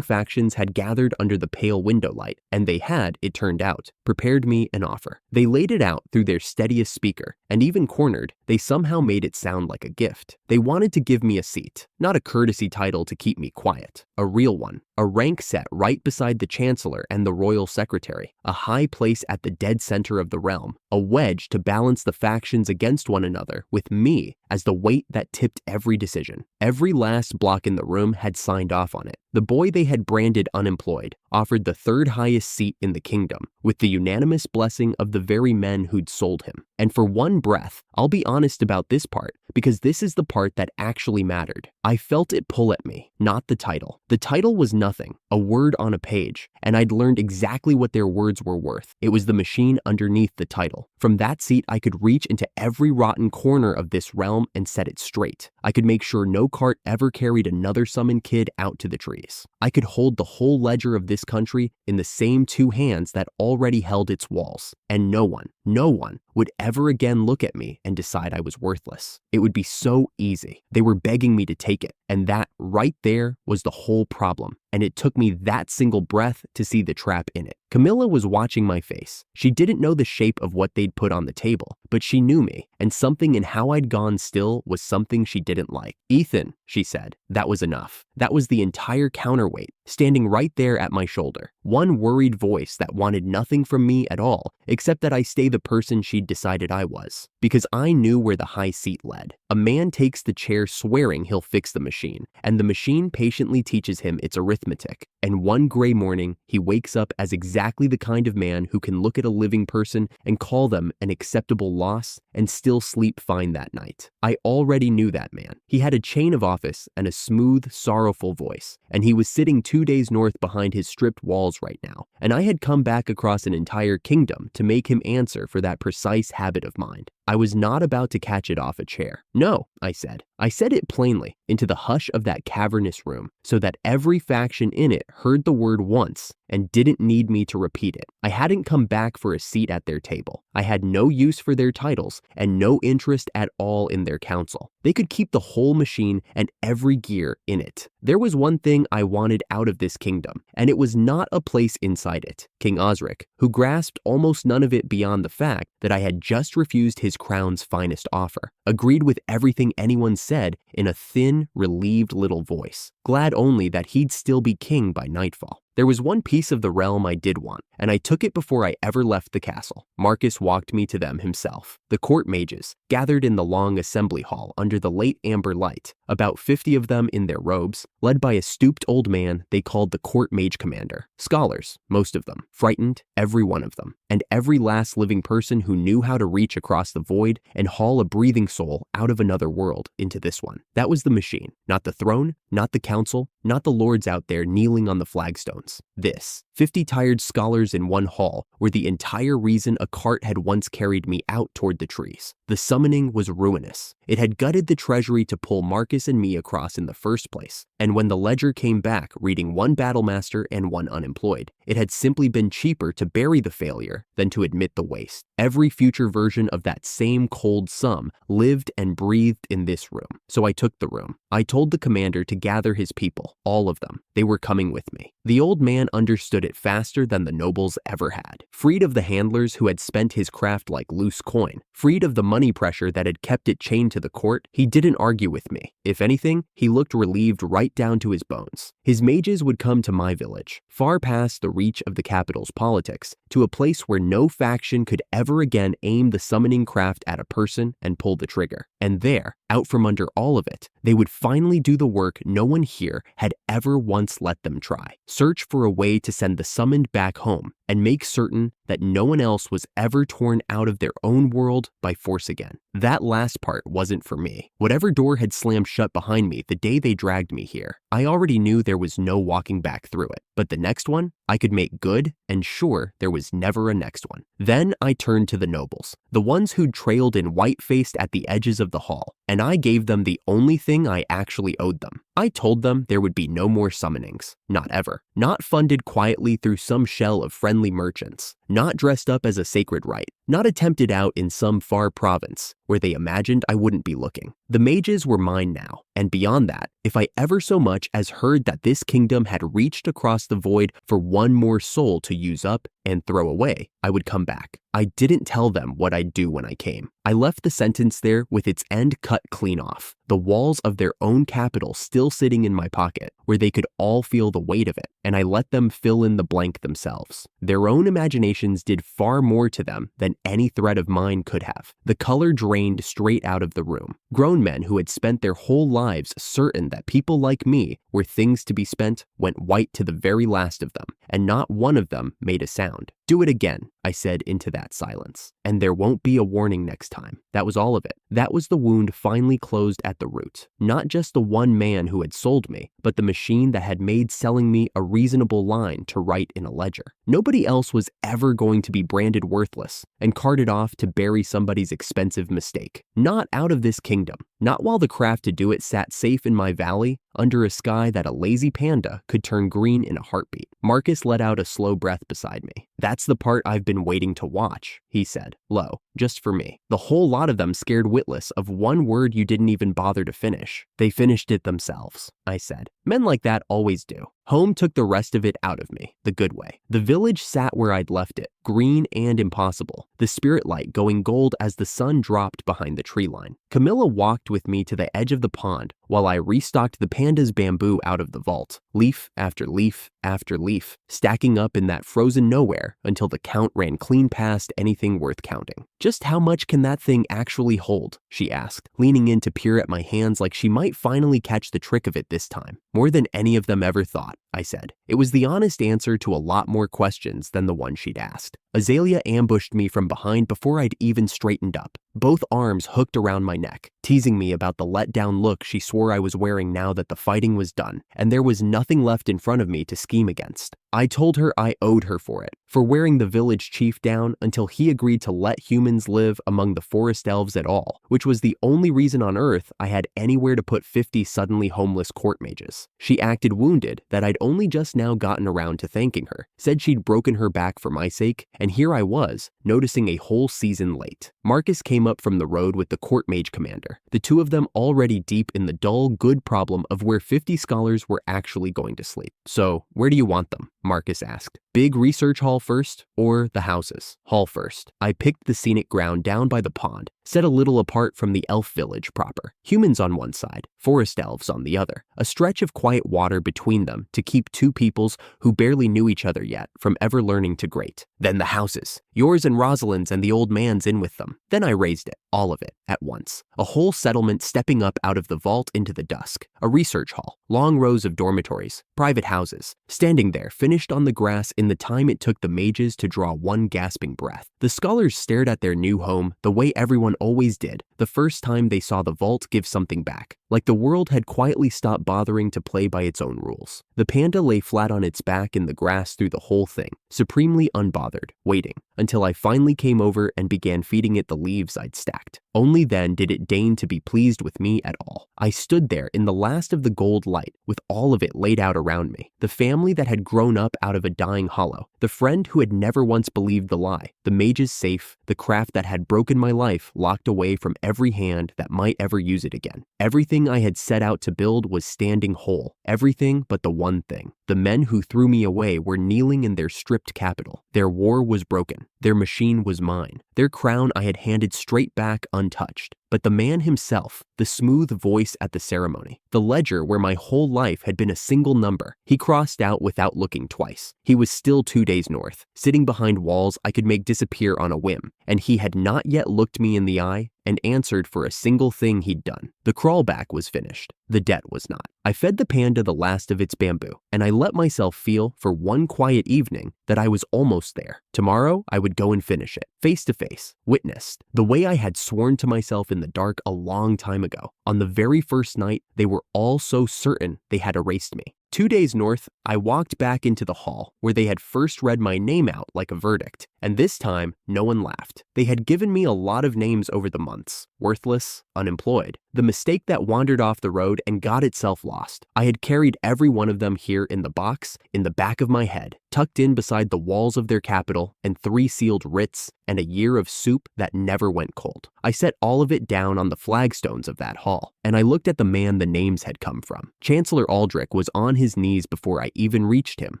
factions had gathered under the pale window light, and they had, it turned out, prepared me an offer. They laid it out through their steadiest speaker, and even cornered, they somehow made it sound like a gift. They wanted to give me a seat, not a courtesy title to keep me quiet, a real one, a rank set right beside the Chancellor and the Royal Secretary, a high place at the dead center of the realm, a wedge to balance the factions against one another, with me as the weight that tipped every decision. Every last block in the room had signed off on it. The boy they had branded Unemployed offered the third highest seat in the kingdom, with the unanimous blessing of the very men who'd sold him. And for one breath, I'll be honest about this part, because this is the part that actually mattered. I felt it pull at me, not the title. The title was nothing, a word on a page, and I'd learned exactly what their words were worth. It was the machine underneath the title. From that seat, I could reach into every rotten corner of this realm and set it straight. I could make sure no cart ever carried another summoned kid out to the trees. I could hold the whole ledger of this country in the same two hands that already held its walls, and no one would ever again look at me and decide I was worthless. It would be so easy. They were begging me to take it, and that right there was the whole problem. And it took me that single breath to see the trap in it. Camilla was watching my face. She didn't know the shape of what they'd put on the table, but she knew me, and something in how I'd gone still was something she didn't like. "Ethan," she said. That was enough. That was the entire counterweight, standing right there at my shoulder. One worried voice that wanted nothing from me at all, except that I stay the person she'd decided I was. Because I knew where the high seat led. A man takes the chair swearing he'll fix the machine, and the machine patiently teaches him its arithmetic. And one gray morning, he wakes up as exactly the kind of man who can look at a living person and call them an acceptable loss and still sleep fine that night. I already knew that man. He had a chain of office and a smooth, sorrowful voice, and he was sitting 2 days north behind his stripped walls right now. And I had come back across an entire kingdom to make him answer for that precise habit of mind. I was not about to catch it off a chair. "No," I said. I said it plainly, into the hush of that cavernous room, so that every faction in it heard the word once and didn't need me to repeat it. I hadn't come back for a seat at their table. I had no use for their titles and no interest at all in their council. They could keep the whole machine and every gear in it. There was one thing I wanted out of this kingdom, and it was not a place inside it. King Aldric, who grasped almost none of it beyond the fact that I had just refused his crown's finest offer, agreed with everything anyone said in a thin, relieved little voice, glad only that he'd still be king by nightfall. There was one piece of the realm I did want, and I took it before I ever left the castle. Marcus walked me to them himself. The court mages, gathered in the long assembly hall under the late amber light, about 50 of them in their robes, led by a stooped old man they called the court mage commander. Scholars, most of them, frightened, every one of them, and every last living person who knew how to reach across the void and haul a breathing soul out of another world into this one. That was the machine, not the throne, not the council, not the lords out there kneeling on the flagstones. This. 50 tired scholars in one hall were the entire reason a cart had once carried me out toward the trees. The summoning was ruinous. It had gutted the treasury to pull Marcus and me across in the first place, and when the ledger came back reading one Battlemaster and one Unemployed, it had simply been cheaper to bury the failure than to admit the waste. Every future version of that same cold sum lived and breathed in this room. So I took the room. I told the commander to gather his people, all of them. They were coming with me. The old man understood it faster than the nobles ever had. Freed of the handlers who had spent his craft like loose coin, freed of the money pressure that had kept it chained to the court, he didn't argue with me. If anything, he looked relieved right down to his bones. His mages would come to my village, far past the reach of the capital's politics, to a place where no faction could ever again aim the summoning craft at a person and pull the trigger. And there, out from under all of it, they would finally do the work no one here had ever once let them try. Search for a way to send the summoned back home and make certain that no one else was ever torn out of their own world by force again. That last part wasn't for me. Whatever door had slammed shut behind me the day they dragged me here, I already knew there was no walking back through it. But the next one, I could make good and sure there was never a next one. Then I turned to the nobles, the ones who'd trailed in white-faced at the edges of the hall, and I gave them the only thing I actually owed them. I told them there would be no more summonings, not ever, not funded quietly through some shell of friendly merchants, not dressed up as a sacred rite, not attempted out in some far province where they imagined I wouldn't be looking. The mages were mine now, and beyond that, if I ever so much as heard that this kingdom had reached across the void for one more soul to use up and throw away, I would come back. I didn't tell them what I'd do when I came. I left the sentence there with its end cut clean off, the walls of their own capital still sitting in my pocket, where they could all feel the weight of it, and I let them fill in the blank themselves. Their own imaginations did far more to them than any threat of mine could have. The color drained straight out of the room. Grown men who had spent their whole lives certain that people like me were things to be spent went white to the very last of them, and not one of them made a sound. "Do it again," I said into that silence, "and there won't be a warning next time." That was all of it. That was the wound finally closed at the root. Not just the one man who had sold me, but the machine that had made selling me a reasonable line to write in a ledger. Nobody else was ever going to be branded worthless and carted off to bury somebody's expensive mistake. Not out of this kingdom. Not while the craft to do it sat safe in my valley, under a sky that a lazy panda could turn green in a heartbeat. Marcus let out a slow breath beside me. "That's the part I've been waiting to watch," he said, low, just for me. "The whole lot of them scared witless of one word you didn't even bother to finish." "They finished it themselves," I said. "Men like that always do." Home took the rest of it out of me, the good way. The village sat where I'd left it, green and impossible, the spirit light going gold as the sun dropped behind the tree line. Camilla walked with me to the edge of the pond while I restocked the panda's bamboo out of the vault, leaf after leaf after leaf, stacking up in that frozen nowhere until the count ran clean past anything worth counting. "Just how much can that thing actually hold?" she asked, leaning in to peer at my hands like she might finally catch the trick of it this time. "More than any of them ever thought," I said. It was the honest answer to a lot more questions than the one she'd asked. Azalea ambushed me from behind before I'd even straightened up, both arms hooked around my neck, teasing me about the let-down look she swore I was wearing now that the fighting was done, and there was nothing left in front of me to scheme against. I told her I owed her for it, for wearing the village chief down until he agreed to let humans live among the forest elves at all, which was the only reason on Earth I had anywhere to put 50 suddenly homeless court mages. She acted wounded that I'd only just now gotten around to thanking her, said she'd broken her back for my sake, and here I was, noticing a whole season late. Marcus came up from the road with the court mage commander, the two of them already deep in the dull, good problem of where 50 scholars were actually going to sleep. "So, where do you want them?" Marcus asked. "Big research hall first, or the houses?" "Hall first." I picked the scenic ground down by the pond, set a little apart from the elf village proper. Humans on one side, forest elves on the other. A stretch of quiet water between them to keep two peoples who barely knew each other yet from ever learning to grate. Then the houses. Yours and Rosalind's and the old man's in with them. Then I raised it, all of it, at once. A whole settlement stepping up out of the vault into the dusk. A research hall, long rows of dormitories, private houses. Standing there, finished on the grass in the time it took the mages to draw one gasping breath. The scholars stared at their new home the way everyone always did the first time they saw the vault give something back, like the world had quietly stopped bothering to play by its own rules. The panda lay flat on its back in the grass through the whole thing, supremely unbothered, waiting, until I finally came over and began feeding it the leaves I'd stacked. Only then did it deign to be pleased with me at all. I stood there in the last of the gold light, with all of it laid out around me, the family that had grown up out of a dying hollow, the friend who had never once believed the lie, the mage's safe, the craft that had broken my life locked away from every hand that might ever use it again. Everything I had set out to build was standing whole, everything but the one thing. The men who threw me away were kneeling in their stripped capital. Their war was broken. Their machine was mine. Their crown I had handed straight back untouched. But the man himself, the smooth voice at the ceremony, the ledger where my whole life had been a single number, he crossed out without looking twice. He was still 2 days north, sitting behind walls I could make disappear on a whim, and he had not yet looked me in the eye and answered for a single thing he'd done. The crawlback was finished. The debt was not. I fed the panda the last of its bamboo, and I let myself feel, for one quiet evening, that I was almost there. Tomorrow, I would go and finish it, face to face, witnessed, the way I had sworn to myself in the dark a long time ago. On the very first night, they were all so certain they had erased me. 2 days north, I walked back into the hall where they had first read my name out like a verdict, and this time, no one laughed. They had given me a lot of names over the months: worthless, unemployed, the mistake that wandered off the road and got itself lost. I had carried every one of them here in the box, in the back of my head, tucked in beside the walls of their capital, and 3 sealed writs, and a year of soup that never went cold. I set all of it down on the flagstones of that hall, and I looked at the man the names had come from. Chancellor Aldric was on his knees before I even reached him.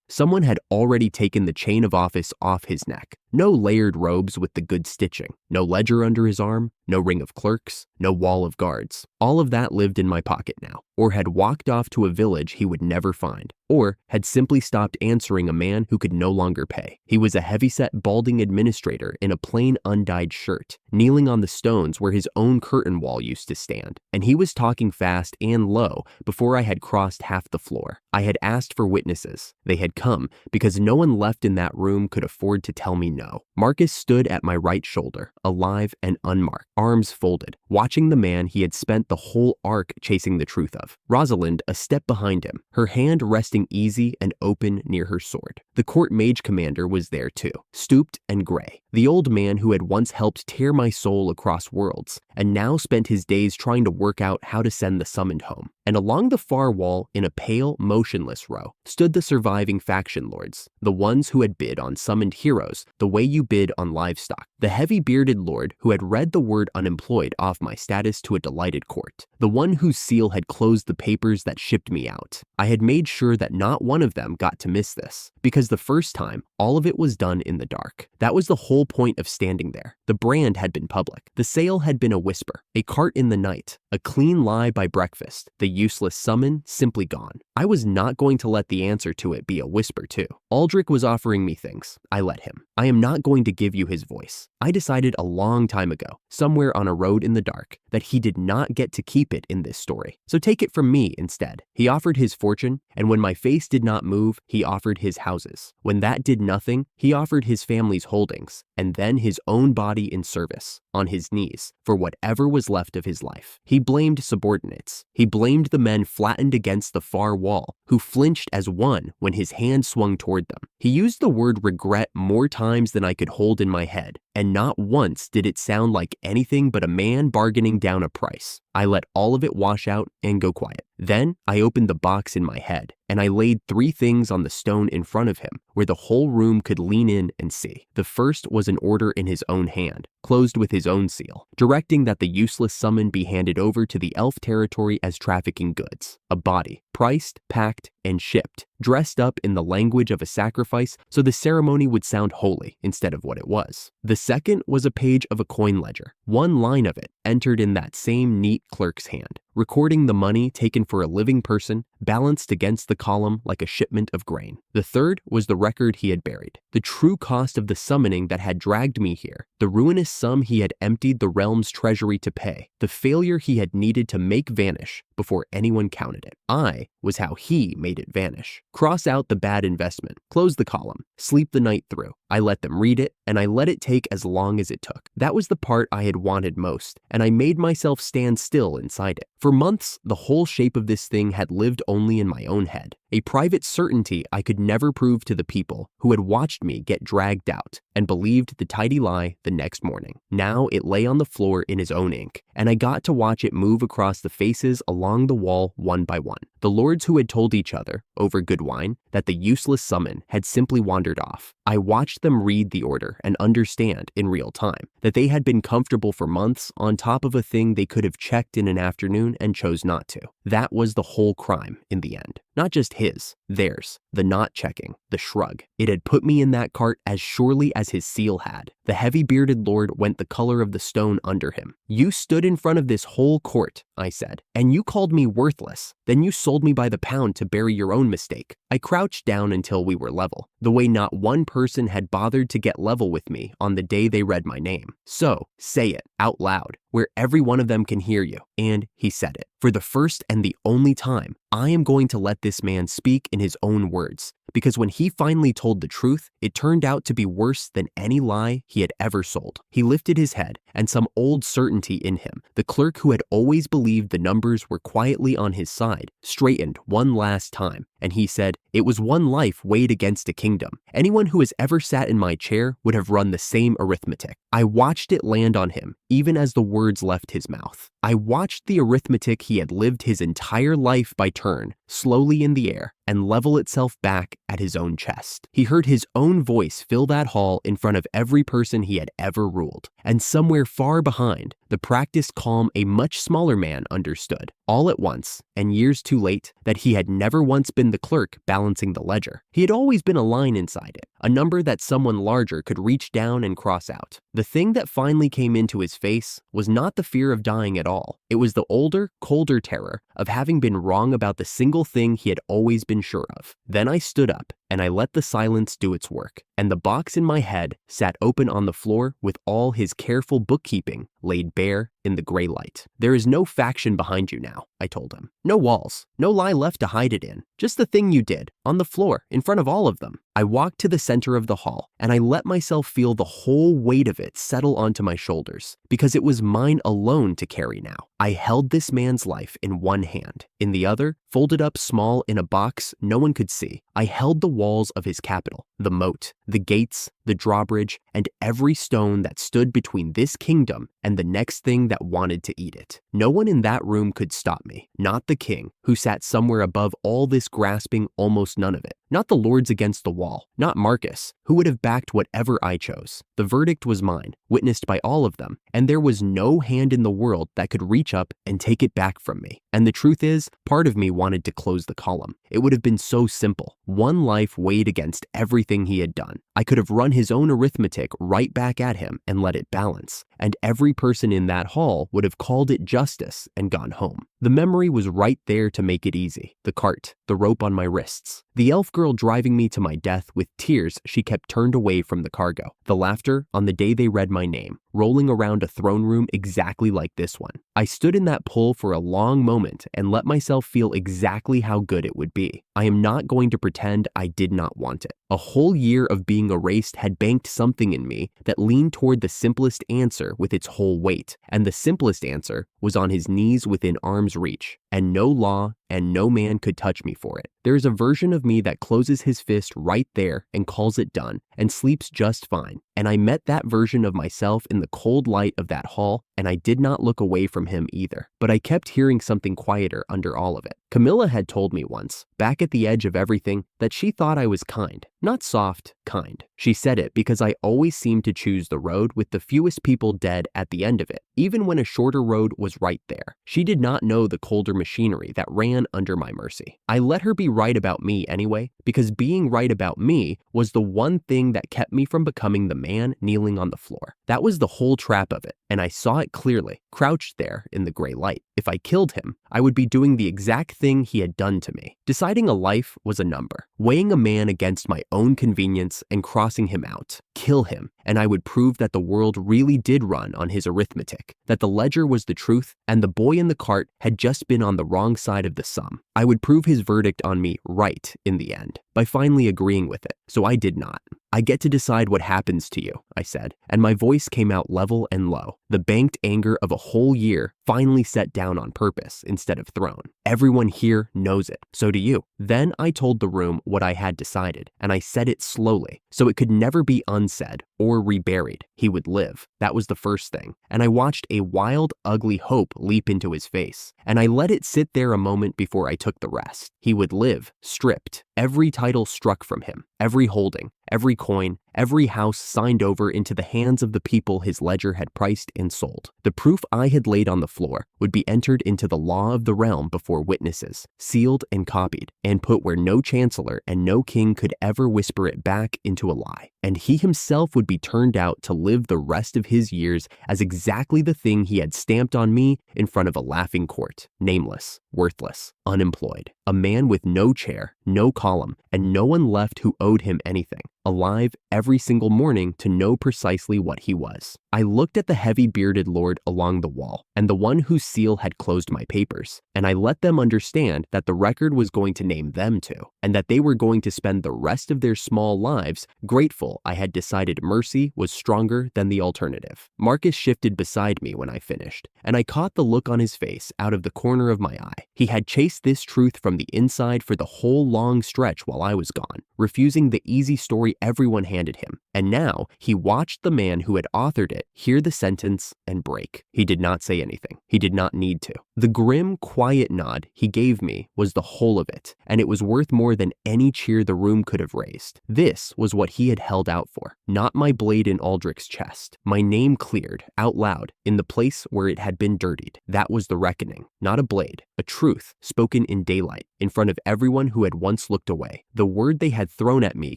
Someone had already taken the chain of office off his neck. No layered robes with the good stitching, no ledger under his arm, no ring of clerks, no wall of guards. All of that lived in my pocket now, or had walked off to a village he would never find, or had simply stopped answering a man who could no longer pay. He was a heavyset, balding administrator in a plain undyed shirt, kneeling on the stones where his own curtain wall used to stand, and he was talking fast and low before I had crossed half the floor. I had asked for witnesses. They had come because no one left in that room could afford to tell me no. Marcus stood at my right shoulder, alive and unmarked, arms folded, watching the man he had spent the whole arc chasing the truth of. Rosalind a step behind him, her hand resting easy and open near her sword. The court mage commander was there too, stooped and gray, the old man who had once helped tear my soul across worlds, and now spent his days trying to work out how to send the summoned home. And along the far wall, in a pale, motionless row, stood the surviving faction lords, the ones who had bid on summoned heroes the way you bid on livestock. The heavy-bearded lord who had read the word unemployed off my status to a delighted court, the one whose seal had closed the papers that shipped me out. I had made sure that not one of them got to miss this, because the first time, all of it was done in the dark. That was the whole point of standing there. The brand had been public. The sale had been a whisper, a cart in the night, a clean lie by breakfast, the useless summon simply gone. I was not going to let the answer to it be a whisper too. Aldric was offering me things. I let him. I am not going to give you his voice. I decided a long time ago, somewhere on a road in the dark, that he did not get to keep it in this story. So take it from me instead. He offered his fortune, and when my face did not move, he offered his houses. When that did nothing, he offered his family's holdings, and then his own body in service, on his knees, for whatever was left of his life. He blamed subordinates. He blamed the men flattened against the far wall, who flinched as one when his hand swung toward them. He used the word regret more times than I could hold in my head, and not once did it sound like anything but a man bargaining down a price. I let all of it wash out and go quiet. Then I opened the box in my head, and I laid 3 things on the stone in front of him, where the whole room could lean in and see. The first was an order in his own hand, closed with his own seal, directing that the useless summon be handed over to the elf territory as trafficking goods. A body, priced, packed, and shipped, dressed up in the language of a sacrifice so the ceremony would sound holy instead of what it was. The second was a page of a coin ledger, one line of it entered in that same neat clerk's hand, recording the money taken for a living person, balanced against the column like a shipment of grain. The third was the record he had buried, the true cost of the summoning that had dragged me here, the ruinous sum he had emptied the realm's treasury to pay, the failure he had needed to make vanish before anyone counted it. I was how he made it vanish. Cross out the bad investment, close the column, sleep the night through. I let them read it, and I let it take as long as it took. That was the part I had wanted most, and I made myself stand still inside it. For months, the whole shape of this thing had lived only in my own head, a private certainty I could never prove to the people who had watched me get dragged out and believed the tidy lie the next morning. Now it lay on the floor in his own ink, and I got to watch it move across the faces along the wall one by one. The lords who had told each other, over good wine, that the useless summon had simply wandered off. I watched them read the order and understand in real time that they had been comfortable for months on top of a thing they could have checked in an afternoon and chose not to. That was the whole crime in the end. Not just his, theirs, the not checking, the shrug. It had put me in that cart as surely as his seal had. The heavy-bearded lord went the color of the stone under him. You stood in front of this whole court, I said, and you called me worthless. Then you sold me by the pound to bury your own mistake. I crouched down until we were level, the way not one person had bothered to get level with me on the day they read my name. So, say it, out loud, where every one of them can hear you. And he said it. For the first and the only time, I am going to let this man speak in his own words, because when he finally told the truth, it turned out to be worse than any lie he had ever sold. He lifted his head, and some old certainty in him, the clerk who had always believed the numbers were quietly on his side, straightened one last time, and he said, "It was one life weighed against a kingdom. Anyone who has ever sat in my chair would have run the same arithmetic." I watched it land on him, even as the words left his mouth. I watched the arithmetic he had lived his entire life by turn slowly in the air, and level itself back at his own chest. He heard his own voice fill that hall in front of every person he had ever ruled. And somewhere far behind, the practiced calm a much smaller man understood, all at once, and years too late, that he had never once been the clerk balancing the ledger. He had always been a line inside it, a number that someone larger could reach down and cross out. The thing that finally came into his face was not the fear of dying at all. It was the older, colder terror of having been wrong about the single thing he had always been sure of. Then I stood up, and I let the silence do its work, and the box in my head sat open on the floor with all his careful bookkeeping laid bare in the gray light. There is no faction behind you now, I told him. No walls, no lie left to hide it in. Just the thing you did, on the floor, in front of all of them. I walked to the center of the hall, and I let myself feel the whole weight of it settle onto my shoulders, because it was mine alone to carry now. I held this man's life in one hand. In the other, folded up small in a box no one could see, I held the walls of his capital, the moat, the gates, the drawbridge, and every stone that stood between this kingdom and the next thing that wanted to eat it. No one in that room could stop me, not the king, who sat somewhere above all this grasping almost none of it, not the lords against the wall, not Marcus, who would have backed whatever I chose. The verdict was mine, witnessed by all of them, and there was no hand in the world that could reach up and take it back from me. And the truth is, part of me wanted to close the column. It would have been so simple. One life weighed against everything he had done. I could have run his own arithmetic right back at him and let it balance, and every person in that hall would have called it justice and gone home. The memory was right there to make it easy. The cart, the rope on my wrists, the elf girl driving me to my death with tears she kept turned away from the cargo, the laughter on the day they read my name, rolling around a throne room exactly like this one. I stood in that pull for a long moment and let myself feel exactly how good it would be. I am not going to pretend I did not want it. A whole year of being erased had banked something in me that leaned toward the simplest answer with its whole weight, and the simplest answer was on his knees within arm's reach, and no law and no man could touch me for it. There is a version of me that closes his fist right there and calls it done, and sleeps just fine. And I met that version of myself in the cold light of that hall, and I did not look away from him either. But I kept hearing something quieter under all of it. Camilla had told me once, back at the edge of everything, that she thought I was kind. Not soft, kind. She said it because I always seemed to choose the road with the fewest people dead at the end of it, even when a shorter road was right there. She did not know the colder machinery that ran under my mercy. I let her be right about me anyway, because being right about me was the one thing that kept me from becoming the man kneeling on the floor. That was the whole trap of it, and I saw it clearly, crouched there in the gray light. If I killed him, I would be doing the exact thing he had done to me. Deciding a life was a number, weighing a man against my own convenience and crossing him out. Kill him, and I would prove that the world really did run on his arithmetic, that the ledger was the truth, and the boy in the cart had just been on the wrong side of the sum. I would prove his verdict on me right in the end, by finally agreeing with it, so I did not. I get to decide what happens to you, I said, and my voice came out level and low. The banked anger of a whole year finally set down on purpose instead of thrown. Everyone here knows it, so do you. Then I told the room what I had decided, and I said it slowly, so it could never be unsaid or reburied. He would live. That was the first thing. And I watched a wild, ugly hope leap into his face, and I let it sit there a moment before I took the rest. He would live, stripped, every title struck from him, every holding, every coin, every house signed over into the hands of the people his ledger had priced and sold. The proof I had laid on the floor would be entered into the law of the realm before witnesses, sealed and copied, and put where no chancellor and no king could ever whisper it back into a lie. And he himself would be turned out to live the rest of his years as exactly the thing he had stamped on me in front of a laughing court, nameless, worthless, unemployed, a man with no chair, no column, and no one left who owed him anything, alive every single morning to know precisely what he was. I looked at the heavy bearded lord along the wall, and the one whose seal had closed my papers, and I let them understand that the record was going to name them too, and that they were going to spend the rest of their small lives grateful principle, I had decided mercy was stronger than the alternative. Marcus shifted beside me when I finished, and I caught the look on his face out of the corner of my eye. He had chased this truth from the inside for the whole long stretch while I was gone, refusing the easy story everyone handed him. And now he watched the man who had authored it hear the sentence and break. He did not say anything. He did not need to. The grim, quiet nod he gave me was the whole of it, and it was worth more than any cheer the room could have raised. This was what he had held out for, not my blade in Aldric's chest. My name cleared, out loud, in the place where it had been dirtied. That was the reckoning, not a blade, a truth spoken in daylight, in front of everyone who had once looked away. The word they had thrown at me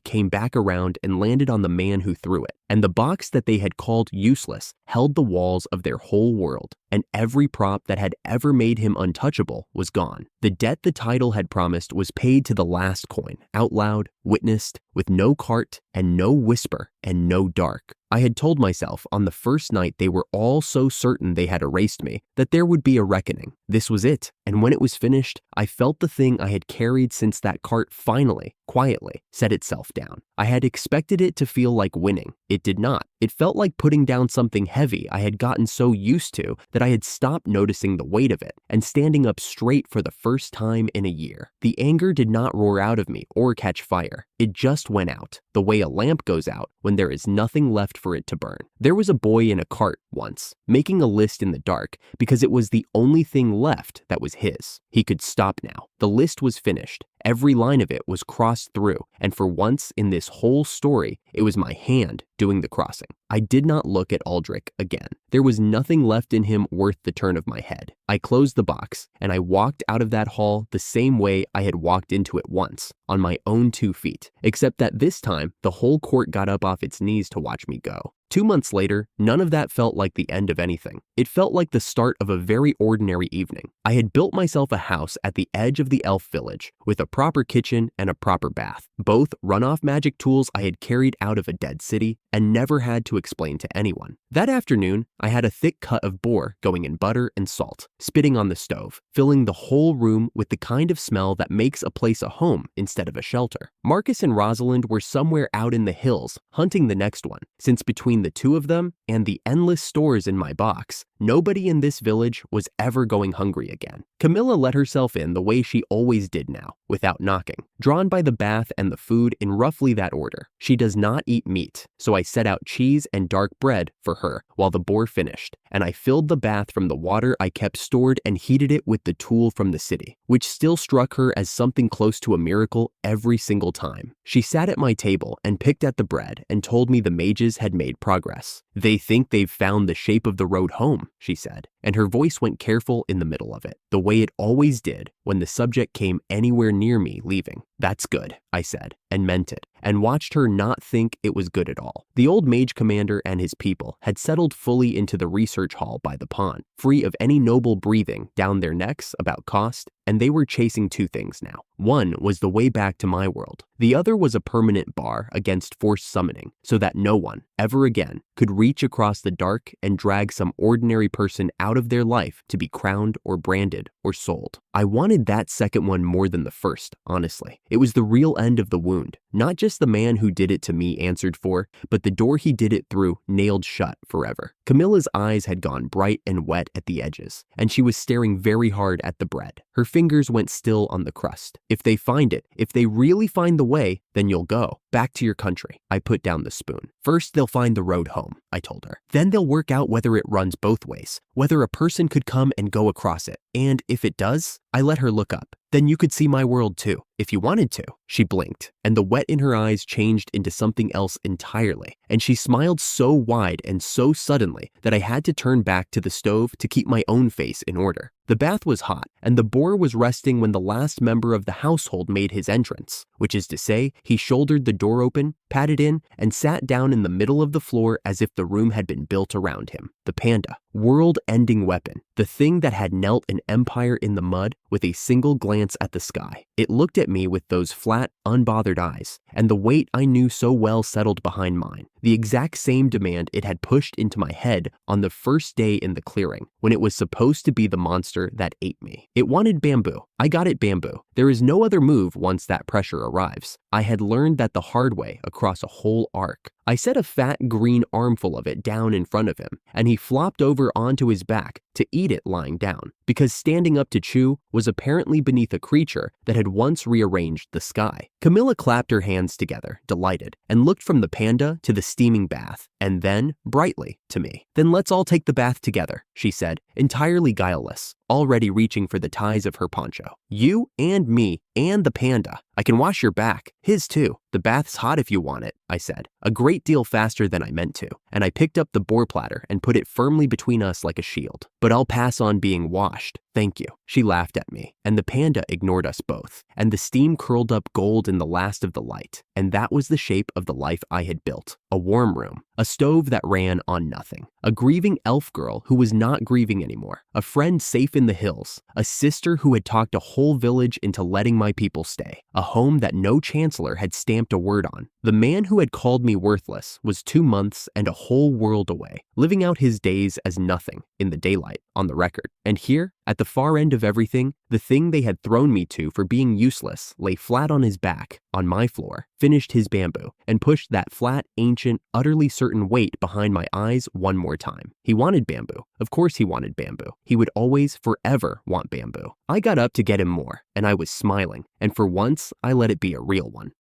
came back around and landed on the man who threw it, and the box that they had called useless held the walls of their whole world, and every prop that had ever made him untouchable was gone. The debt the title had promised was paid to the last coin, out loud, witnessed, with no cart and no whisper and no dark. I had told myself on the first night they were all so certain they had erased me that there would be a reckoning. This was it, and when it was finished, I felt the thing I had carried since that cart finally, quietly, set itself down. I had expected it to feel like winning. It did not. It felt like putting down something heavy I had gotten so used to that I had stopped noticing the weight of it and standing up straight for the first time in a year. The anger did not roar out of me or catch fire. It just went out, the way a lamp goes out when there is nothing left for it to burn. There was a boy in a cart once, making a list in the dark because it was the only thing left that was his. He could stop now. The list was finished. Every line of it was crossed through, and for once in this whole story, it was my hand doing the crossing. I did not look at Aldric again. There was nothing left in him worth the turn of my head. I closed the box, and I walked out of that hall the same way I had walked into it once, on my own 2 feet, except that this time, the whole court got up off its knees to watch me go. 2 months later, none of that felt like the end of anything. It felt like the start of a very ordinary evening. I had built myself a house at the edge of the elf village with a proper kitchen and a proper bath, both runoff magic tools I had carried out of a dead city and never had to explain to anyone. That afternoon, I had a thick cut of boar going in butter and salt, spitting on the stove, filling the whole room with the kind of smell that makes a place a home instead of a shelter. Marcus and Rosalind were somewhere out in the hills, hunting the next one, since between the two of them and the endless stores in my box, nobody in this village was ever going hungry again. Camilla let herself in the way she always did now, without knocking, drawn by the bath and the food in roughly that order. She does not eat meat, so I set out cheese and dark bread for her while the boar finished, and I filled the bath from the water I kept stored and heated it with the tool from the city, which still struck her as something close to a miracle every single time. She sat at my table and picked at the bread and told me the mages had made progress. "They think they've found the shape of the road home," she said, and her voice went careful in the middle of it, the way it always did when the subject came anywhere near me leaving. "That's good," I said, and meant it, and watched her not think it was good at all. The old mage commander and his people had settled fully into the research hall by the pond, free of any noble breathing down their necks about cost, and they were chasing 2 things now. One was the way back to my world. The other was a permanent bar against forced summoning, so that no one, ever again, could reach across the dark and drag some ordinary person out of their life to be crowned or branded or sold. I wanted that second one more than the first, honestly. It was the real end of the wound. Not just the man who did it to me answered for, but the door he did it through nailed shut forever. Camilla's eyes had gone bright and wet at the edges, and she was staring very hard at the bread. Her fingers went still on the crust. "If they find it, if they really find the way, then you'll go back to your country." I put down the spoon. "First, they'll find the road home," I told her. "Then they'll work out whether it runs both ways, whether a person could come and go across it. And if it does," I let her look up, "then you could see my world too, if you wanted to." She blinked, and the wet in her eyes changed into something else entirely, and she smiled so wide and so suddenly that I had to turn back to the stove to keep my own face in order. The bath was hot, and the boar was resting when the last member of the household made his entrance, which is to say, he shouldered the door open, padded in, and sat down in the middle of the floor as if the room had been built around him. The panda, world-ending weapon, the thing that had knelt an empire in the mud with a single glance at the sky. It looked at me with those flat, unbothered eyes, and the weight I knew so well settled behind mine, the exact same demand it had pushed into my head on the first day in the clearing, when it was supposed to be the monster that ate me. It wanted bamboo. I got it bamboo. There is no other move once that pressure arrives. I had learned that the hard way across a whole arc. I set a fat green armful of it down in front of him, and he flopped over onto his back to eat it lying down, because standing up to chew was apparently beneath a creature that had once rearranged the sky. Camilla clapped her hands together, delighted, and looked from the panda to the steaming bath, and then, brightly, to me. "Then let's all take the bath together," she said, entirely guileless, already reaching for the ties of her poncho. "You and me and the panda. I can wash your back. His too. The bath's hot if you want it," I said, a great deal faster than I meant to, and I picked up the boar platter and put it firmly between us like a shield. "But I'll pass on being washed. Thank you." She laughed at me, and the panda ignored us both, and the steam curled up gold in the last of the light, and that was the shape of the life I had built. A warm room, a stove that ran on nothing, a grieving elf girl who was not grieving anymore, a friend safe in the hills, a sister who had talked a whole village into letting my people stay, a home that no chancellor had stamped a word on. The man who had called me worthless was 2 months and a whole world away, living out his days as nothing in the daylight, on the record. And here, at the far end of everything, the thing they had thrown me to for being useless lay flat on his back, on my floor, finished his bamboo, and pushed that flat, ancient, utterly certain weight behind my eyes one more time. He wanted bamboo. Of course he wanted bamboo. He would always, forever want bamboo. I got up to get him more, and I was smiling, and for once, I let it be a real one.